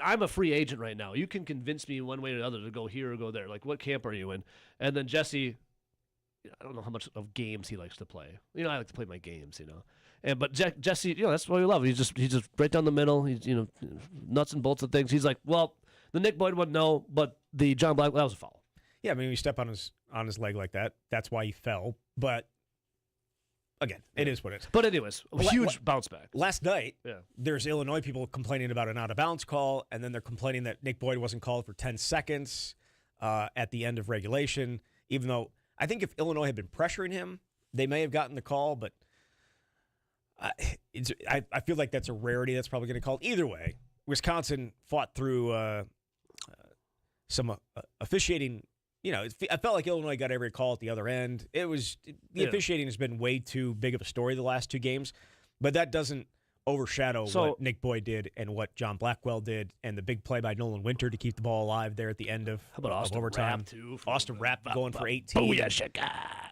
I'm a free agent right now. You can convince me one way or the other to go here or go there. Like, what camp are you in? And then Jesse, I don't know how much of games he likes to play. I like to play my games, but Jesse, that's what we love. He's just right down the middle. He's, nuts and bolts of things. He's like, well, the Nick Boyd one, no, but the John Black, that was a foul. Yeah, I mean, you step on his leg like that. That's why he fell. But again, it is what it is. But anyways, a huge bounce back. Last night, there's Illinois people complaining about an out-of-bounds call, and then they're complaining that Nick Boyd wasn't called for 10 seconds at the end of regulation, even though I think if Illinois had been pressuring him, they may have gotten the call, but I feel like that's a rarity that's probably going to call. Either way, Wisconsin fought through some officiating. I felt like Illinois got every call at the other end. The officiating has been way too big of a story the last 2 games, but that doesn't overshadow what Nick Boyd did and what John Blackwell did, and the big play by Nolan Winter to keep the ball alive there at the end of overtime. Rapp too, Austin Rapp going for 18,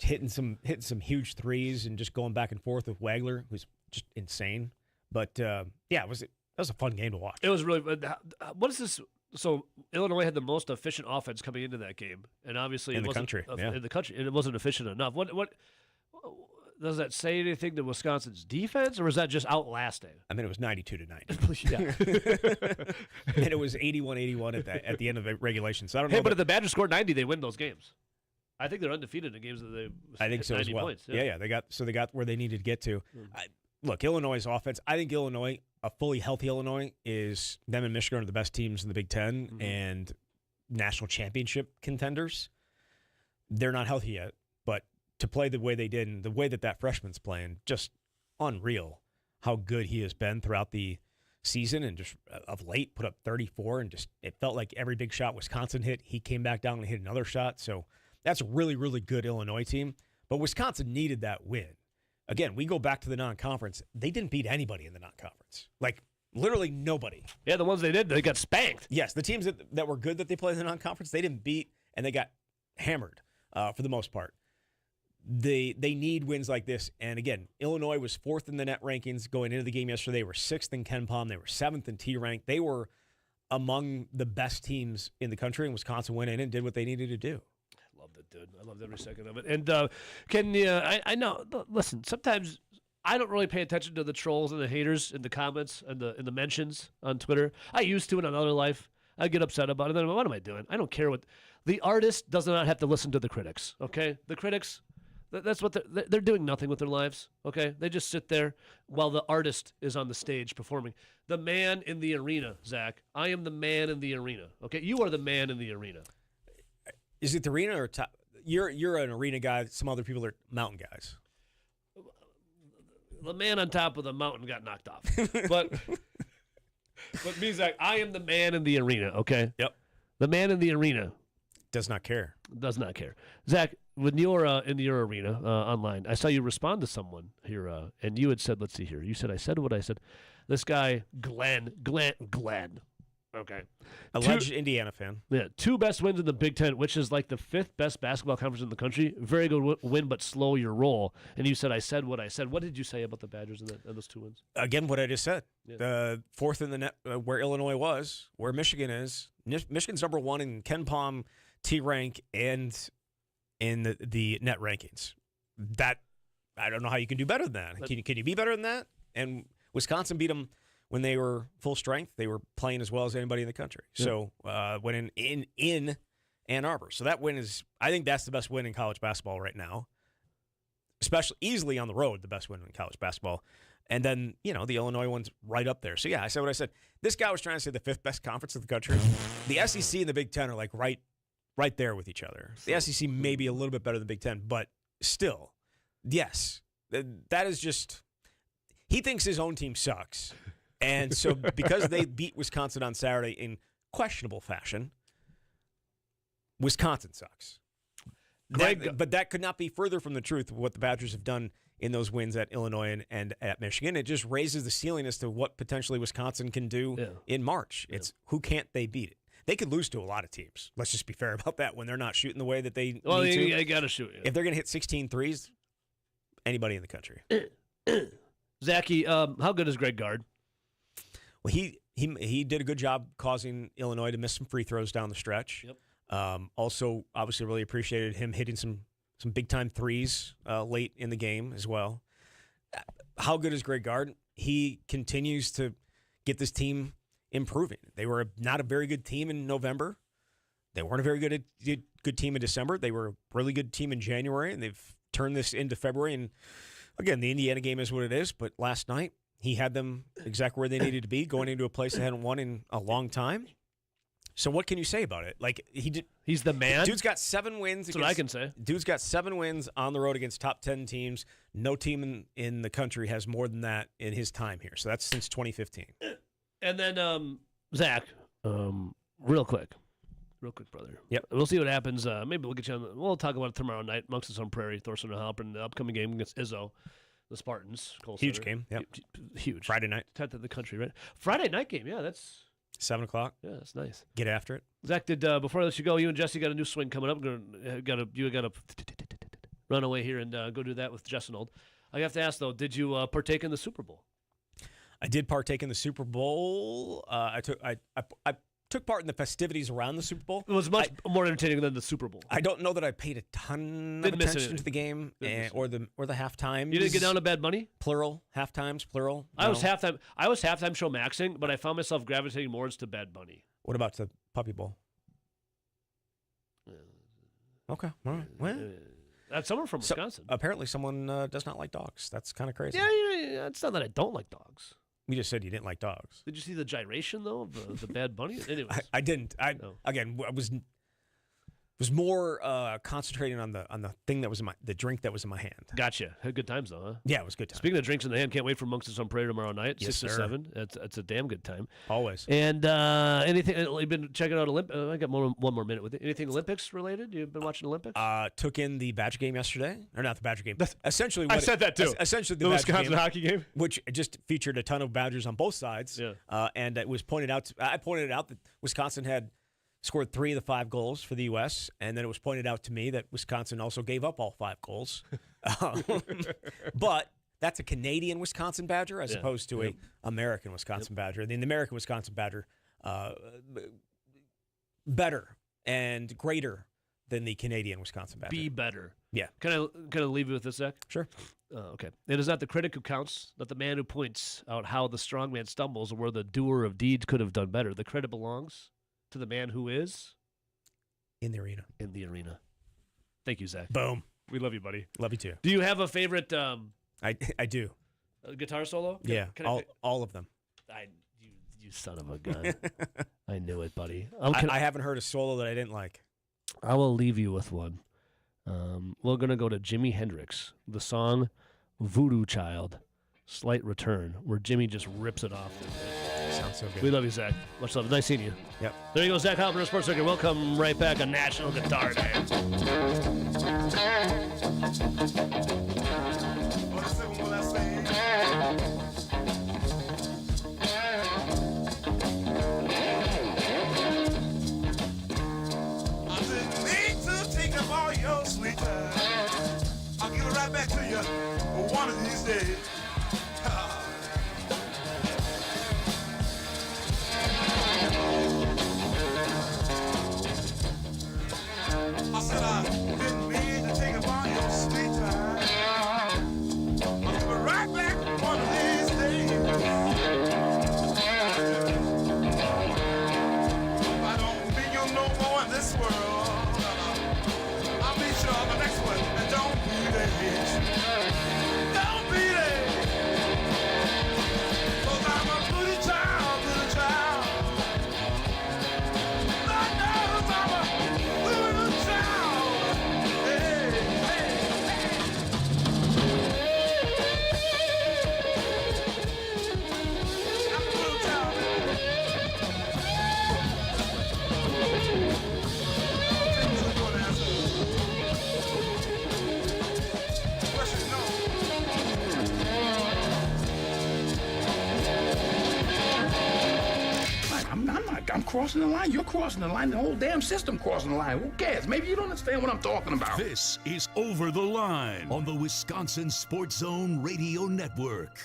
hitting some huge threes and just going back and forth with Wagler, who's just insane. But it was a fun game to watch. It was really. What is this? So Illinois had the most efficient offense coming into that game, and obviously in the country, and it wasn't efficient enough. What does that say anything to Wisconsin's defense, or was that just outlasting? I mean, it was 92-90. Yeah, and it was 81-81 at the end of the regulation. So I don't know. Hey, but if the Badgers scored 90, they win those games. I think they're undefeated in games that they. I think so 90 as well. Points, yeah, they got where they needed to get to. Look, Illinois' offense. I think Illinois, a fully healthy Illinois, is them and Michigan are the best teams in the Big Ten and national championship contenders. They're not healthy yet, but to play the way they did and the way that freshman's playing, just unreal how good he has been throughout the season and just of late put up 34 and just it felt like every big shot Wisconsin hit, he came back down and hit another shot. So that's a really, really good Illinois team. But Wisconsin needed that win. Again, we go back to the non-conference. They didn't beat anybody in the non-conference. Like, literally nobody. Yeah, the ones they did, they got spanked. Yes, the teams that were good that they played in the non-conference, they didn't beat, and they got hammered for the most part. They need wins like this. And again, Illinois was 4th in the net rankings going into the game yesterday. They were 6th in KenPom. They were 7th in T-Rank. They were among the best teams in the country, and Wisconsin went in and did what they needed to do. I loved it, dude. I loved every second of it. And I know, listen, sometimes I don't really pay attention to the trolls and the haters in the comments and in the mentions on Twitter. I used to in another life. I get upset about it. Then what am I doing? I don't care what the artist does not have to listen to the critics. Okay, the critics, that's what they're doing. Nothing with their lives. Okay, they just sit there while the artist is on the stage performing. The man in the arena, Zach. I am the man in the arena. Okay, you are the man in the arena. Is it the arena or top? You're an arena guy. Some other people are mountain guys. The man on top of the mountain got knocked off. But me, Zach, I am the man in the arena, okay? Yep. The man in the arena. Does not care. Does not care. Zach, when you're in your arena online, I saw you respond to someone here, and you had said, let's see here. You said, I said what I said. This guy, Glenn. Okay. Alleged Indiana fan. Yeah, 2 best wins in the Big Ten, which is like the 5th best basketball conference in the country. Very good win, but slow your roll. And you said, I said what I said. What did you say about the Badgers in those 2 wins? Again, what I just said. Yeah. 4th in the net, where Illinois was, where Michigan is. Michigan's number 1 in KenPom, T-Rank, and in the net rankings. That, I don't know how you can do better than that. Can you be better than that? And Wisconsin beat them when they were full strength. They were playing as well as anybody in the country. Yeah. So went in Ann Arbor. So that win is, I think that's the best win in college basketball right now. Especially easily on the road, the best win in college basketball. And then, the Illinois one's right up there. So yeah, I said what I said. This guy was trying to say the 5th best conference in the country. The SEC and the Big Ten are like right there with each other. The SEC may be a little bit better than the Big Ten, but still, yes, that is just, he thinks his own team sucks. And so because they beat Wisconsin on Saturday in questionable fashion, Wisconsin sucks. But that could not be further from the truth of what the Badgers have done in those wins at Illinois and at Michigan. It just raises the ceiling as to what potentially Wisconsin can do in March. It's who can't they beat it? They could lose to a lot of teams. Let's just be fair about that when they're not shooting the way that they need to. They got to shoot. Yeah. If they're going to hit 16 threes, anybody in the country. Zachy, how good is Greg Gard? Well, he did a good job causing Illinois to miss some free throws down the stretch. Yep. Also, obviously, really appreciated him hitting some big-time threes late in the game as well. How good is Greg Gard? He continues to get this team improving. They were not a very good team in November. They weren't a very good team in December. They were a really good team in January, and they've turned this into February. And, again, the Indiana game is what it is, but last night, he had them exactly where they needed to be, going into a place they hadn't won in a long time. So what can you say about it? Like he's the man. Dude's got 7 wins. That's what I can say. Dude's got 7 wins on the road against top 10 teams. No team in the country has more than that in his time here. So that's since 2015. And then Zach, real quick, brother. Yep. We'll see what happens. Maybe we'll get you on. We'll talk about it tomorrow night. Monks on Prairie, Thorson and Halper in the upcoming game against Izzo. The Spartans. Huge game. Yep. Huge. Friday night. 10th in the country, right? Friday night game. Yeah, that's 7 o'clock. Yeah, that's nice. Get after it. Zach, before I let you go, you and Jesse got a new swing coming up. You got to run away here and go do that with Jess and Old. I have to ask though, did you partake in the Super Bowl? I did partake in the Super Bowl. I took part in the festivities around the Super Bowl. It was much more entertaining than the Super Bowl. I don't know that I paid a ton of attention to the game or the halftime. You didn't get down to Bad Bunny? Plural, halftimes, plural. No. I was halftime show maxing, but I found myself gravitating more to Bad Bunny. What about the Puppy Bowl? Okay, all right. Well, that's someone from Wisconsin. Apparently, someone does not like dogs. That's kind of crazy. Yeah, it's not that I don't like dogs. You just said you didn't like dogs. Did you see the gyration though of the Bad Bunny? Anyways, I didn't. Again, I was more concentrating on the thing that was in the drink that was in my hand. Gotcha. Had good times though, huh? Yeah, it was good time. Speaking of drinks in the hand, can't wait for Monks on Prairie tomorrow night, yes, 6 to 7. It's a damn good time. Always. And anything you've been checking out I got one more minute with it. Anything Olympics related? You've been watching Olympics? Took in the Badger game yesterday, or not the Badger game. Essentially, I said that too. Essentially, the Wisconsin hockey game, which just featured a ton of Badgers on both sides. Yeah. And it was pointed out. I pointed out that Wisconsin had scored 3 of the 5 goals for the U.S., and then it was pointed out to me that Wisconsin also gave up all 5 goals. But that's a Canadian Wisconsin Badger as opposed to a American Wisconsin Badger. The American Wisconsin Badger, better and greater than the Canadian Wisconsin Badger. Be better. Yeah. Can I leave you with this, Zach? Sure. Okay. It is not the critic who counts, not the man who points out how the strong man stumbles or where the doer of deeds could have done better. The credit belongs to the man who is in the arena. In the arena. Thank you, Zach. Boom. We love you, buddy. Love you too. Do you have a favorite? I do. Guitar solo? Yeah. All of them. You son of a gun. I knew it, buddy. I haven't heard a solo that I didn't like. I will leave you with one. We're going to go to Jimi Hendrix, the song Voodoo Child, Slight Return, where Jimmy just rips it off. Sounds so good. We love you, Zach. Much love. Nice seeing you. Yep. There you go, Zach Halpern, Sports Circuit. We'll come right back on National Guitar Day. I'll give it right back to you one of these days. I said I didn't mean to take up all your sweet time. I'll give it right back one of these days. I don't mean you no more in this world. I'll be sure on the next one, and don't be late. Don't be late. 'Cause I'm a good child, good child. Lord knows I'm a good child. Hey, hey, hey. I'm a good child, I'm crossing the line. You're crossing the line. The whole damn system crossing the line. Who cares? Maybe you don't understand what I'm talking about. This is Over the Line on the Wisconsin Sports Zone Radio Network.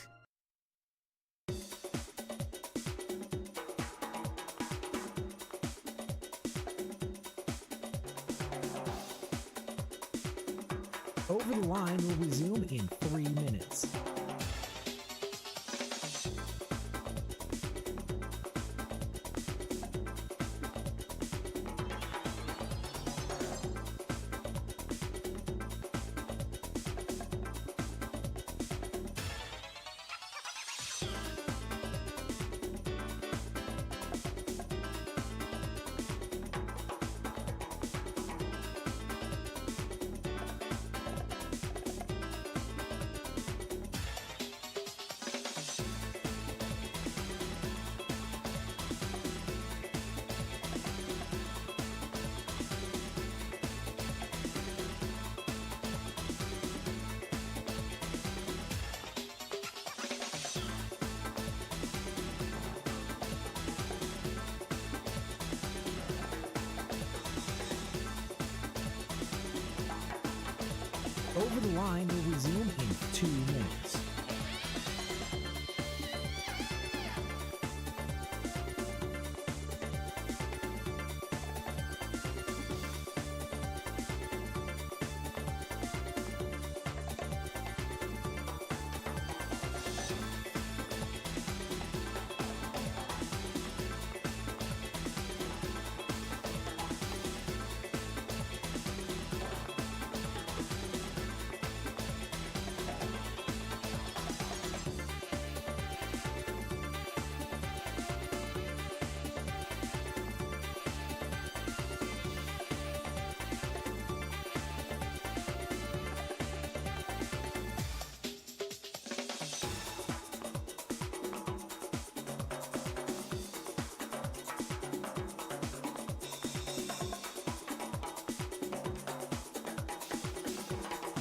Over the Line will resume in 3 minutes. Over the Line will resume in 2 minutes.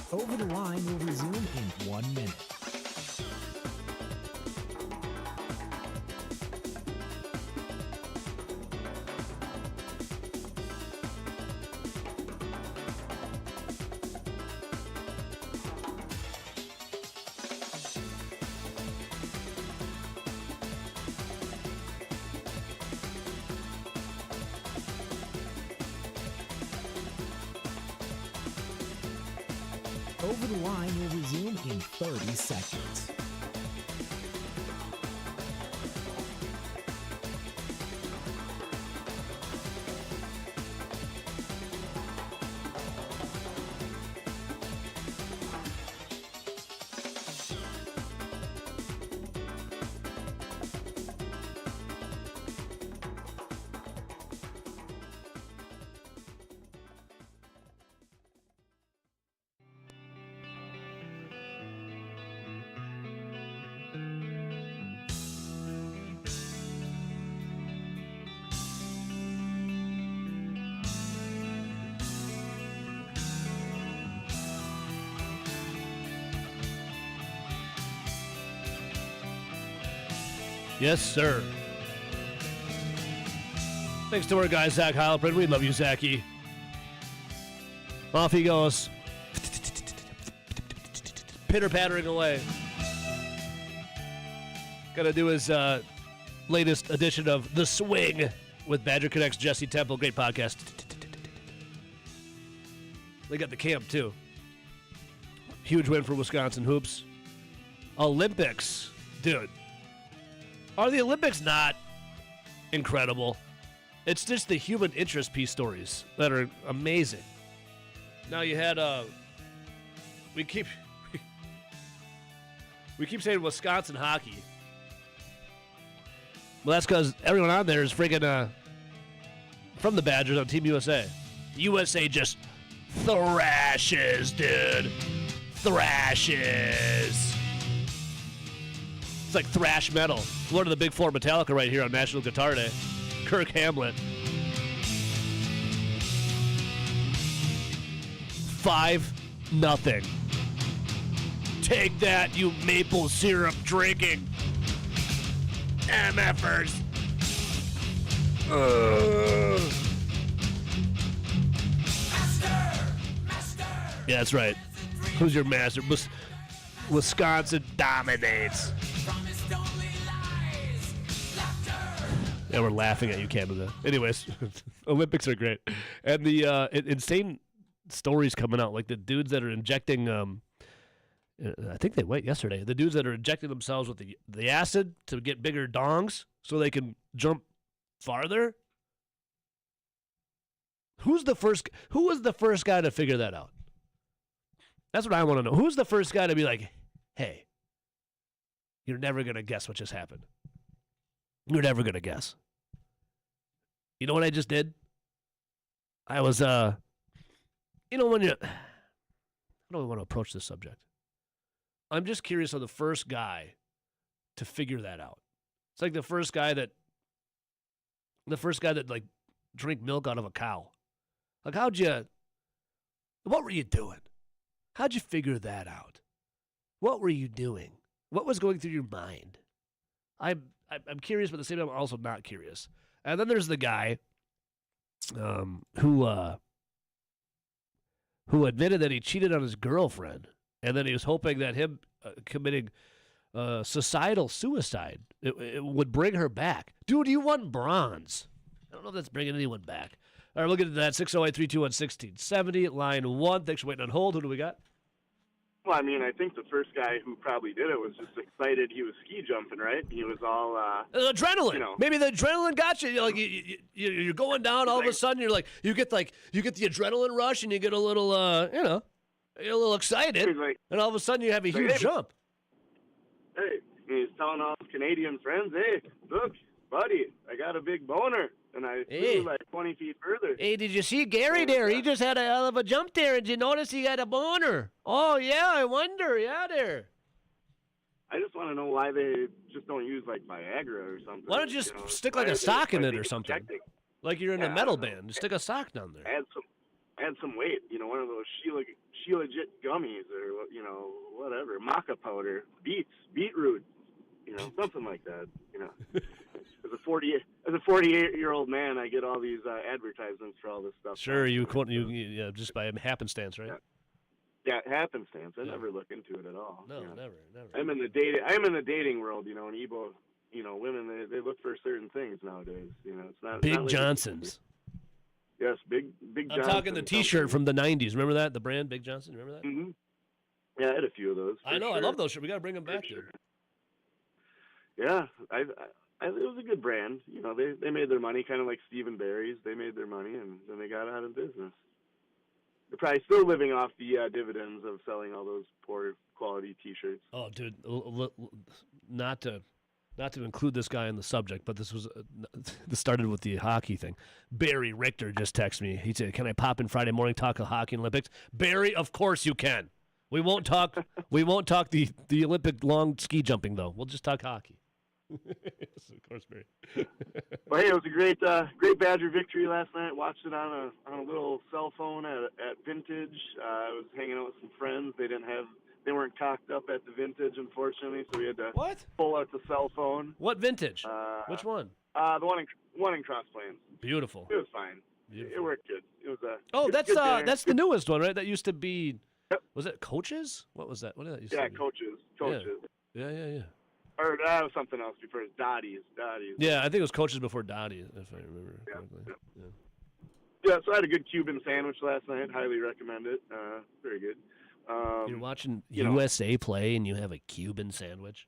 Over the Line will resume in 1 minute. Over the Line will resume in 30 seconds. Yes, sir. Thanks to our guy, Zach Heilprin. We love you, Zachy. Off he goes. Pitter-pattering away. Gonna do his latest edition of The Swing with Badger Connect's Jesse Temple. Great podcast. They got the camp, too. Huge win for Wisconsin hoops. Olympics. Dude. Are the Olympics not incredible? It's just the human interest piece stories that are amazing. Now you had we keep saying Wisconsin hockey. Well, that's because everyone on there is freaking from the Badgers on Team USA. USA just thrashes, dude. Thrashes. It's like thrash metal. One of the big four, Metallica, right here on National Guitar Day. Kirk Hamlet. 5-0. Take that, you maple syrup drinking MFers. Yeah, that's right. Who's your master? Wisconsin dominates. Yeah, we're laughing at you, Canada. Anyways, Olympics are great. And the insane stories coming out, like the dudes that are injecting, I think they went yesterday, the dudes that are injecting themselves with the acid to get bigger dongs so they can jump farther. Who was the first guy to figure that out? That's what I want to know. Who's the first guy to be like, hey, you're never going to guess what just happened. You're never going to guess. You know what I just did? I was, when you, how do I want to approach this subject? I'm just curious of the first guy to figure that out. It's like the first guy that like drink milk out of a cow. Like what were you doing? How'd you figure that out? What were you doing? What was going through your mind? I'm curious, but at the same time, I'm also not curious. And then there's the guy who admitted that he cheated on his girlfriend, and then he was hoping that him committing societal suicide it would bring her back. Dude, you won bronze. I don't know if that's bringing anyone back. All right, we'll get into that. 608-321-1670, line 1. Thanks for waiting on hold. Who do we got? Well, I mean, I think the first guy who probably did it was just excited. He was ski jumping, right? He was all adrenaline. You know. Maybe the adrenaline got you. You're like you're going down. All of a sudden, you get the adrenaline rush, and you get a little you get a little excited, and all of a sudden you have a huge jump. Hey, he's telling all his Canadian friends, "Hey, look, buddy, I got a big boner." And I flew like 20 feet further. Hey, did you see Gary there? He just had a hell of a jump there. Did you notice he had a boner? Oh, yeah, I wonder. Yeah, there. I just want to know why they just don't use, like, Viagra or something. Why don't you just stick, like, a sock in it or something? Injecting? Like you're in a metal band. Just stick a sock down there. Add some weight. You know, one of those Shilajit gummies or, whatever. Maca powder. Beetroot. Something like that, As a 48-year-old man, I get all these advertisements for all this stuff. Sure, just by happenstance, right? Yeah, happenstance. I never look into it at all. No, never. I'm in the dating world, and Ebo, women they look for certain things nowadays. It's not Big not like Johnsons. Yes, big I'm Johnson. talking the T-shirt from the '90s. Remember that? The brand Big Johnson. Remember that? Mm-hmm. Yeah, I had a few of those. I know. I love those shirts. We got to bring them back, dude. Yeah, it was a good brand. You know, they made their money, kind of like Steve and Barry's. They made their money, and then they got out of business. They're probably still living off the dividends of selling all those poor quality T-shirts. Oh, dude, not to include this guy in the subject, but this started with the hockey thing. Barry Richter just texted me. He said, "Can I pop in Friday morning, talk hockey and Olympics?" Barry, of course you can. We won't talk the Olympic long ski jumping though. We'll just talk hockey. Yes, of course, Barry. Well, hey, it was a great Badger victory last night. Watched it on a little cell phone at Vintage. I was hanging out with some friends. They weren't cocked up at the Vintage, unfortunately, so we had to pull out the cell phone. What Vintage? Which one? The one in Cross Plains. Beautiful. It was fine. It worked good. It was that's the newest one, right? That used to be. Yep. Was it Coaches? What was that? What did that used to be? Coaches. Yeah. Or that was something else before. It's Dottie's. Yeah, I think it was Coaches before Dottie, if I remember correctly. Yeah, so I had a good Cuban sandwich last night. Highly recommend it. Very good. You're watching USA play and you have a Cuban sandwich?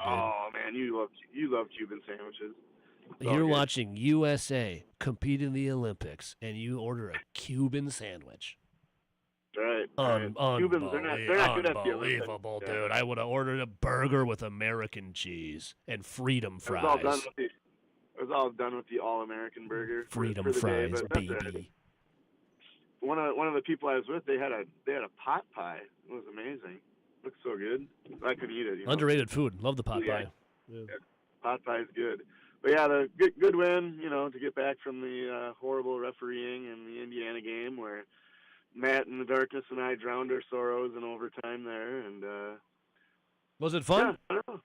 Oh, man, you love Cuban sandwiches. You're watching USA compete in the Olympics and you order a Cuban sandwich. Right. Cubans, they're not good at the Olympics. Unbelievable, dude. I would have ordered a burger with American cheese and freedom fries. It was all done with the all-American burger. Freedom for the fries, day, baby. One of the people I was with, they had a pot pie. It was amazing. Looked so good. I could eat it. Underrated food. Love the pot pie. Yeah. Pot pie is good. But yeah, the good win. To get back from the horrible refereeing in the Indiana game where Matt in the darkness and I drowned our sorrows in overtime there, and was it fun? Yeah, I don't know.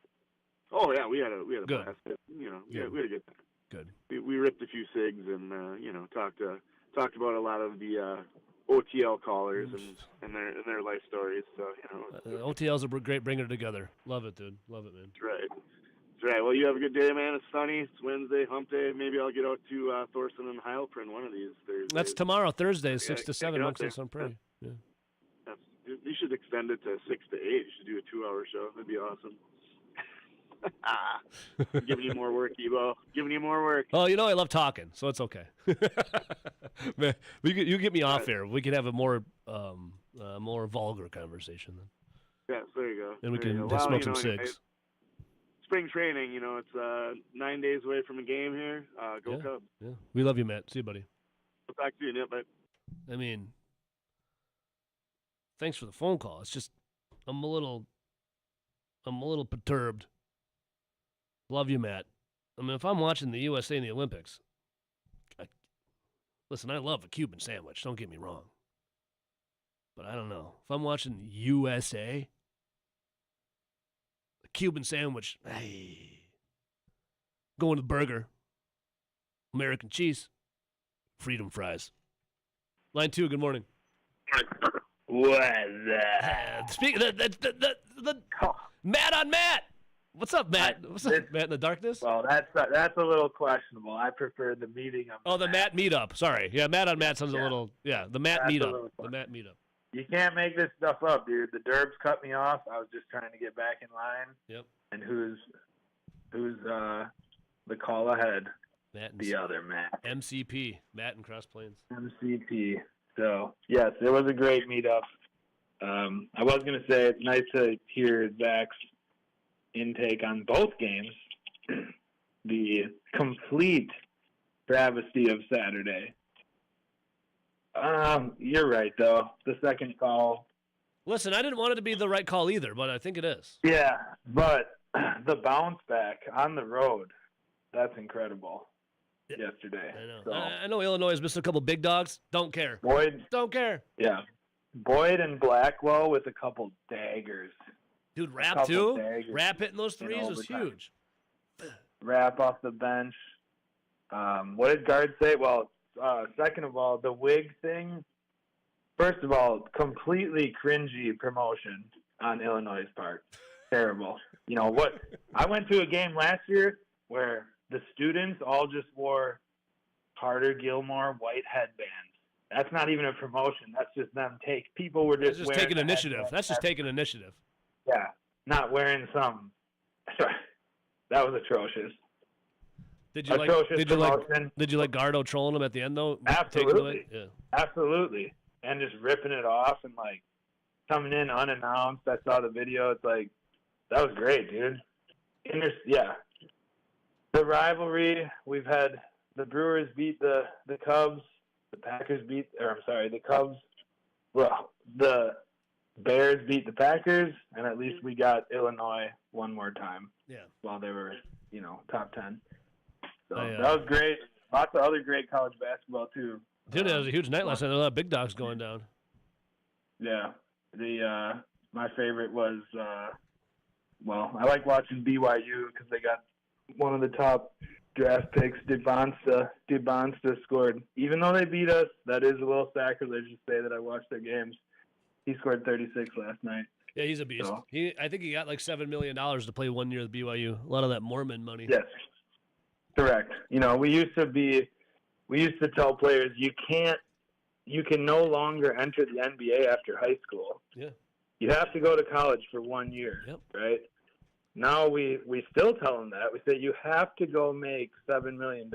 Oh yeah, we had a good. blast. We had a good time. Good. We ripped a few cigs and talked about a lot of the OTL callers and their life stories. So OTL's a great bringer together. Love it, dude. Love it, man. That's right. Well, you have a good day, man. It's sunny. It's Wednesday, hump day. Maybe I'll get out to Thorson and Heilprin one of these Thursdays. That's tomorrow, Thursday, 6 to 7, Monks on Prairie. Yeah. You should extend it to 6 to 8. You should do a 2-hour show. That'd be awesome. Giving you more work, Evo. Giving you more work. Oh, I love talking, so it's okay. Man, you get me off here. We could have a more vulgar conversation then. Yes, there you go. And we can smoke some cigs. Spring training, it's 9 days away from a game here. Go Cubs. Yeah, we love you, Matt. See you, buddy. We'll talk to you, Nip. Bye. I mean, thanks for the phone call. It's just I'm a little perturbed. Love you, Matt. I mean, if I'm watching the USA in the Olympics, listen, I love a Cuban sandwich. Don't get me wrong. But I don't know. If I'm watching USA, a Cuban sandwich, hey, going to the burger, American cheese, freedom fries. Line 2, good morning. What's that? Speaking the Matt on Matt. What's up, Matt? What's up, Matt in the darkness? Well, that's a little questionable. I prefer the meeting. The Matt meetup. Sorry. Yeah, Matt on Matt sounds a little. Yeah, the Matt meetup. The Matt meetup. You can't make this stuff up, dude. The Derbs cut me off. I was just trying to get back in line. Yep. And who's the call ahead? Matt and the other Matt. MCP. Matt in Cross Plains. MCP. So yes, it was a great meetup. I was gonna say it's nice to hear Zach's intake on both games. The complete travesty of Saturday. You're right though. The second call. Listen, I didn't want it to be the right call either, but I think it is. Yeah, but the bounce back on the road, that's incredible. Yesterday. I know. So, I know Illinois has missed a couple big dogs. Don't care. Boyd. Don't care. Yeah. Boyd and Blackwell with a couple daggers. Dude, Rapp too? Rapp hitting those threes was huge. Rapp off the bench. What did guard say? Well, second of all, the wig thing. First of all, completely cringy promotion on Illinois' part. Terrible. You know what? I went to a game last year where the students all just wore Carter Gilmore white headbands. That's not even a promotion. That's just them people were That's just just wearing taking the initiative. headset. That's just taking initiative. Yeah, not wearing some. That was atrocious. Did you Atrocious like Gardo trolling him at the end though? Absolutely. Yeah. Absolutely. And just ripping it off and like coming in unannounced. I saw the video. It's like, that was great, dude. Yeah. The rivalry, we've had the Brewers beat the Cubs. The Packers the Cubs. Well, the Bears beat the Packers, and at least we got Illinois one more time. Yeah. While they were, top 10. So that was great. Lots of other great college basketball too. Dude, it was a huge night last night. There were a lot of big dogs going down. Yeah. My favorite was I like watching BYU because they got one of the top draft picks, DeBonsta scored. Even though they beat us, that is a little sacrilege to say that I watched their games. He scored 36 last night. Yeah, he's a beast. So, I think he got like $7 million to play 1 year at BYU. A lot of that Mormon money. Yes, correct. We used to tell players you can no longer enter the NBA after high school. Yeah. You have to go to college for 1 year. Yep. Right? Now we still tell them that. We say you have to go make $7 million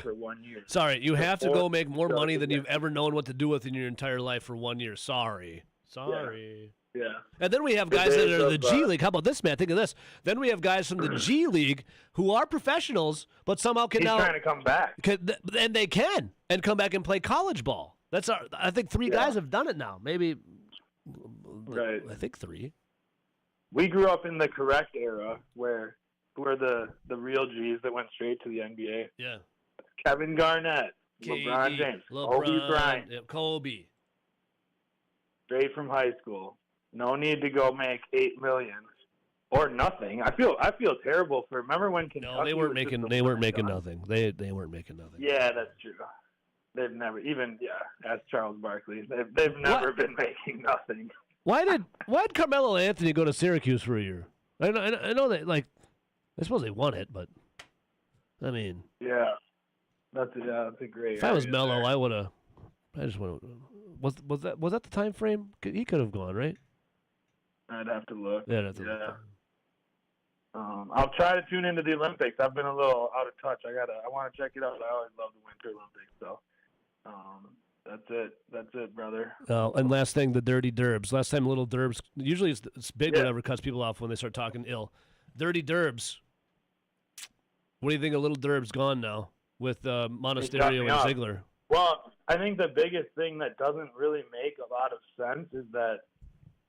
for 1 year. Sorry, you have to go make more money than you've ever known what to do with in your entire life for 1 year. Sorry. Yeah. And then we have guys that are in the G League. How about this, man? Think of this. Then we have guys from the G League who are professionals, but somehow can He's trying to come back. And they can and come back and play college ball. I think 3 guys have done it now. Maybe. Right. I think 3. We grew up in the correct era where the real G's that went straight to the NBA. Yeah. Kevin Garnett, KD, LeBron James, LeBron, Kobe Bryant. Yep, Kobe. Straight from high school. No need to go make $8 million or nothing. I feel terrible for. Remember when Kentucky? No, they weren't making nothing. They weren't making nothing. Yeah, that's true. They've never ask Charles Barkley. They've never been making nothing. Why did Carmelo Anthony go to Syracuse for a year? I know that I suppose they won it, but I mean, yeah, that's a great. If I was Melo, I would have. I just want to. Was that the time frame? He could have gone, right? I'd have to look. Yeah, that's look. I'll try to tune into the Olympics. I've been a little out of touch. I want to check it out. I always love the Winter Olympics. So, that's it, brother. And last thing, the Dirty Derbs. Last time, Little Derbs. Usually, it's big. Whatever cuts people off when they start talking ill. Dirty Derbs. What do you think of Little Derbs gone now with Monasterio and Ziegler? Well, I think the biggest thing that doesn't really make a lot of sense is that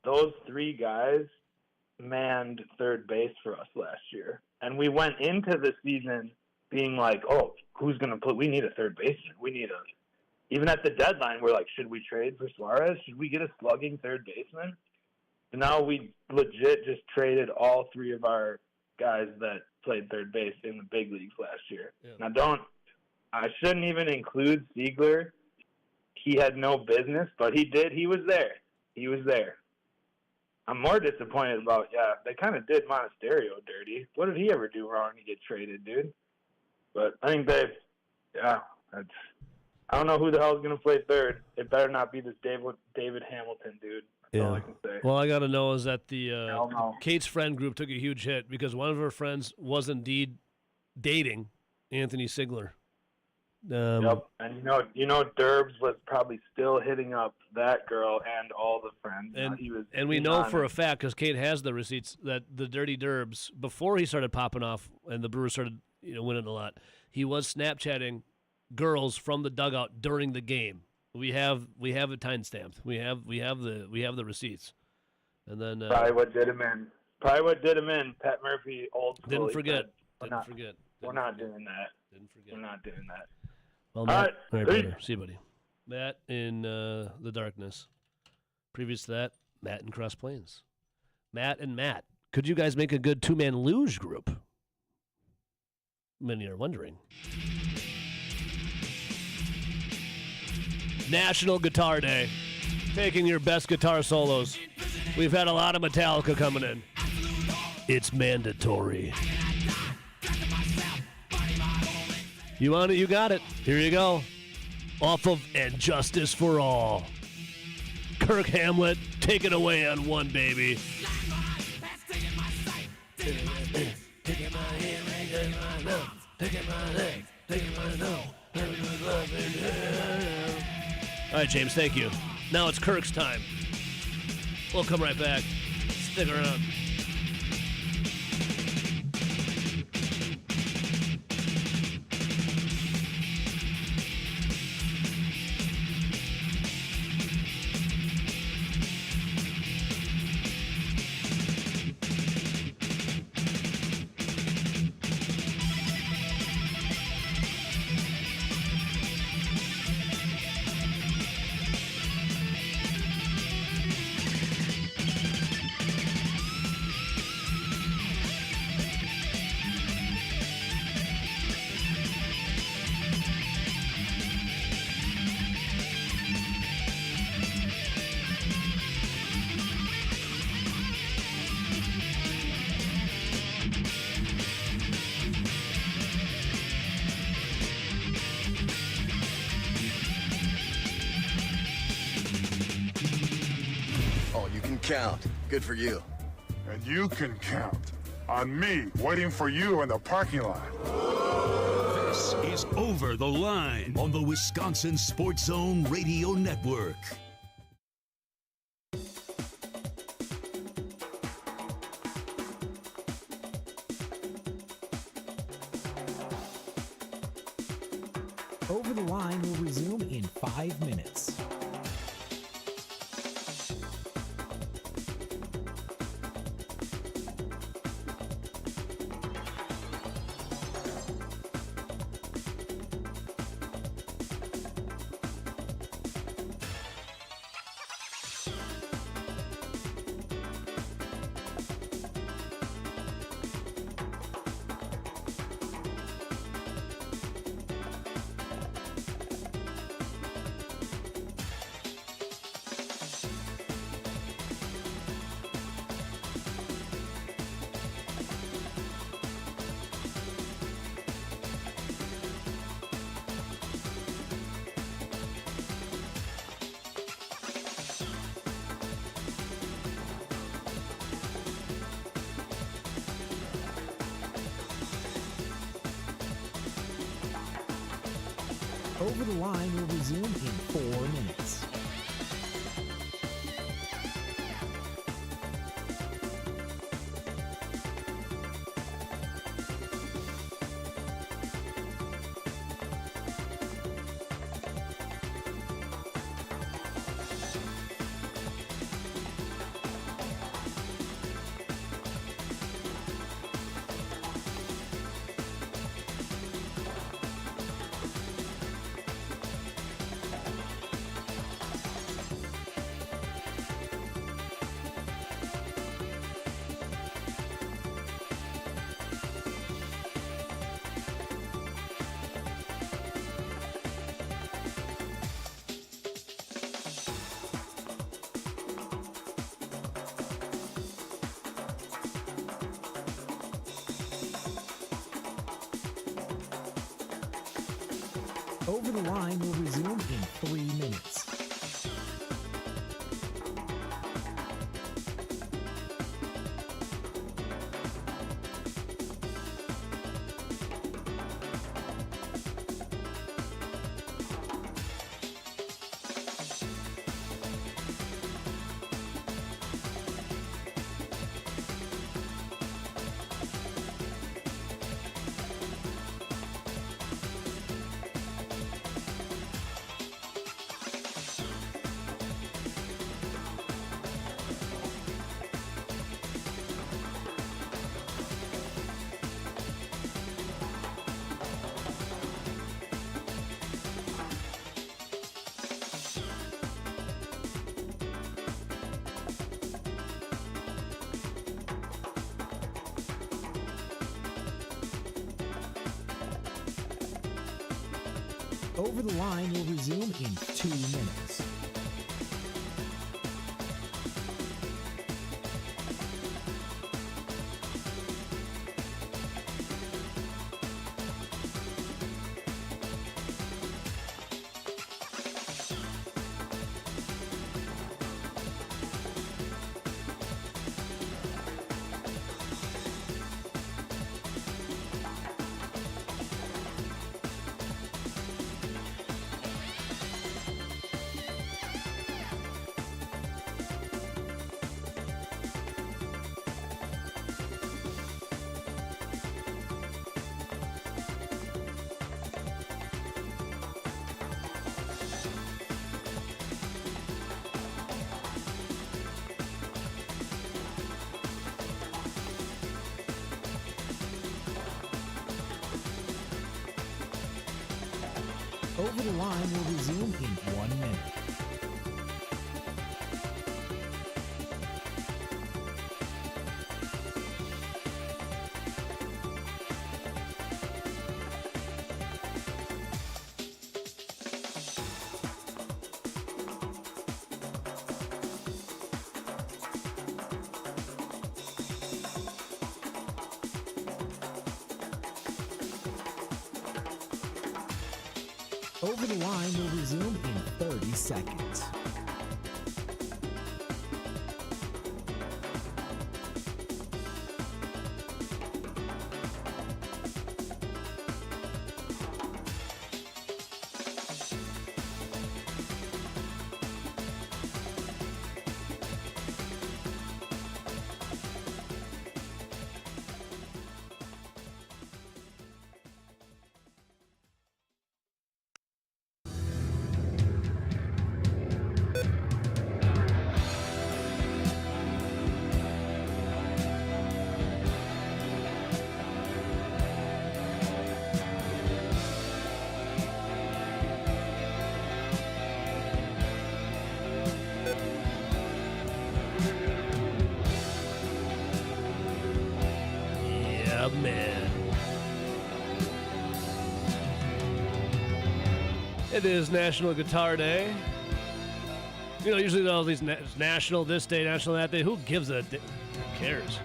those 3 guys manned third base for us last year. And we went into the season being like, oh, who's going to put – we need a third baseman. We need a – even at the deadline, we're like, should we trade for Suarez? Should we get a slugging third baseman? And now we legit just traded all 3 of our guys that played third base in the big leagues last year. Yeah. Now, I shouldn't even include Ziegler. He had no business, but he did. He was there. I'm more disappointed about, they kind of did Monasterio dirty. What did he ever do wrong to get traded, dude? But I think I don't know who the hell is going to play third. It better not be this David Hamilton dude. That's all I can say. Well, I got to know is that the Kate's friend group took a huge hit because one of her friends was indeed dating Anthony Ziegler. Yep, and you know, Derbs was probably still hitting up that girl and all the friends. And we know for a fact because Kate has the receipts that the Dirty Derbs before he started popping off and the Brewers started winning a lot, he was Snapchatting girls from the dugout during the game. We have it time stamped. We have the receipts, and then probably what did him in. Pat Murphy, old school. Didn't forget. We're not doing that. We're not doing that. Well, Matt, all right, brother. See you, buddy. Matt in the darkness. Previous to that, Matt in Cross Plains. Matt and Matt. Could you guys make a good 2-man luge group? Many are wondering. National Guitar Day. Taking your best guitar solos. We've had a lot of Metallica coming in. It's mandatory. You want it, you got it. Here you go. off of And Justice for All. Kirk Hamlet, take it away on one, baby. All right, James, thank you. Now it's Kirk's time. We'll come right back. Stick around. Count. Good for you. And you can count on me waiting for you in the parking lot. This is Over the Line on the Wisconsin Sports Zone Radio Network. Over the Line will resume in 5 minutes. Over the Line will resume in 4 minutes. Over the Line will resume in 3 minutes. Over the Line will resume in 2 minutes. Over the Line will resume in 1 minute. Over the Line will resume in 30 seconds. Yeah, man. It is National Guitar Day. You know, usually all these national this day, national that day. Who gives a who cares?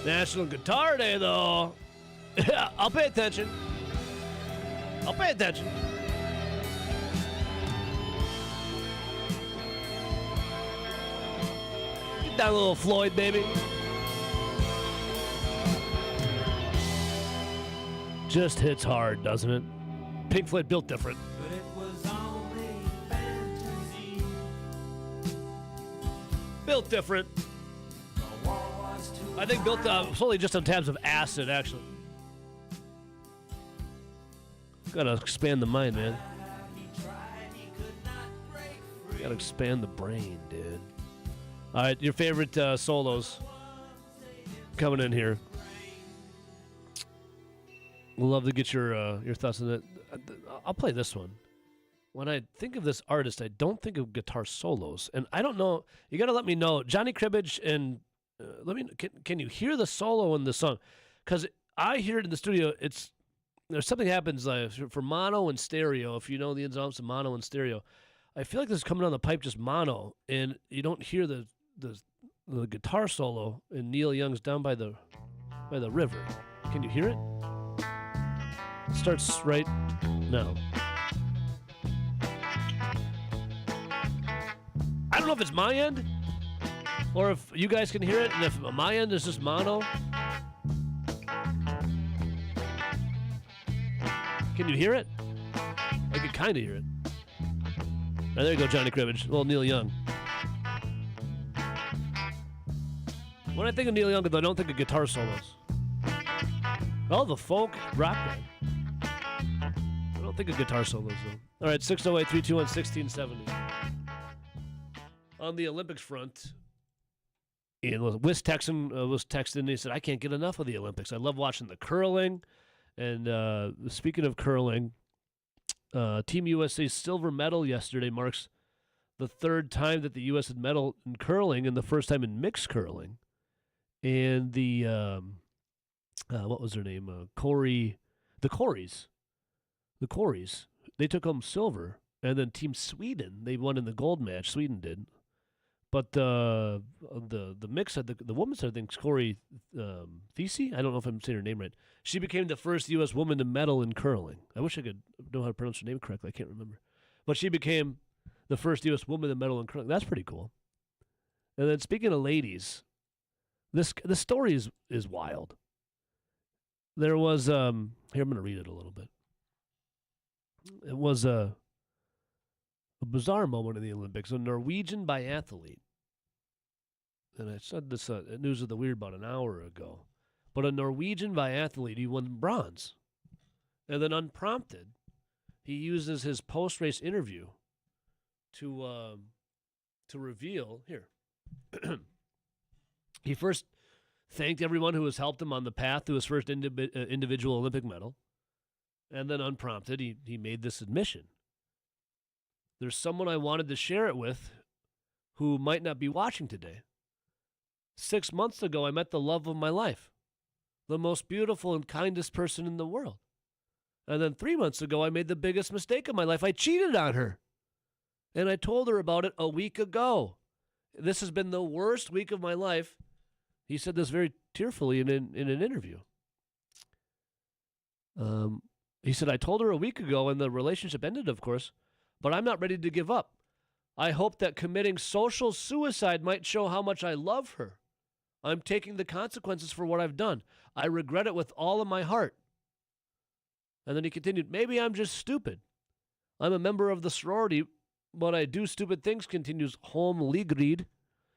National Guitar Day, though. I'll pay attention. I'll pay attention. Get that little Floyd, baby. Just hits hard, doesn't it? Pink Floyd built different. Built different. I think built solely just on tabs of acid, actually. Gotta expand the mind, man. Gotta expand the brain, dude. All right, your favorite solos coming in here. We'll love to get your thoughts on it. I'll play this one. When I think of this artist, I don't think of guitar solos, and I don't know. You got to let me know, Johnny Cribbage, and let me. Can you hear the solo in the song? Because I hear it in the studio. There's something happens for mono and stereo. If you know the ins and outs of mono and stereo, I feel like this is coming on the pipe just mono, and you don't hear the guitar solo in Neil Young's "Down by the River." Can you hear it? It starts right now. I don't know if it's my end or if you guys can hear it, and if my end is just mono. Can you hear it? I can kind of hear it. Now, there you go, Johnny Cribbage. Little Neil Young. When I think of Neil Young, I don't think of guitar solos. Oh, the folk rock band. I don't think of guitar solos, though. All right, 608-321-1670. On the Olympics front, Ian Wiss was texting. He said, I can't get enough of the Olympics. I love watching the curling. And speaking of curling, Team USA's silver medal yesterday marks the third time that the U.S. had medal in curling and the first time in mixed curling. And the, what was their name? The Coreys, they took home silver. And then Team Sweden, they won in the gold match. Sweden did. But the mix had the woman said, I think, Corey Thesey. I don't know if I'm saying her name right. She became the first U.S. woman to medal in curling. I wish I could know how to pronounce her name correctly. I can't remember. But she became the first U.S. woman to medal in curling. That's pretty cool. And then speaking of ladies, this story is wild. There was here I'm going to read it a little bit. It was a bizarre moment in the Olympics. A Norwegian biathlete, and I said this at News of the Weird about an hour ago, but a Norwegian biathlete, he won bronze. And then unprompted, he uses his post-race interview to reveal, here, he first thanked everyone who has helped him on the path to his first individual Olympic medal. And then unprompted, he made this admission. There's someone I wanted to share it with who might not be watching today. 6 months ago, I met the love of my life, the most beautiful and kindest person in the world. And then 3 months ago, I made the biggest mistake of my life. I cheated on her. And I told her about it a week ago. This has been the worst week of my life. He said this very tearfully in an interview. He said, I told her a week ago, and the relationship ended, of course, but I'm not ready to give up. I hope that committing social suicide might show how much I love her. I'm taking the consequences for what I've done. I regret it with all of my heart. And then he continued, maybe I'm just stupid. I'm a member of the sorority, but I do stupid things, continues Holm Ligrid.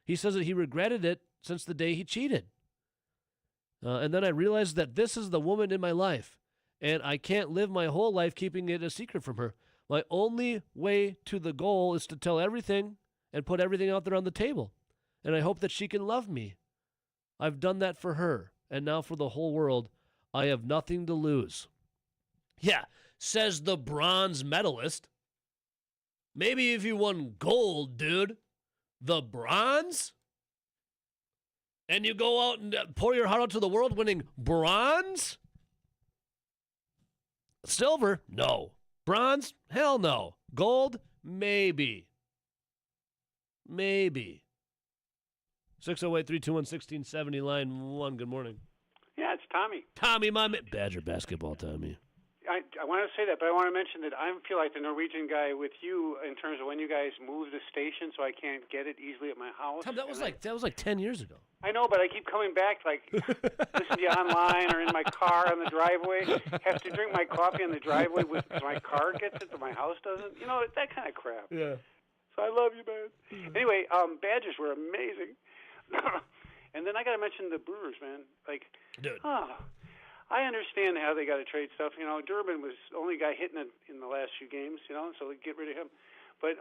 He says that he regretted it since the day he cheated. And then I realized that this is the woman in my life, and I can't live my whole life keeping it a secret from her. My only way to the goal is to tell everything and put everything out there on the table. And I hope that she can love me. I've done that for her, and now for the whole world. I have nothing to lose. Yeah, says the bronze medalist. Maybe if you won gold, dude. The bronze? And you go out and pour your heart out to the world winning bronze? Silver? No. Bronze? Hell no. Gold? Maybe. Maybe. 608-321-1670, line 1. Good morning. Yeah, it's Tommy. Tommy, my man. Badger basketball, Tommy. I want to say that, but I want to mention that I feel like the Norwegian guy with you in terms of when you guys moved the station, so I can't get it easily at my house. Tom, that was like 10 years ago. I know, but I keep coming back, like listen to you online or in my car on the driveway. Have to drink my coffee on the driveway so my car gets it, but my house doesn't. You know, that kind of crap. Yeah. So I love you, man. Anyway, Badgers were amazing. And then I got to mention the Brewers, man. Like, dude. I understand how they got to trade stuff. You know, Durbin was the only guy hitting it in the last few games, you know, so they get rid of him. But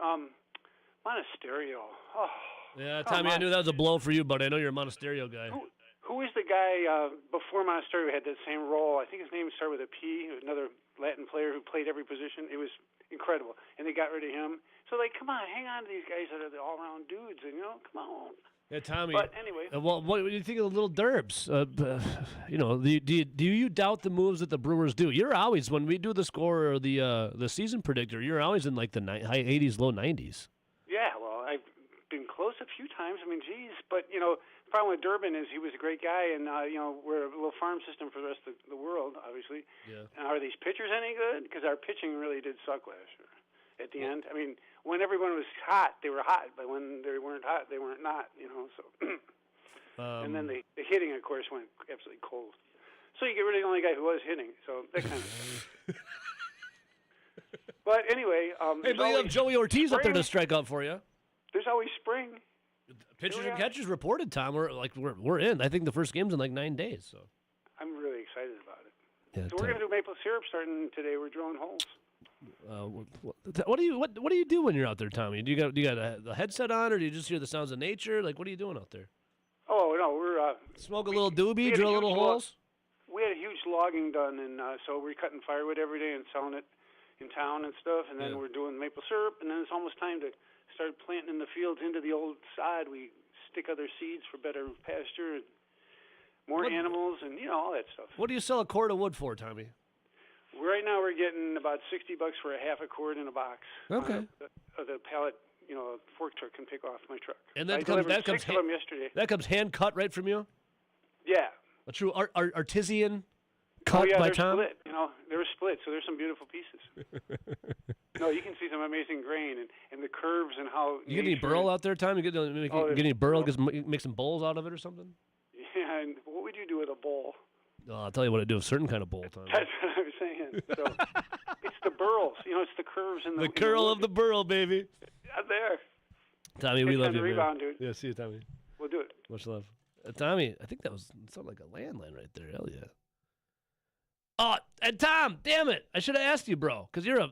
Monasterio. Oh, yeah, Tommy, I knew that was a blow for you, but I know you're a Monasterio guy. Who is the guy before Monasterio had that same role? I think his name started with a P, another Latin player who played every position. It was incredible. And they got rid of him. So, like, come on, hang on to these guys that are the all-around dudes, and, you know, come on. Yeah, Tommy. But anyway. Well, what do you think of the little Derbs? You know, do you doubt the moves that the Brewers do? You're always, when we do the score or the season predictor, you're always in like the high 80s, low 90s. Yeah, well, I've been close a few times. I mean, geez. But, you know, the problem with Durbin is he was a great guy, and, you know, we're a little farm system for the rest of the world, obviously. Yeah. And are these pitchers any good? Because our pitching really did suck last year at the end. I mean, when everyone was hot, they were hot, but when they weren't hot, they weren't not, you know. So, and then the hitting, of course, went absolutely cold. So you get rid of the only guy who was hitting. So that kind of. But anyway, hey, but you have Joey Ortiz up there to strike out for you. There's always spring. Pitchers and catchers reported, Tom. We're in. I think the first game's in like 9 days. So I'm really excited about it. Yeah, so we're gonna do maple syrup starting today. We're drilling holes. What do you do when you're out there, Tommy? Do you got the headset on, or do you just hear the sounds of nature? Like, what are you doing out there? Oh no, we're smoke a little doobie, drill little holes. We had a huge logging done, and so we're cutting firewood every day and selling it in town and stuff. And then we're doing maple syrup, and then it's almost time to start planting in the fields into the old sod. We stick other seeds for better pasture and more animals, and you know all that stuff. What do you sell a cord of wood for, Tommy? Right now, we're getting about $60 for a half a cord in a box. Okay. The pallet, you know, a fork truck can pick off my truck. And that comes six of them yesterday. That comes hand cut right from you. Yeah. A true artisan cut by Tom. Split. You know, they were split, so there's some beautiful pieces. No, you can see some amazing grain and the curves and how. You get any burl out there, Tom? You get any burl? Make some bowls out of it or something. Yeah, and what would you do with a bowl? Oh, I'll tell you what I do with a certain kind of bowl, Tom. That's what I was saying. So it's the burls, you know, it's the curves and the curl of the burl, baby. There. Tommy, we love you, rebound, man. Dude. Yeah, see you, Tommy. We'll do it. Much love, Tommy. I think that sounded like a landline right there. Hell yeah. Oh, and Tom, damn it! I should have asked you, bro, because you're a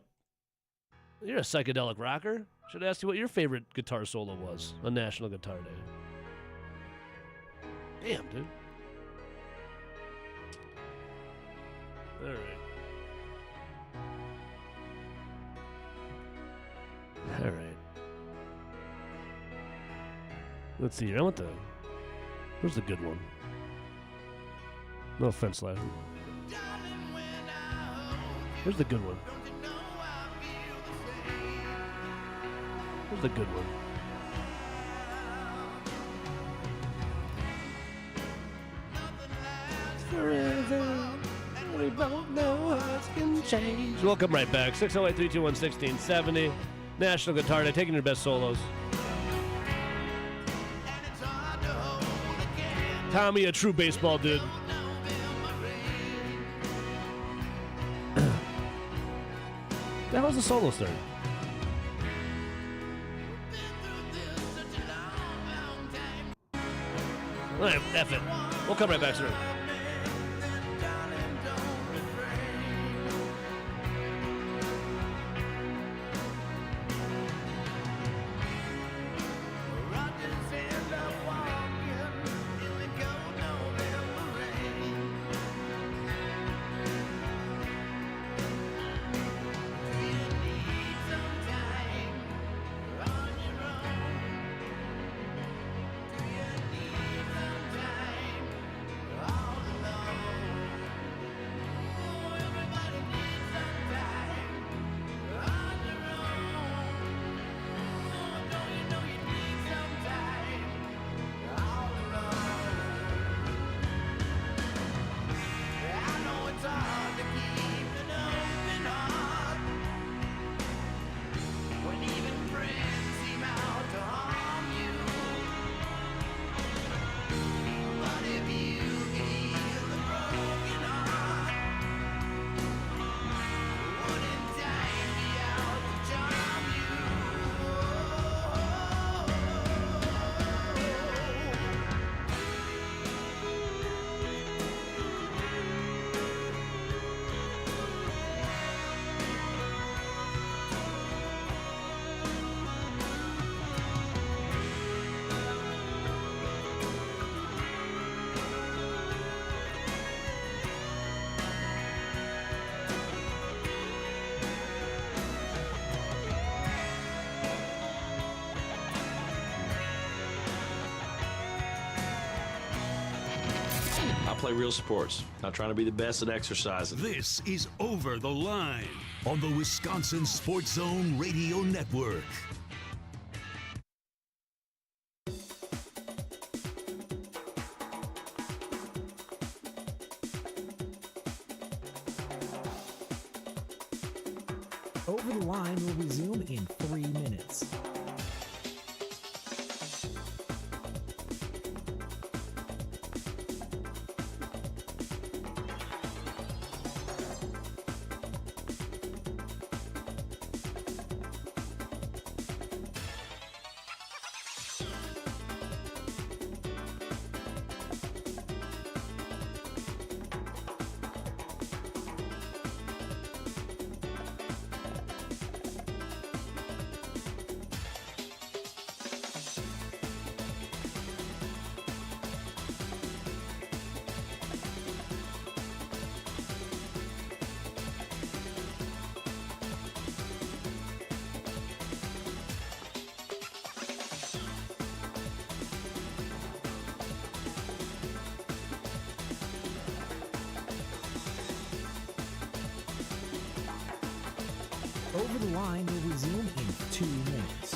psychedelic rocker. Should have asked you what your favorite guitar solo was on National Guitar Day. Damn, dude. All right. Let's see here. Where's the good one? No offense, Larry. Where's the good one? Where's the good one? Forever, we both know hearts can change. We'll come right back. 608-321-1670. National Guitar Day, taking your best solos. Tommy, a true baseball dude. That was the solo start. All right, F it. We'll come right back, sir. I play real sports, not trying to be the best at exercising. This is Over the Line on the Wisconsin Sports Zone Radio Network. Over the Line will resume in 3 minutes. Over the Line will resume in 2 minutes.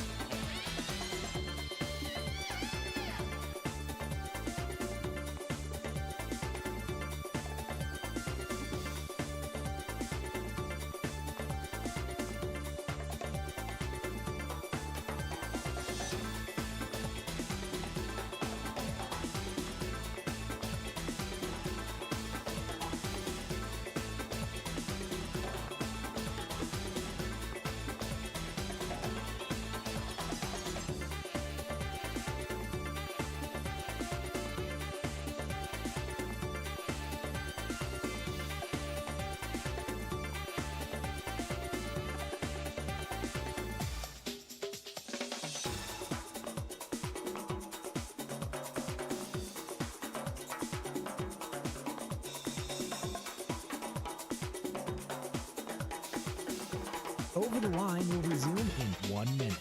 Over the Line will resume in 1 minute.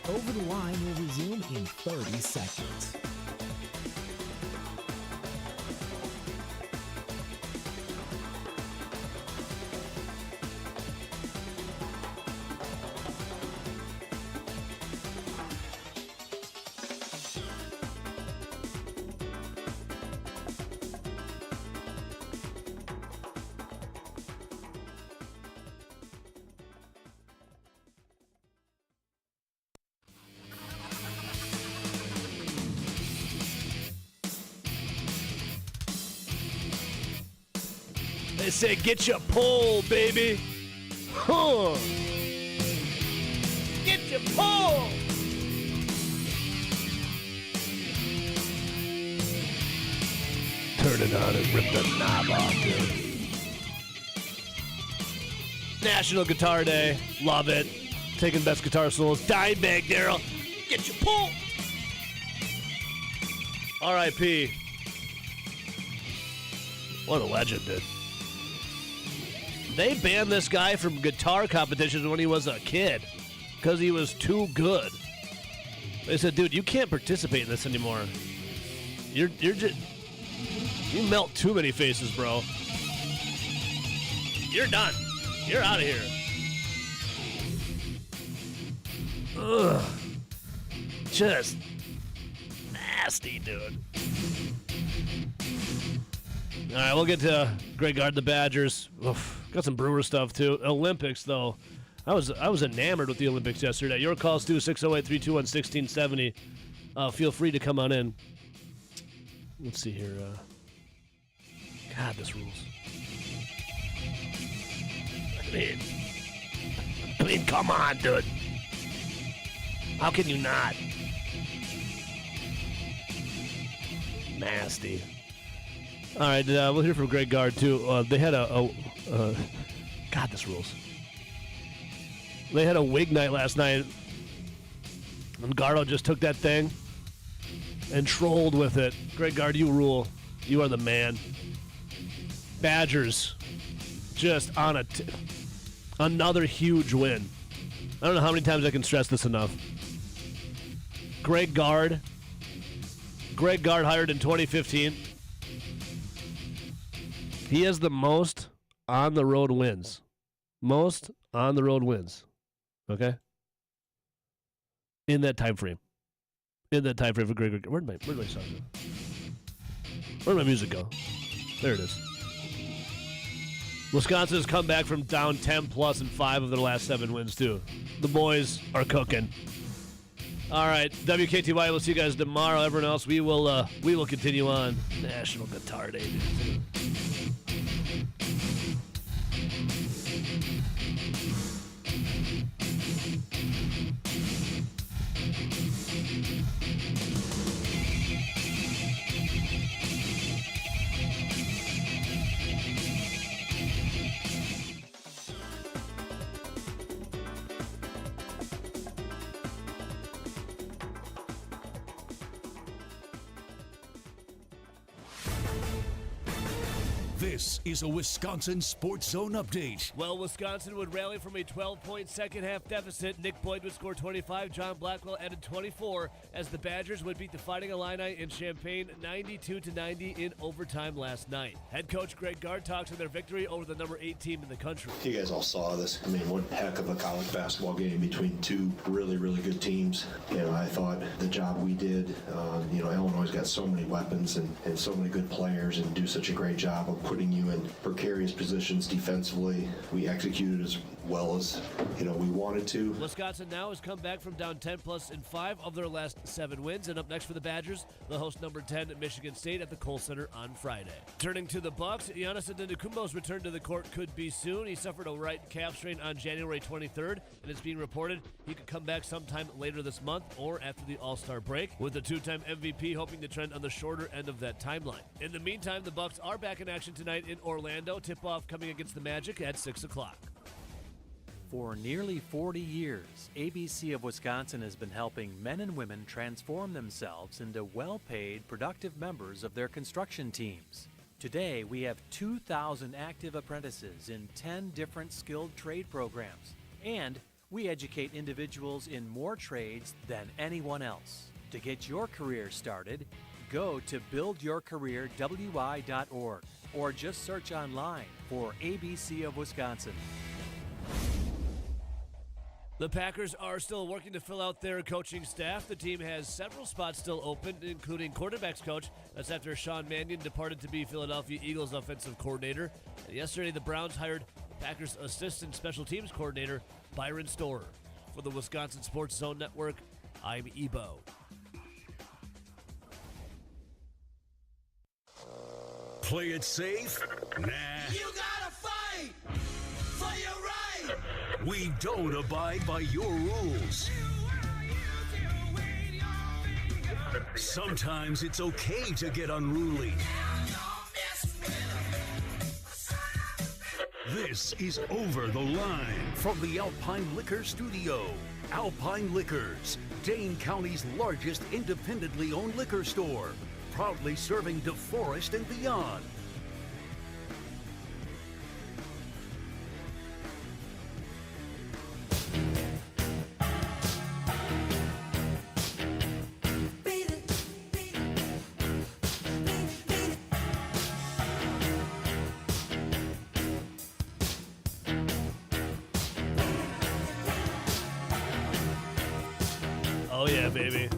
Over the Line will resume in 30 seconds. They say get your pole, baby. Huh. Get your pole. Turn it on and rip the knob off, dude. National Guitar Day. Love it. Taking best guitar solos. Dimebag, Daryl. Get your pole. R.I.P. What a legend, dude. They banned this guy from guitar competitions when he was a kid because he was too good. They said, dude, you can't participate in this anymore. You're just... You melt too many faces, bro. You're done. You're out of here. Ugh. Just nasty, dude. All right, we'll get to Greg Gard, the Badgers. Oof. Got some Brewer stuff, too. Olympics, though. I was enamored with the Olympics yesterday. Your calls, too, 608-321-1670. Feel free to come on in. Let's see here. God, this rules. I mean, come on, dude. How can you not? Nasty. All right, we'll hear from Greg Gard, too. They had God, this rules. They had a wig night last night, and Gardo just took that thing and trolled with it. Greg Gard, you rule. You are the man. Badgers just on another huge win. I don't know how many times I can stress this enough. Greg Gard hired in 2015. He has the most on-the-road wins. Most on-the-road wins. Okay? In that time frame. In that time frame for Greg. Where'd my song go? Where'd my music go? There it is. Wisconsin has come back from down 10+ in 5 of their last 7 wins, too. The boys are cooking. All right, WKTY, we'll see you guys tomorrow. Everyone else, we will continue on. National Guitar Day. This is a Wisconsin Sports Zone update. Well, Wisconsin would rally from a 12-point second-half deficit. Nick Boyd would score 25. John Blackwell added 24 as the Badgers would beat the Fighting Illini in Champaign 92-90 in overtime last night. Head coach Greg Gard talks of their victory over the number 8 team in the country. You guys all saw this. I mean, one heck of a college basketball game between two really, really good teams. You know, I thought the job we did, Illinois got so many weapons and so many good players and do such a great job of putting you in precarious positions defensively. We executed as well as we wanted to. Wisconsin now has come back from down 10+ in 5 of their last 7 wins. And up next for the Badgers, they'll host number 10 at Michigan State at the Kohl Center on Friday. Turning to the Bucks, Giannis Antetokounmpo's return to the court could be soon. He suffered a right calf strain on January 23rd, and it's being reported he could come back sometime later this month or after the All-Star break, with the 2-time MVP hoping to trend on the shorter end of that timeline. In the meantime, the Bucks are back in action tonight in Orlando. Tip-off coming against the Magic at 6 o'clock. For nearly 40 years, ABC of Wisconsin has been helping men and women transform themselves into well-paid, productive members of their construction teams. Today, we have 2,000 active apprentices in 10 different skilled trade programs, and We educate individuals in more trades than anyone else. To get your career started, go to buildyourcareerwi.org or just search online for ABC of Wisconsin. The Packers are still working to fill out their coaching staff. The team has several spots still open, including quarterbacks coach. That's after Sean Mannion departed to be Philadelphia Eagles offensive coordinator. And yesterday, the Browns hired Packers assistant special teams coordinator Byron Storer. For the Wisconsin Sports Zone Network, I'm Ebo. Play it safe? Nah. You gotta fight for your right. We don't abide by your rules. Sometimes it's okay to get unruly. This is Over the Line from the Alpine Liquor Studio. Alpine Liquors, Dane County's largest independently owned liquor store, proudly serving DeForest and beyond. Oh yeah, baby.